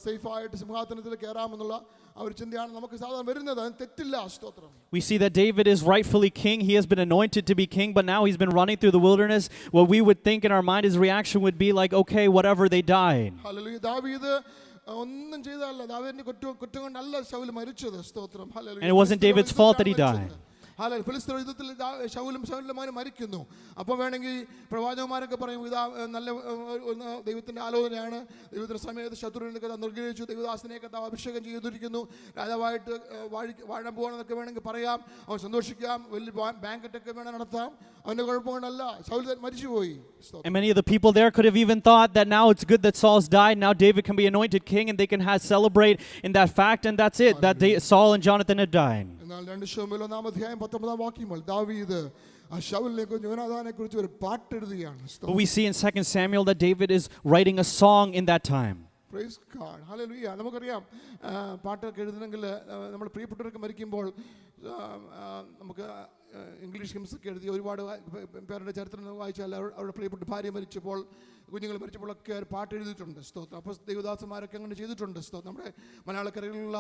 സേഫായിട്ട് സിംഹാസനത്തിൽ കയറാമെന്നുള്ള ആ ഒരു ചിന്തയാണ് നമുക്ക് സാധാരണ വരുന്നത്. അതിന് തെറ്റില്ല. സ്തോത്രം. We see that David is rightfully king. He has been anointed to be king, but now he's been running through the wilderness. What we would think in our mind, his reaction would be like, okay, whatever, they died. Hallelujah. ദാവീദ് ഒന്നും ചെയ്തതല്ല, ദാവീദിന്റെ കുറ്റം കൊണ്ടല്ല ശൗൽ മരിച്ചത്. സ്തോത്രം. Hallelujah. And it wasn't David's fault that he died. Philistine യുദ്ധത്തിൽ ശൗലും മോനും മരിക്കുന്നു. അപ്പോൾ വേണമെങ്കിൽ പ്രവാചകന്മാരൊക്കെ പറയും, ഇതാ നല്ല ദൈവത്തിൻ്റെ ആലോചനയാണ്, ദൈവത്തിൻ്റെ സമയത്ത് ശത്രുവിനെ നിർഗ്രഹിച്ചു, ദൈവദാസനെ അഭിഷേകം ചെയ്തിരിക്കുന്നു, രാജാവായിട്ട് വാഴാൻ പോകണമെന്നൊക്കെ വേണമെങ്കിൽ പറയാം. അവൻ സന്തോഷിക്കാം, വലിയ ബാങ്കറ്റൊക്കെ വേണം നടത്താം. അവൻ്റെ കുഴപ്പങ്ങളല്ല, ശൗൽ മരിച്ചുപോയി. And many of the people there could have even thought that now it's good that Saul's died, now David can be anointed king, and they can celebrate in that fact, and that's it, that Saul and Jonathan had died. എന്നാൽ 2 ശമൂവേൽ 1:19 വാക്യങ്ങൾ ദാവീദ് ആ ശൗലിനെ കുറിച്ച് യോനാഥാനെ കുറിച്ച് ഒരു പാട്ട് എഴുതുകയാണ്. But we see in 2 Samuel that David is writing a song in that time. Praise God. Hallelujah. നമുക്കറിയാം, പാട്ടൊക്കെ എഴുതണമെങ്കിൽ നമ്മൾ പ്രിയപ്പെട്ടവരൊക്കെ മരിക്കുമ്പോൾ നമുക്ക് ഇംഗ്ലീഷ് ഹിംസൊക്കെ എഴുതി ഒരുപാട് പേരുടെ ചരിത്രം വായിച്ചാൽ അവരുടെ പ്രിയപ്പെട്ട ഭാര്യ മരിച്ചപ്പോൾ, കുഞ്ഞുങ്ങൾ മരിച്ചപ്പോഴൊക്കെ ഒരു പാട്ട് എഴുതിയിട്ടുണ്ട്. സ്തോത്രം. അപ്പോൾ ദേവദാസന്മാരൊക്കെ അങ്ങനെ ചെയ്തിട്ടുണ്ട്. സ്തോത്രം. നമ്മുടെ മലയാളക്കരയിലുള്ള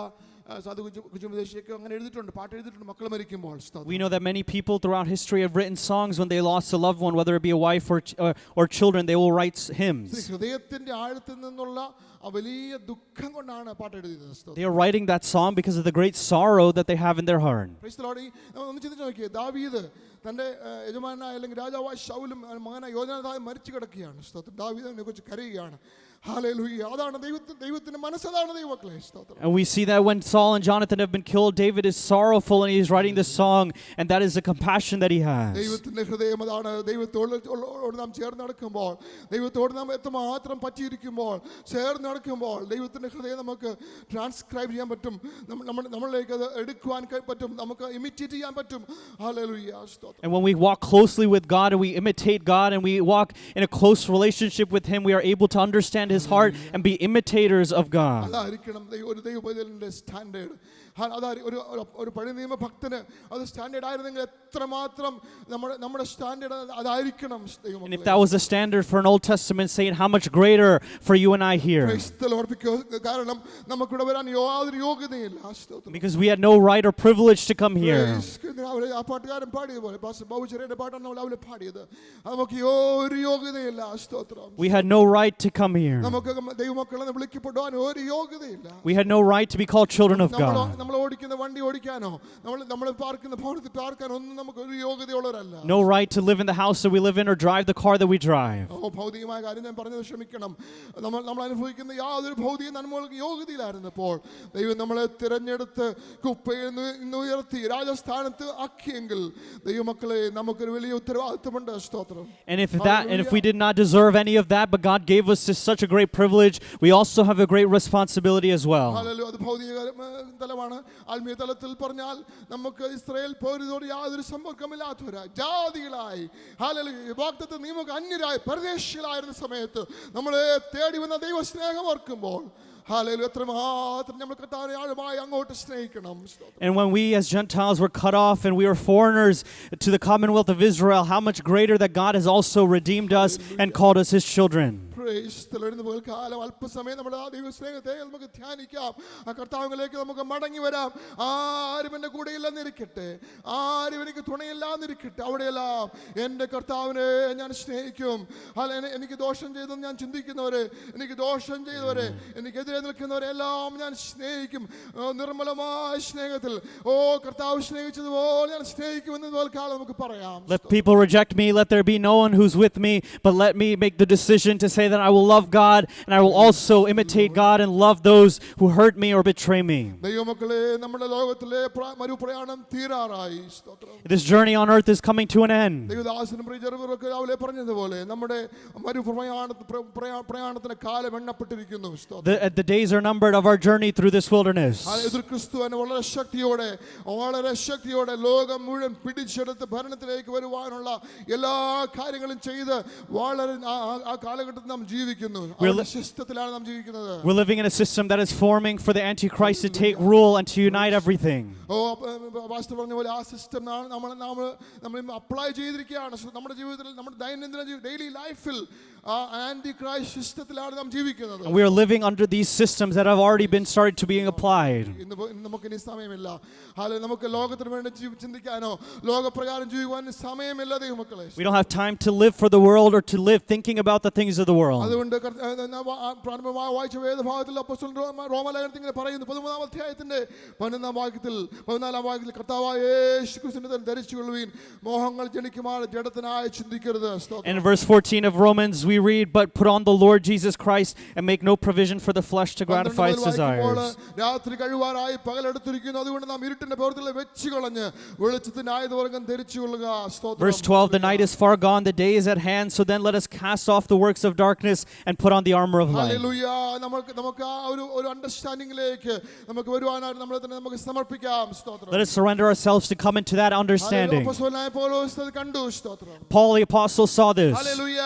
സാധു കുജുമദേശിയൊക്കെ അങ്ങനെ എഴുതിയിട്ടുണ്ട്, പാട്ട് എഴുതിയിട്ടുണ്ട് മക്കൾ മരിക്കുമ്പോൾ. We know that many people throughout history have written songs when they lost a loved one, whether it be a wife or children. They will write hymns. ഹൃദയത്തിന്റെ ആഴത്തിൽ നിന്നുള്ള ആ വലിയ ദുഃഖം കൊണ്ടാണ് പാട്ട് എഴുതിയത്. They are writing that song because of the great sorrow that they have in their heart. Price the Lord. ഒന്ന് ചിന്തിച്ച് നോക്കിയേ, ദാവീദ് തൻ്റെ യജമാനായ അല്ലെങ്കിൽ രാജാവായ ശൗലും മകനായ യോനാഥാനും മരിച്ചു കിടക്കുകയാണ്. സ്തോത്രം. ദാവീദ് അതിനെ കുറിച്ച് കരയുകയാണ്. ഹല്ലേലൂയ. അതാണ് ദൈവത്തിന്റെ മനസ്സ്, അതാണ് ദൈവമക്കളെ. സ്തോത്രം. And we see that when Saul and Jonathan have been killed, David is sorrowful and he is writing this song, and that is the compassion that he has. ദൈവത്തിന്റെ ഹൃദയം അതാണ്. ദൈവത്തോട് നാം ചേർന്ന് നടക്കുമ്പോൾ, ദൈവത്തോട് നാം എത്രമാത്രം പറ്റിയിരിക്കുമ്പോൾ, ചേർന്ന് നടക്കുമ്പോൾ ദൈവത്തിന്റെ ഹൃദയം നമുക്ക് ട്രാൻസ്ക്രൈബ് ചെയ്യാൻ പറ്റും, നമ്മളിലേക്ക് അത് എടുക്കുവാൻ പറ്റും, നമുക്ക് ഇമിറ്റേറ്റ് ചെയ്യാൻ പറ്റും. ഹല്ലേലൂയ. സ്തോത്രം. And when we walk closely with God and we imitate God and we walk in a close relationship with Him, we are able to understand His heart and be imitators of God. അതായിരിക്കണം ഒരു ദൈവപൈതലിന്റെ standard. ഒരു പഴയ നിയമ ഭക്തന് അത് standard ആയിരുന്നെങ്കിൽ എത്രമാത്രം നമ്മുടെ സ്റ്റാൻഡേർഡ് അതായിരിക്കണം. And if that was a standard for an Old Testament saint, how much greater for you and I here? കാരണം നമുക്കിവിടെ വരാൻ യാതൊരു യോഗ്യതയില്ല. Because we had no right or privilege to come here. ആ പാട്ടുകാരൻ പാടിയതുപോലെ ബാബുചെറിയുടെ പാട്ടാണ് അവര് പാടിയത്. നമുക്ക് ഒരു യോഗ്യതയില്ല. സ്തോത്രം. We had no right to come here. നമുക്ക് ദൈവമക്കളെ വിളിക്കപ്പെടുവാൻ ഒരു യോഗ്യതയില്ല. We had no right to be called children of God. നമ്മൾ ഓടിക്കുന്ന വണ്ടി ഓടിക്കാനോ നമ്മൾ പാർക്കുന്ന ഭവനത്തിൽ പാർക്കാനോ ഒന്നും നമുക്ക് ഒരു യോഗ്യതയുള്ളവരല്ല. No right to live in the house that we live in or drive the car that we drive. ഭൗതികമായ കാര്യം ഞാൻ പറഞ്ഞത് ക്ഷമിക്കണം. നമ്മൾ അനുഭവിക്കുന്ന യാതൊരു ഭൗതിക നന്മകൾക്ക് യോഗ്യതയിലായിരുന്നപ്പോൾ ദൈവം നമ്മളെ തിരഞ്ഞെടുത്ത് കുപ്പയിൽ നിന്ന് ഉയർത്തി രാജസ്ഥാനത്ത് ആക്കിയെങ്കിൽ ദൈവമക്കളെ നമുക്കൊരു വലിയ ഉത്തരവാദിത്വമുണ്ട്. സ്തോത്രം. And if we did not deserve any of that, but God gave us such a great privilege, we also have a great responsibility as well. Hallelujah. അത് ഭൗതിക തലമാണ്. ആത്മീയ തലത്തിൽ പറഞ്ഞാൽ നമുക്ക് ഇസ്രായേൽ പൗരതോട് യാതൊരു സമ്പർക്കമില്ലാത്തവരായി ജാതികളായി, ഹല്ലേലൂയ, വാഗ്ദത്ത നിയമക അന്യരായി പരദേശികളായിരുന്ന സമയത്ത് നമ്മളെ തേടി വന്ന ദൈവ സ്നേഹം ഓർക്കുമ്പോൾ, ഹല്ലേലൂയ, എത്രമാത്രം നമ്മൾ കർത്താവിനെ ആഴമായി അങ്ങോട്ട് സ്നേഹിക്കണം. And when we as Gentiles were cut off and we were foreigners to the commonwealth of Israel, how much greater that God has also redeemed us and called us His children. കാലം അല്പസമയം നമ്മുടെ ആ ദൈവ സ്നേഹത്തെ നമുക്ക് ധ്യാനിക്കാം. ആ കർത്താവിലേക്ക് നമുക്ക് മടങ്ങി വരാം. ആരും എൻ്റെ കൂടെ ഇല്ലെന്നിരിക്കട്ടെ, ആരും എനിക്ക് തുണയില്ലാന്നിരിക്കട്ടെ, അവിടെയെല്ലാം എൻ്റെ കർത്താവിനെ ഞാൻ സ്നേഹിക്കും. എനിക്ക് ദോഷം ചെയ്തെന്ന് ഞാൻ ചിന്തിക്കുന്നവരെ, എനിക്ക് ദോഷം ചെയ്തവരെ, എനിക്കെതിരെ നിൽക്കുന്നവരെ എല്ലാം ഞാൻ സ്നേഹിക്കും. നിർമ്മലമായ സ്നേഹത്തിൽ കർത്താവ് സ്നേഹിച്ചതുപോലെ ഞാൻ സ്നേഹിക്കുമെന്നതുപോലെ കാലം നമുക്ക് പറയാം. Let people reject me, let there be no one who's with me, but let me make the decision to say that I will love God and I will also imitate God and love those who hurt me or betray me. ദൈവമക്കളെ, നമ്മുടെ ലോകത്തിലെ മരുപ്രയാണം തീരാറായി. This journey on earth is coming to an end. ദൈവദാസനും പ്രിയജനങ്ങളൊക്കെ രാവിലെ പറഞ്ഞതുപോലെ നമ്മുടെ മരുപ്രയാണത്തിന് കാലം എണ്ണപ്പെട്ടിരിക്കുന്നു. The days are numbered of our journey through this wilderness. എതിർ ക്രിസ്തു എന്നെ വളരെ ശക്തിയോടെ ലോകം മുഴുവൻ പിടിച്ചെടുത്ത് ഭരണത്തിലേക്ക് വരുവാനുള്ള എല്ലാ കാര്യങ്ങളും ചെയ്ത് വളരെ ആ കാലഘട്ടത്തിൽ നാം ജീവിക്കുന്നു. അവരുടെ സിസ്റ്റത്തിലാണ് നാം ജീവിക്കുന്നത്. We're living in a system that is forming for the Antichrist to take rule and to unite everything. Pastor പറഞ്ഞ പോലെ ആ സിസ്റ്റം നമ്മൾ അപ്ലൈ ചെയ്തിരിക്കുകയാണ് നമ്മുടെ ജീവിതത്തിൽ, നമ്മുടെ ദൈനംദിന ഡെയിലി ലൈഫിൽ ആ ആന്റി ക്രൈസ്റ്റ് സിസ്റ്റത്തിലാണ് നാം ജീവിക്കുന്നത്. We are living under these systems that have already been started to being applied. നമുക്ക് ഇനി സമയമില്ല. നമുക്ക് ലോകത്തിന് വേണ്ടി ചിന്തിക്കാനോ ലോകപ്രകാരം ജീവിക്കുവാൻ സമയമില്ല ദൈവമക്കളെ. We don't have time to live for the world or to live thinking about the things of the world. അതുകൊണ്ട് പ്രാരംഭമായി വായിച്ച വേദഭാഗത്തിൽ അപ്പോസ്തലൻ റോമാലേഖനത്തിൽ ഇങ്ങനെ പറയുന്നു, 13-ാം അധ്യായത്തിന്റെ 14-ാം വാക്യത്തിൽ കർത്താവായ യേശുക്രിസ്തുവിനെ ധരിച്ചുകൊള്ളുവീൻ, മോഹങ്ങൾ ജനിക്കുമാറ് ജഡത്തിനായി ചിന്തിക്കരുത്. In verse 14 of Romans we read, but put on the Lord Jesus Christ and make no provision for the flesh to gratify its desires. രാത്രി കഴിവാറായി പകലെടുത്തിരിക്കുന്നു, അതുകൊണ്ട് നാം ഇരുട്ടിന്റെ പ്രവൃത്തികളെ വെച്ച് കളഞ്ഞ് വെളിച്ചത്തിന്റെ ആയുധവർഗ്ഗം ധരിച്ചുകൊള്ളുക. Verse 12, the night is far gone, the day is at hand, so then let us cast off the works of darkness and put on the armor of light. Hallelujah. നമുക്ക് ആ ഒരു അണ്ടർസ്റ്റാൻഡിംഗിലേക്ക് നമുക്ക് വരുവാനായിട്ട് നമ്മളെ തന്നെ നമുക്ക് സമർപ്പിക്കാം. സ്തോത്രം. Let us surrender ourselves to come into that understanding. അപ്പോസ്തലനായ പൗലോസ് അത് കണ്ടു. സ്തോത്രം. Paul the apostle saw this. Hallelujah.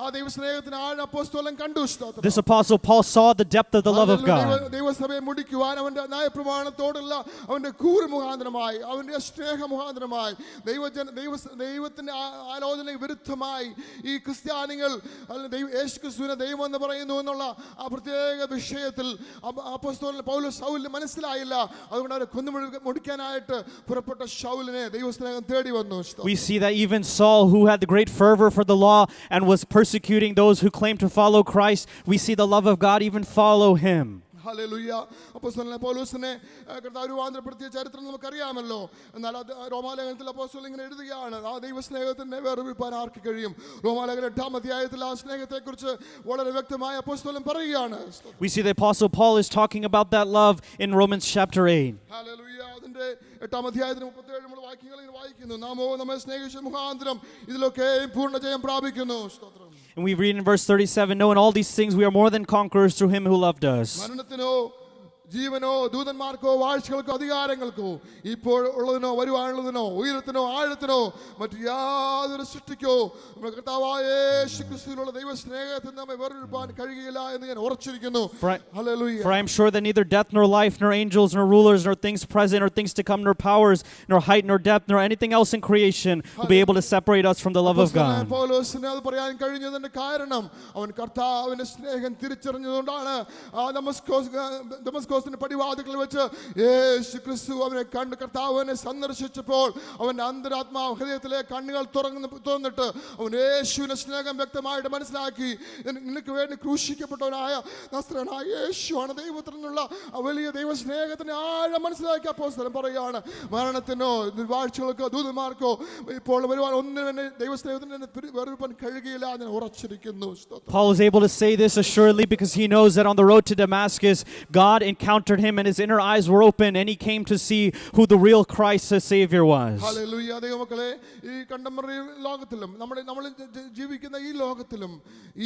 ആ ദൈവസ്നേഹത്തിന് ആഴം അപ്പോസ്തലൻ കണ്ടു. സ്തോത്രം. This apostle Paul saw the depth of the love of God. ദൈവസഭയെ മുടിക്കുവാൻ അവന്റെ ന്യായപ്രമാണത്തോടുള്ള അവന്റെ കൂറ് മുഖാന്തരമായി, അവന്റെ സ്നേഹ മുഖാന്തരമായി, ദൈവത്തിന്റെ ആലോചനയ്ക്ക് വിരുദ്ധമായി ഈ ക്രിസ്ത്യാനികൾ യേശുക്രിസ്തുവിനെ ദൈവം എന്ന് പറയുന്നു എന്നുള്ള ആ പ്രത്യേക വിഷയത്തിൽ അപ്പോസ്തലൻ പൗലോസ് ശൗലിന് മനസ്സിലായില്ല. അതുകൊണ്ട് അവരെ കൊന്നുമുടിക്കാനായിട്ട് പുറപ്പെട്ട ശൗലിനെ ദൈവസ്നേഹം തേടി വന്നു. We see that even Saul, who had the great fervor for the law and was persecuting those who claimed to follow Christ, we see the love of God even follow him. Hallelujah. അപ്പോസ്തലൻ പൗലോസിനെ കർത്താവ് രൂപാന്തരപ്പെടുത്തിയ ചരിത്രം നമുക്കറിയാമല്ലോ. എന്നാൽ റോമാലേഖനത്തിൽ അപ്പോസ്തലൻ ഇങ്ങനെ എഴുതുകയാണ്, ആ ദൈവസ്നേഹത്തിനെ വേർതിരിപ്പാൻ ആർക്ക് കഴിയും? റോമാലേഖനം 8-ാം അധ്യായത്തിൽ ആ സ്നേഹത്തെക്കുറിച്ച് വളരെ വ്യക്തമായി അപ്പോസ്തലൻ പറയുകയാണ്. We see the apostle Paul is talking about that love in Romans chapter 8. Hallelujah. അതിന്റെ 8-ാം അധ്യായത്തിന് 37 നമ്മൾ വാക്യങ്ങൾ ഇങ്ങനെ വായിക്കുന്നു, നാമോ നമ്മെ സ്നേഹിച്ച മുഖാന്തരം ഇതിലൊക്കെ പൂർണ്ണ ജയം പ്രാപിക്കുന്നു. സ്തോത്രം. And we read in verse 37, no, in all these things we are more than conquerors through him who loved us. മരണത്തിനോ ജീവനോ ദൂതന്മാർക്കോ വാഴ്ചകൾക്കോ അധികാരങ്ങൾക്കോ ഇപ്പോൾ ഉള്ളതിനോ വരുവാനുള്ളതിനോ ഉയരത്തിനോ ആഴത്തിനോ മറ്റു യാതൊരു സൃഷ്ടിക്കോ നമ്മുടെ കർത്താവായ യേശുക്രിസ്തുവിലുള്ള ദൈവ സ്നേഹത്തിൽ നമ്മെ വേർതിരിപ്പാൻ കഴിയില്ല എന്ന് ഞാൻ ഉറച്ചിരിക്കുന്നു. Hallelujah. For I am sure that neither death nor life nor angels nor rulers nor things present nor things to come nor powers nor height nor depth nor anything else in creation will be able to separate us from the love of God. പൗലോസിനെ അത് പറയാൻ കഴിഞ്ഞതിന്റെ കാരണം അവൻ കർത്താവിന്റെ സ്നേഹം തിരിച്ചറിഞ്ഞതുകൊണ്ടാണ്. ദമസ്കോസിന്റെ പടിവാതിൽക്കൽ വെച്ച് യേശു ക്രിസ്തു അവനെ കണ്ട് കർത്താവിനെ സന്ദർശിച്ചപ്പോൾ അവന്റെ അന്തരാത്മാവ് ഹൃദയത്തിലെ കണ്ണുകൾ തുറന്നിട്ട് അവൻ യേശുവിന്റെ സ്നേഹം വ്യക്തമായിട്ട് മനസ്സിലാക്കി. നിനക്ക് വേണ്ടി ക്രൂശിക്കപ്പെട്ടവനായ നസ്രനായ യേശുവാണ് ദൈവത്തിനുള്ള വലിയ ദൈവ സ്നേഹത്തിന്റെ ആഴം മനസ്സിലാക്കി അപ്പോസ്തലൻ പറയുകയാണ്, മരണത്തിനോ വാഴ്ചകൾക്കോ ദൂതന്മാർക്കോ ഇപ്പോൾ വരുവാൻ ഒന്നും എന്നെ ദൈവസ്നേഹത്തിന് വേർതിരിപ്പാൻ കഴിയുകയില്ല എന്ന് ഉറച്ചിരിക്കുന്നു. Paul is able to say this assuredly because he knows that on the road to Damascus, God encountered him and his inner eyes were open and he came to see who the real Christ, his Savior, was. Hallelujah. ദൈവമക്കളെ, ഈ contemporary ലോകത്തിലും നമ്മൾ ജീവിക്കുന്ന ഈ ലോകത്തിലും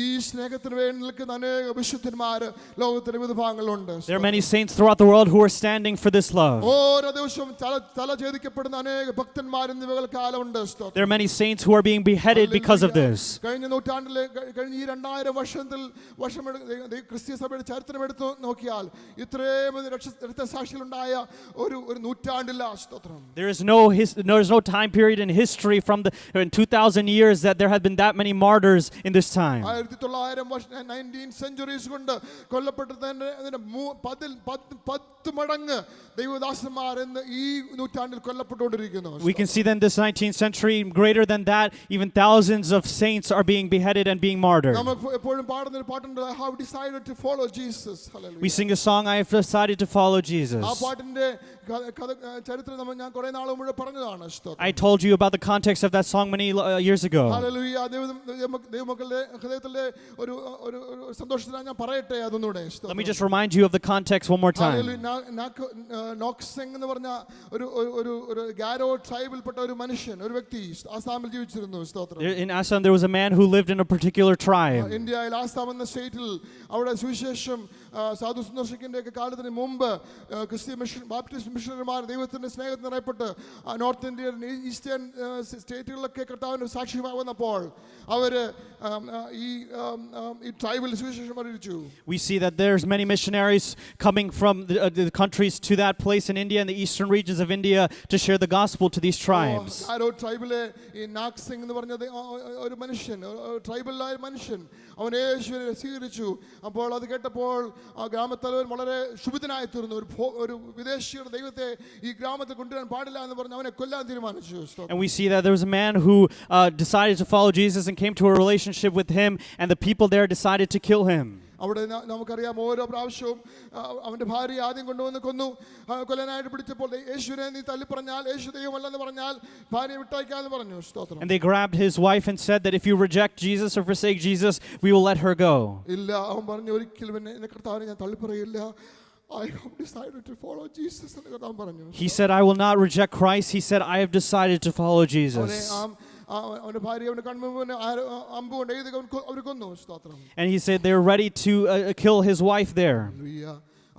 ഈ സ്നേഹത്തിന് വേണ്ടി നിൽക്കുന്ന അനേക വിശുദ്ധന്മാര് ലോകത്തിന്റെ വിവിധ ഭാഗങ്ങളുണ്ട്. There are many saints throughout the world who are standing for this love. ഓരോ ദിവസവും തല ഛേദിക്കപ്പെടുന്ന അനേക ഭക്തന്മാർ ഇന്ന് കാലമുണ്ട്. There are many saints who are being beheaded because of this. കഴിഞ്ഞ നൂറ്റാണ്ടിലെ കഴിഞ്ഞ ഈ 2000 വർഷം ക്രിസ്തീയ സഭയുടെ ചരിത്രം എടുത്തു നോക്കിയാൽ ഇത്രയും രക്തസാക്ഷികളുണ്ടായ ഒരു നൂറ്റാണ്ടില്ല. സ്തോത്രം. There is no time period in history in 2000 years that there have been that many martyrs in this time. 19 centuries കൊണ്ട് കൊല്ലപ്പെട്ടതിന്റെ 10 മടങ്ങ് ദൈവദാസന്മാർ ഇന്ന് ഈ നൂറ്റാണ്ടിൽ കൊല്ലപ്പെട്ടുകൊണ്ടിരിക്കുന്നു. We can see that in this 19th century, greater than that, even thousands of saints are being beheaded and being martyred. നമ്മൾ എപ്പോഴും പാടുന്ന ഒരു പാട്ടുണ്ട്, I have decided to follow Jesus. We sing a song, I have decided to follow Jesus. ആ പാട്ടിന്റെ ചരിത്രം ഞാൻ കുറെ നാൾ മുമ്പ് പറഞ്ഞതാണ്. I told you about the context of that song many years ago. Hallelujah. ദൈവമക്കളുടെ ഹൃദയത്തിലെ ഒരു സന്തോഷത്തിനായി ഞാൻ പറയട്ടെ അതൊന്നുകൂടെ. Let me just remind you of the context one more time. നോക്സെങ് എന്ന് പറഞ്ഞ ഒരു ഗാരോ ട്രൈബിൽപ്പെട്ട ഒരു മനുഷ്യൻ, ഒരു വ്യക്തി ആസാമിൽ ജീവിച്ചിരുന്നു. സ്തോത്രം. In Assam there was a man who lived in a particular tribe. ഇന്ത്യയിൽ ആസാം എന്ന സ്റ്റേറ്റിൽ അവിടെ സുവിശേഷം സാധു സന്ദർശിക്കിൻ്റെ ഒക്കെ കാലത്തിന് മുമ്പ് ക്രിസ്ത്യൻ ബാപ്റ്റിസ്റ്റ് മിഷണറിമാർ ദൈവത്തിൻ്റെ സ്നേഹത്തിൽ നിറയപ്പെട്ട് നോർത്ത് ഇന്ത്യൻ ഈസ്റ്റേൺ സ്റ്റേറ്റുകളിലൊക്കെ കർത്താവിൻ്റെ സാക്ഷ്യമായി വന്നപ്പോൾ അവർ ഈ ട്രൈബൽ സുവിശേഷം അറിയിച്ചു. We see that there's many missionaries coming from the countries to that place in India and the eastern regions of India to share the gospel to these tribes. ആരോ ട്രൈബിലെ ഈ നാഗ് സിംഗ് എന്ന് പറഞ്ഞത് ഒരു മനുഷ്യൻ, ട്രൈബലായ മനുഷ്യൻ, അവൻ യേശുവിനെ സ്വീകരിച്ചു. അപ്പോൾ അത് കേട്ടപ്പോൾ ആ ഗ്രാമത്തലവൻ വളരെ ശുഭിതനായി തീർന്നു. ഒരു വിദേശിയുടെ ദൈവത്തെ ഈ ഗ്രാമത്തിൽ കൊണ്ടുവരാൻ പാടില്ല എന്ന് പറഞ്ഞ് അവനെ കൊല്ലാൻ തീരുമാനിച്ചു. And we see that there was a man who decided to follow Jesus and came to a relationship with him, and the people there decided to kill him. അവിടെ നമുക്കറിയാം ഓരോ പ്രാവശ്യവും അവൻ്റെ ഭാര്യ ആദ്യം കൊണ്ടുവന്ന് കൊന്നു. കൊല്ലാനായിട്ട് പിടിച്ചപ്പോൾ യേശുവിനെ നീ തല്ലി പറഞ്ഞാൽ, യേശു ദൈവമല്ലെന്ന് പറഞ്ഞാൽ ഭാര്യ വിട്ടയക്കാന്ന് പറഞ്ഞു. സ്തോത്രം. And they grabbed his wife and said that if you reject Jesus or forsake Jesus, we will let her go. ഇല്ല, അവൻ പറഞ്ഞു ഒരിക്കലും എന്നെ കർത്താവിനെ ഞാൻ തള്ളി പറയില്ല. I have decided to follow Jesus എന്ന് കർത്താവ് പറഞ്ഞു. He said, I will not reject Christ. He said, I have decided to follow Jesus. അവന്റെ ഭാര്യ അവന്റെ കൺമുമ്പിൽ അമ്പ് കൊണ്ട് എഴുതി അവർ കൊന്നു. സ്തോത്രം. And he said they were ready to kill his wife there.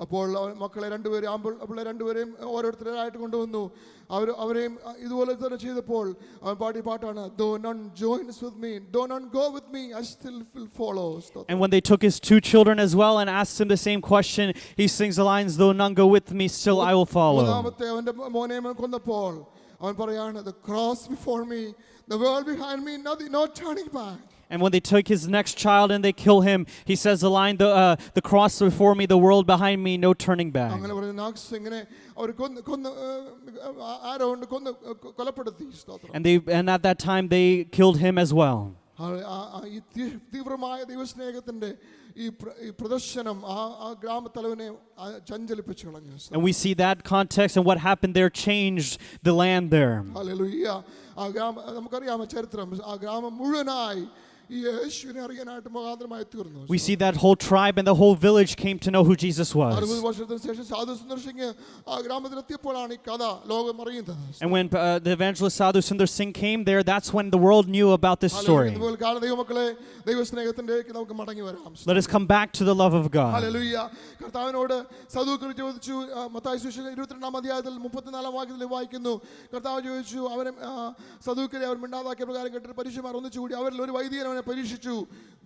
അപ്പോൾ മക്കളെ രണ്ടുപേരും രണ്ടുപേരെയും ഓരോരുത്തരായിട്ട് കൊണ്ടുവന്നു. അവരെയും ഇതുപോലെ തന്നെ ചെയ്തപ്പോൾ അവൻ പാടിയ പാട്ടാണ്, though none joins with me, though none go with me, I still will follow. And when they took his 2 children as well and asked him the same question, he sings the lines, though none go with me, still I will follow. മൂന്നാമത്തെ അവന്റെ മോനെ കൊന്നപ്പോൾ അവൻ പറയാണ്, the cross before me, the world behind me, no turning back. And when they took his next child and they kill him, he says the line, the cross before me, the world behind me, no turning back. അങ്ങനെ പറഞ്ഞ NAAC's ഇങ്ങനെ അവർ ആരോ കൊണ്ട് കൊലപ്പെടുത്തി. And at that time they killed him as well. ഈ തീവ്രമായ ദൈവസ്നേഹത്തിന്റെ ഈ പ്രദർശനം ആ ഗ്രാമത്തലവനെ ചഞ്ചലിപ്പിച്ചു കളഞ്ഞു. And we see that context and what happened there changed the land there. Hallelujah. ആ ഗ്രാമം നമുക്കറിയാം ചരിത്രം. ആ ഗ്രാമം മുഴുവനായി ഈ യേശുവിനെ അറിയാനായിട്ട് മുഖാന്തരമായി തീർന്നു. We see that whole tribe and the whole village came to know who Jesus was. 60 വർഷത്തിന് ശേഷം സാധു സുന്ദർസിംഗ് ആ ഗ്രാമത്തിൽ എത്തിയപ്പോഴാണ് ഈ കഥ ലോകം അറിയുന്നത്. And when the evangelist Sadhu Sundar Singh came there, that's when the world knew about this story. ഇതുപോലെ കാല ദൈവമക്കളെ ദൈവസ്നേഹത്തിലേക്ക് നമുക്ക് മടങ്ങി വരാം. Let us come back to the love of God. Hallelujah. കർത്താവിനോട് സദൂക്കർ ചോദിച്ചു. മത്തായി സുവിശേഷം 22-ാം അധ്യായത്തിൽ 34-ാം വാക്യത്തിൽ വായിക്കുന്നു. കർത്താവ് ചോദിച്ചു, അവരെ സദൂക്കരെ അവർ മിണ്ടാതാക്കിയ പ്രകാരം കേട്ടിട്ട് പരീക്ഷമാർ ഒന്നിച്ചുകൂടി അവരിൽ ഒരു വൈദികൻ പരീക്ഷിച്ചു,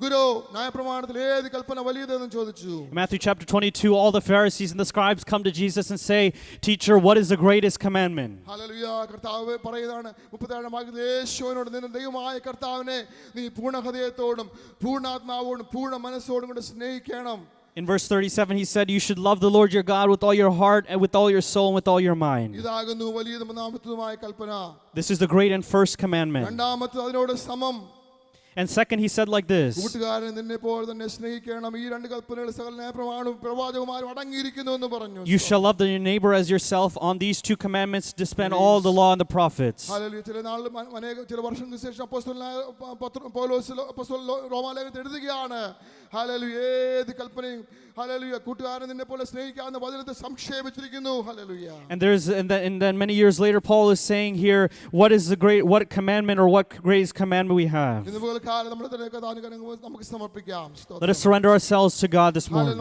ഗുരു ന്യായപ്രമാണത്തിൽ ഏത് കൽപ്പന വലിയതെന്ന് ചോദിച്ചു. Matthew chapter 22, all the Pharisees and the scribes come to Jesus and say, Teacher, what is the greatest commandment? Hallelujah. കർത്താവ് പറയുന്നതാണ് 37-ാം വാക്യത്തിൽ, യേശുവിനോട് നിന്റെ ദൈവമായ കർത്താവിനെ നീ പൂർണ്ണ ഹൃദയത്തോടും പൂർണ്ണാത്മാവോടും പൂർണ്ണ മനസ്സോടും കൂടെ സ്നേഹിക്കണം. In verse 37, he said, you should love the Lord your God with all your heart and with all your soul and with all your mind. ഇതാകുന്നു വലിയതും ഒന്നാമത്തതുമായ കൽപ്പന. This is the great and first commandment. രണ്ടാമത്തെ അതിനോട് സമം. And second, he said like this, കൂട്ടുകാരൻ നിന്നെപ്പോലെ തന്നെ സ്നേഹിക്കണം. ഈ രണ്ട് കൽപ്പനകൾ സകല ന്യായപ്രമാണവും പ്രവാചകന്മാരും അടങ്ങിയിരിക്കുന്നു എന്ന് പറഞ്ഞു. You shall love your neighbor as yourself. On these 2 commandments depend all the law and the prophets. Hallelujah. ചില വർഷങ്ങൾക്ക് ശേഷം അപ്പോസ്തലനായ പൗലോസ് റോമാലേഖനത്തിൽ എഴുതുകയാണ്, ഹല്ലേലൂയ, ഏത് കൽപ്പനയും ഹല്ലേലൂയ കൂട്ടുകാരൻ നിന്നെപ്പോലെ സ്നേഹിക്കാവുന്ന വചനത്തെ സംക്ഷേപിച്ചിരിക്കുന്നു. Hallelujah. And then many years later, Paul is saying here, what commandment or what greatest commandment we have. Let us surrender ourselves to God this morning.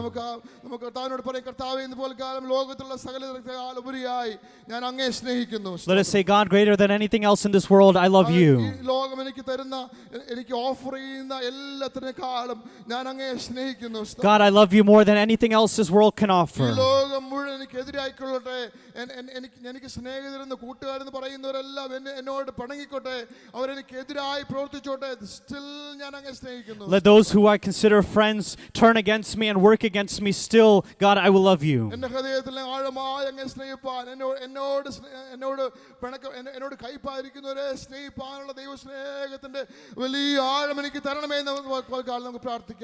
Let us say, God, greater than anything else in this world, I love you. God, I love you more than anything else this world can offer. Let those who I consider friends turn against me and work against me, still, God, I will love you.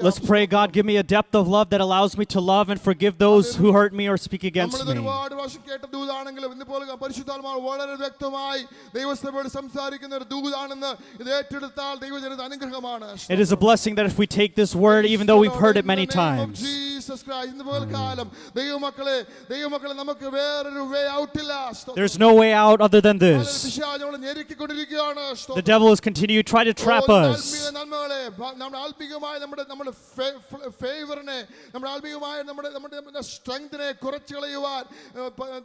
Let's pray, God, give me a depth of love that allows me to love and forgive those who hurt me or speak against me. It is a blessing that if we take this word, even though we've heard it many times, Jesus Christ. ഇന്ന് പകൽക്കാലം ദൈവമക്കളെ നമുക്ക് വേറൊരു വേ ഔട്ടില്ല. There's no way out other than this. പിശാച് നമ്മളെ ഞെരുക്കിക്കൊണ്ടിരിക്കുകയാണ്. The devil is continuing to try to trap us. നന്മകളെ നമ്മുടെ ആത്മീകമായ നമ്മുടെ ഫേവറിനെ, നമ്മുടെ ആത്മീകമായ നമ്മുടെ സ്ട്രെങ്തിനെ കുറച്ചു കളയുവാൻ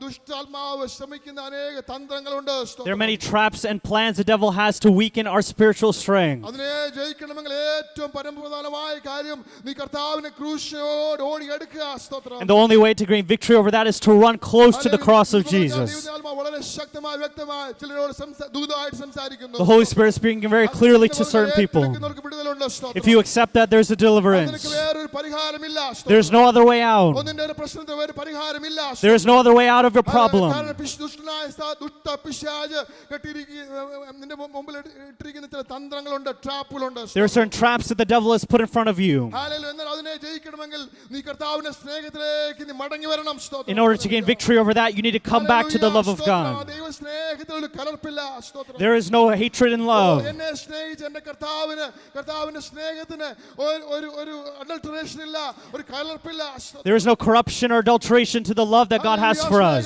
ദുഷ്ടാത്മാവ് ശ്രമിക്കുന്ന അനേക തന്ത്രങ്ങളുണ്ട്. There are many traps and plans the devil has to weaken our spiritual strength. അതിനെ ജയിക്കണമെങ്കിൽ ഏറ്റവും പരമപ്രധാനമായ കാര്യം നീ കർത്താവിനെ ക്രൂശിനോട് ഓടിയെടുക്കുക. സ്തോത്രം. And the only way to gain victory over that is to run close to the cross of Jesus. വളരെ ശക്തമായി വ്യക്തമായി ചിലരോട് ദൂതമായിട്ട് സംസാരിക്കുന്നു. The Holy Spirit is speaking very clearly to certain people. വിടുതലുണ്ട്. സ്തോത്രം. If you accept that, there's a deliverance. നിനക്ക് വേറൊരു പരിഹാരമില്ല. There's no other way out. ഒന്നിന്റെ ഒരു പ്രശ്നത്തിന് വേറെ പരിഹാരമില്ല. There is no other way out of your problem. കാരണം ദുഷ്ടനായ പിശാച് നിന്റെ മുമ്പിൽ ഇട്ടിരിക്കുന്ന ചില തന്ത്രങ്ങളുണ്ട്, ട്രാപ്പുകളുണ്ട്. There are certain traps that the devil has put in front of you. Hallelujah. എന്നാൽ അതിനെ ജയിക്കണമെങ്കിൽ നീ കർത്താവിന്റെ സ്നേഹത്തിലേക്ക് നീ മടങ്ങി വരണം. സ്തോത്രം. In order to gain victory over that, you need to come back to the love of God. ദൈവ സ്നേഹത്തിൽ ഒരു കലർപ്പില്ല. സ്തോത്രം. There is no hatred in love. എന്നെ സ്നേഹിച്ച എന്റെ കർത്താവിന്റെ സ്നേഹത്തിന് ഒരു അഡൾട്ടറേഷൻ ഇല്ല, ഒരു കലർപ്പില്ല. There is no corruption or adulteration to the love that God has for us.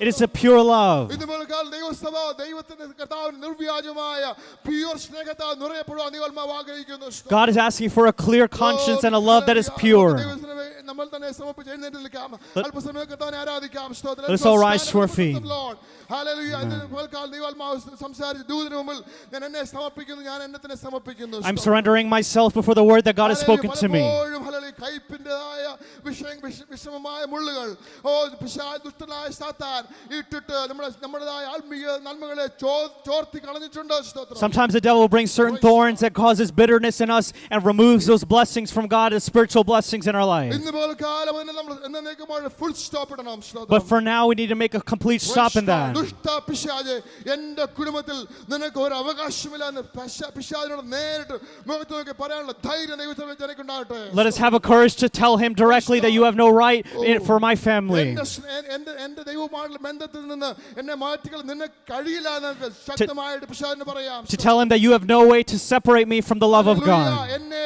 It is a pure love. ഇതുപോലെ ദൈവസഭ ദൈവത്തിന്റെ കർത്താവിന്റെ നിർവ്യാജമായ പ്യൂർ സ്നേഹത്താൽ നിറയപ്പെടുവാൻ ദൈവം ആഗ്രഹിക്കുന്നു. God is asking for a clear conscience and a love that is pure. നമ്മൾ തന്നെ സമർപ്പിച്ച് എഴുന്നേറ്റ് നിൽക്കാം. അല്പസമയം കർത്താവിനെ ആരാധിക്കാം. സ്തോത്രം. Let's all rise to our feet. Hallelujah. ദൈവാത്മാവ് സംസാരിച്ച ദൂതന് മുമ്പിൽ ഞാൻ എന്നെ സമർപ്പിക്കുന്നു, ഞാൻ എന്നെ തന്നെ സമർപ്പിക്കുന്നു. I'm surrendering myself before the word that God has spoken to me. കൈപ്പിന്റേതായ വിഷമമായ മുള്ളുകൾ ദുഷ്ടനായ സാത്താൻ ഇട്ടിട്ട് നമ്മുടേതായ ആത്മീയ നന്മകളെ ചോർത്തി കളഞ്ഞിട്ടുണ്ട്. Sometimes the devil will bring certain thorns that causes bitterness in us and removes those blessings from God as spiritual blessings in our life. But for now, we need to make a complete stop in that. എന്റെ കുടുംബത്തിൽ നിനക്ക് ഒരു അവകാശമില്ല പിശാചിനോട് നേരിട്ട് മുഖത്ത് നോക്കി പറയാനുള്ള ധൈര്യം ദൈവസഭയിൽ ജനക്കുണ്ടാകട്ടെ. Let us have a courage to tell him directly that you have no right for my family. എന്റെ ദൈവവുമായുള്ള ബന്ധത്തിൽ നിന്ന് എന്നെ മാറ്റിക്കൾ നിനക്ക് കഴിയില്ല എന്ന് ശക്തമായിട്ട് പിശാചിന് പറയാം. To tell him that you have no way to separate me from the love of God. എന്നെ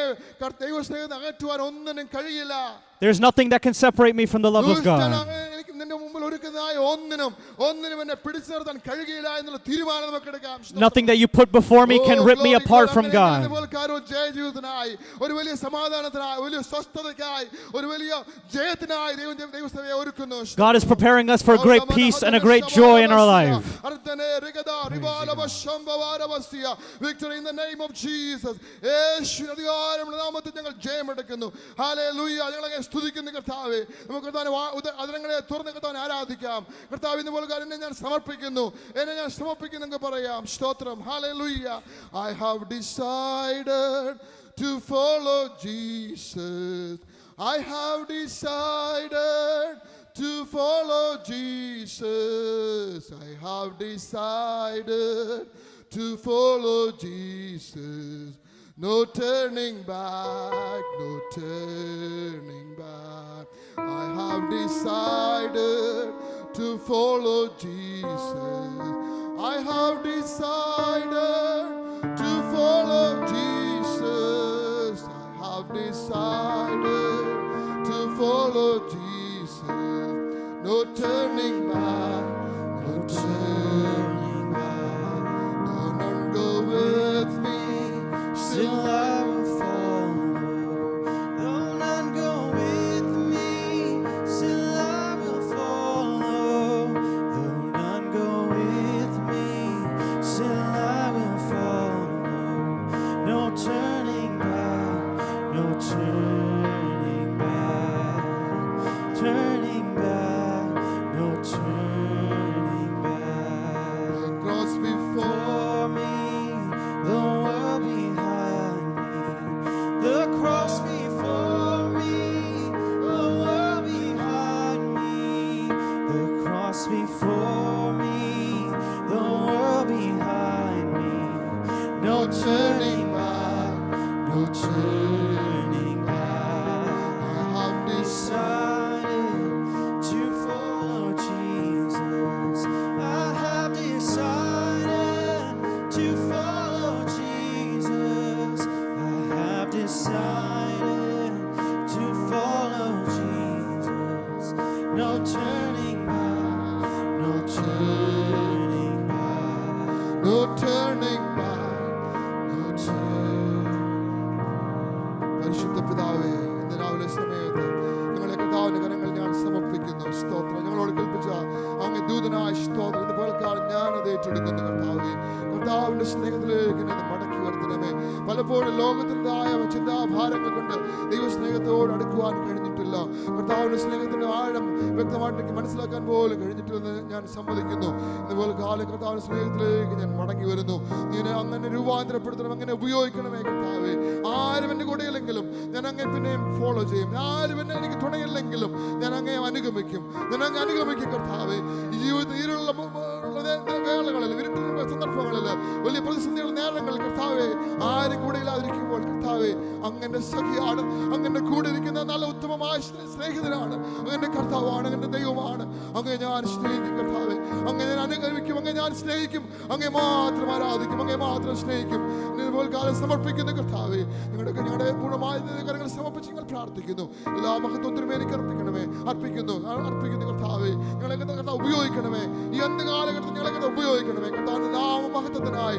ദൈവസ്നേഹത്തിൽ അകറ്റുവാൻ ഒന്നിനും കഴിയില്ല. There's nothing that can separate me from the love of God. Nothing that you put before me can rip me apart from God. God is preparing us for a great peace and a great joy in our life. Victory in the name of Jesus. Hallelujah. സ്തുതിക്കുന്ന കർത്താവേ, നമുക്ക് അതിരങ്ങളെ തുറന്ന് കർത്താവിനെ ആരാധിക്കാം. കർത്താവ് ഇന്ന് പോലെ എന്നെ ഞാൻ സമർപ്പിക്കുന്നു പറയാം. സ്തോത്രം. Hallelujah. I have decided to follow Jesus. I have decided to follow Jesus. I have decided to follow Jesus. No turning back, no turning back. I have decided to follow Jesus. I have decided to follow Jesus. I have decided to follow Jesus. No turning back, no turning back. No, none go with me. Still I will follow. Though none go with me, still I will follow. Though none go with me, still I will follow. No turning back, no turning back. Turning back, no turning back. The cross before me, the world behind me. The cross before me, the world behind me. The cross before me, the world behind me. No turning back, no turning back. I have decided to follow Jesus. I have decided to follow Jesus. I have decided to follow സ്നേഹത്തിനായി സ്തോത്രം. ഇന്ന് പകൽക്കാലം ഞാനത് ഏറ്റെടുക്കുന്നു കർത്താവേ. കർത്താവിന്റെ സ്നേഹത്തിലേക്ക് എന്നെ മടക്കി വരുത്തണമേ. പലപ്പോഴും ലോകത്തിൻ്റെതായ ചിന്താഭാരങ്ങൾ കൊണ്ട് ദൈവസ്നേഹത്തോട് അടുക്കുവാൻ കഴിഞ്ഞിട്ടില്ല. കർത്താവിന്റെ സ്നേഹത്തിന്റെ ആഴം വ്യക്തമായിട്ട് എനിക്ക് മനസ്സിലാക്കാൻ പോലും കഴിഞ്ഞിട്ടില്ലെന്ന് ഞാൻ സമ്മതിക്കുന്നു. ഇതുപോലെ കാലം കർത്താവിന്റെ സ്നേഹത്തിലേക്ക് ഞാൻ മടങ്ങി വരുന്നു. നീ അങ്ങനെ രൂപാന്തരപ്പെടുത്തണം, അങ്ങനെ ഉപയോഗിക്കണമേ കർത്താവേ. ആരും എൻ്റെ കൂടെയില്ലെങ്കിലും ഞാൻ അങ്ങനെ പിന്നെയും ഫോളോ ചെയ്യും. ആരും എന്നെ എനിക്ക് തുണയില്ലെങ്കിലും ഞാൻ അങ്ങനെ അനുഗമിക്കും. ഞാൻ അങ്ങ് അനുഗമിക്കും കർത്താവേ. ഈ ജീവിതത്തിൽ ഇരുള്ള വേളകളിൽ, ഇരുട്ടുന്ന സന്ദർഭങ്ങളിൽ, വലിയ പ്രതിസന്ധികളുടെ നേരങ്ങളിൽ കർത്താവേ, ആരും കൂടെ ഇല്ലാതിരിക്കുമ്പോൾ കർത്താവേ, അങ്ങനെ സഖിയാണ്, അങ്ങനെ കൂടെ ഇരിക്കുന്ന നല്ല ഉത്തമമായ സ്നേഹിതനാണ്, അങ്ങനെ കർത്താവാണ്, അങ്ങനെ ദൈവമാണ്. അങ്ങനെ ഞാൻ സ്നേഹിക്കും കർത്താവേ, അങ്ങനെ ഞാൻ അനുഗമിക്കും, അങ്ങനെ ഞാൻ സ്നേഹിക്കും, അങ്ങനെ മാത്രം ആരാധിക്കും, അങ്ങനെ മാത്രം സ്നേഹിക്കും. ഇതുപോലെ കാലം സമർപ്പിക്കുന്ന കർത്താവേ, ഞങ്ങളുടെ പൂർണ്ണമായ കാര്യങ്ങൾ സമർപ്പിച്ച് ഞങ്ങൾ പ്രാർത്ഥിക്കുന്നു. എല്ലാ മഹത്വത്തിനും എനിക്ക് അർപ്പിക്കണമേ, അർപ്പിക്കുന്നു കർത്താവേ. ഞങ്ങളെ കർത്താവ് ഉപയോഗിക്കണമേ. ഈ അന്ത്യകാലഘട്ടത്തിൽ ഞങ്ങളെ കഥ ഉപയോഗിക്കണമേ. കർത്താവിന്റെ നാമമഹത്വത്തിനായി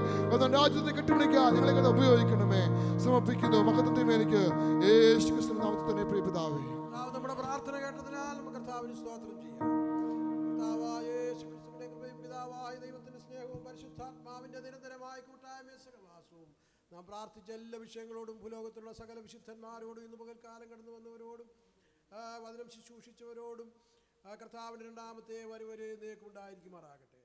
രാജ്യത്തെ കെട്ടിപ്പിടിക്കാൻ ഞങ്ങളെ കഥ ഉപയോഗിക്കണമേ. സമർപ്പിക്കുന്നു മഹത്വത്തിനും എനിക്ക് യേശു ക്രിസ്തുവിന്റെ നാമത്തിൽ തന്നെ പ്രിയ പിതാവേ. നമ്മുടെ പ്രാർത്ഥന കേട്ടതിനാൽ കർത്താവിന് സ്തോത്രം ചെയ്യാം. കർത്താവായ യേശു ക്രിസ്തുവിന്റെ കൃപയും പിതാവായ ദൈവത്തിന്റെ സ്നേഹവും പരിശുദ്ധാത്മാവിന്റെ നിരന്തരമായ കൂട്ടായ്മയും സഹവാസവും നാം പ്രാർത്ഥിച്ച എല്ലാ വിഷയങ്ങളോടും ഭൂലോകത്തിലുള്ള സകല വിശുദ്ധന്മാരോടും ഇന്ന് പകൽക്കാലം കടന്നു വന്നവരോടും വചനം ശുശ്രൂഷിച്ചവരോടും കർത്താവിന്റെ രണ്ടാമത്തെ വരവരെ ഉണ്ടായിരിക്കുമാറാകട്ടെ.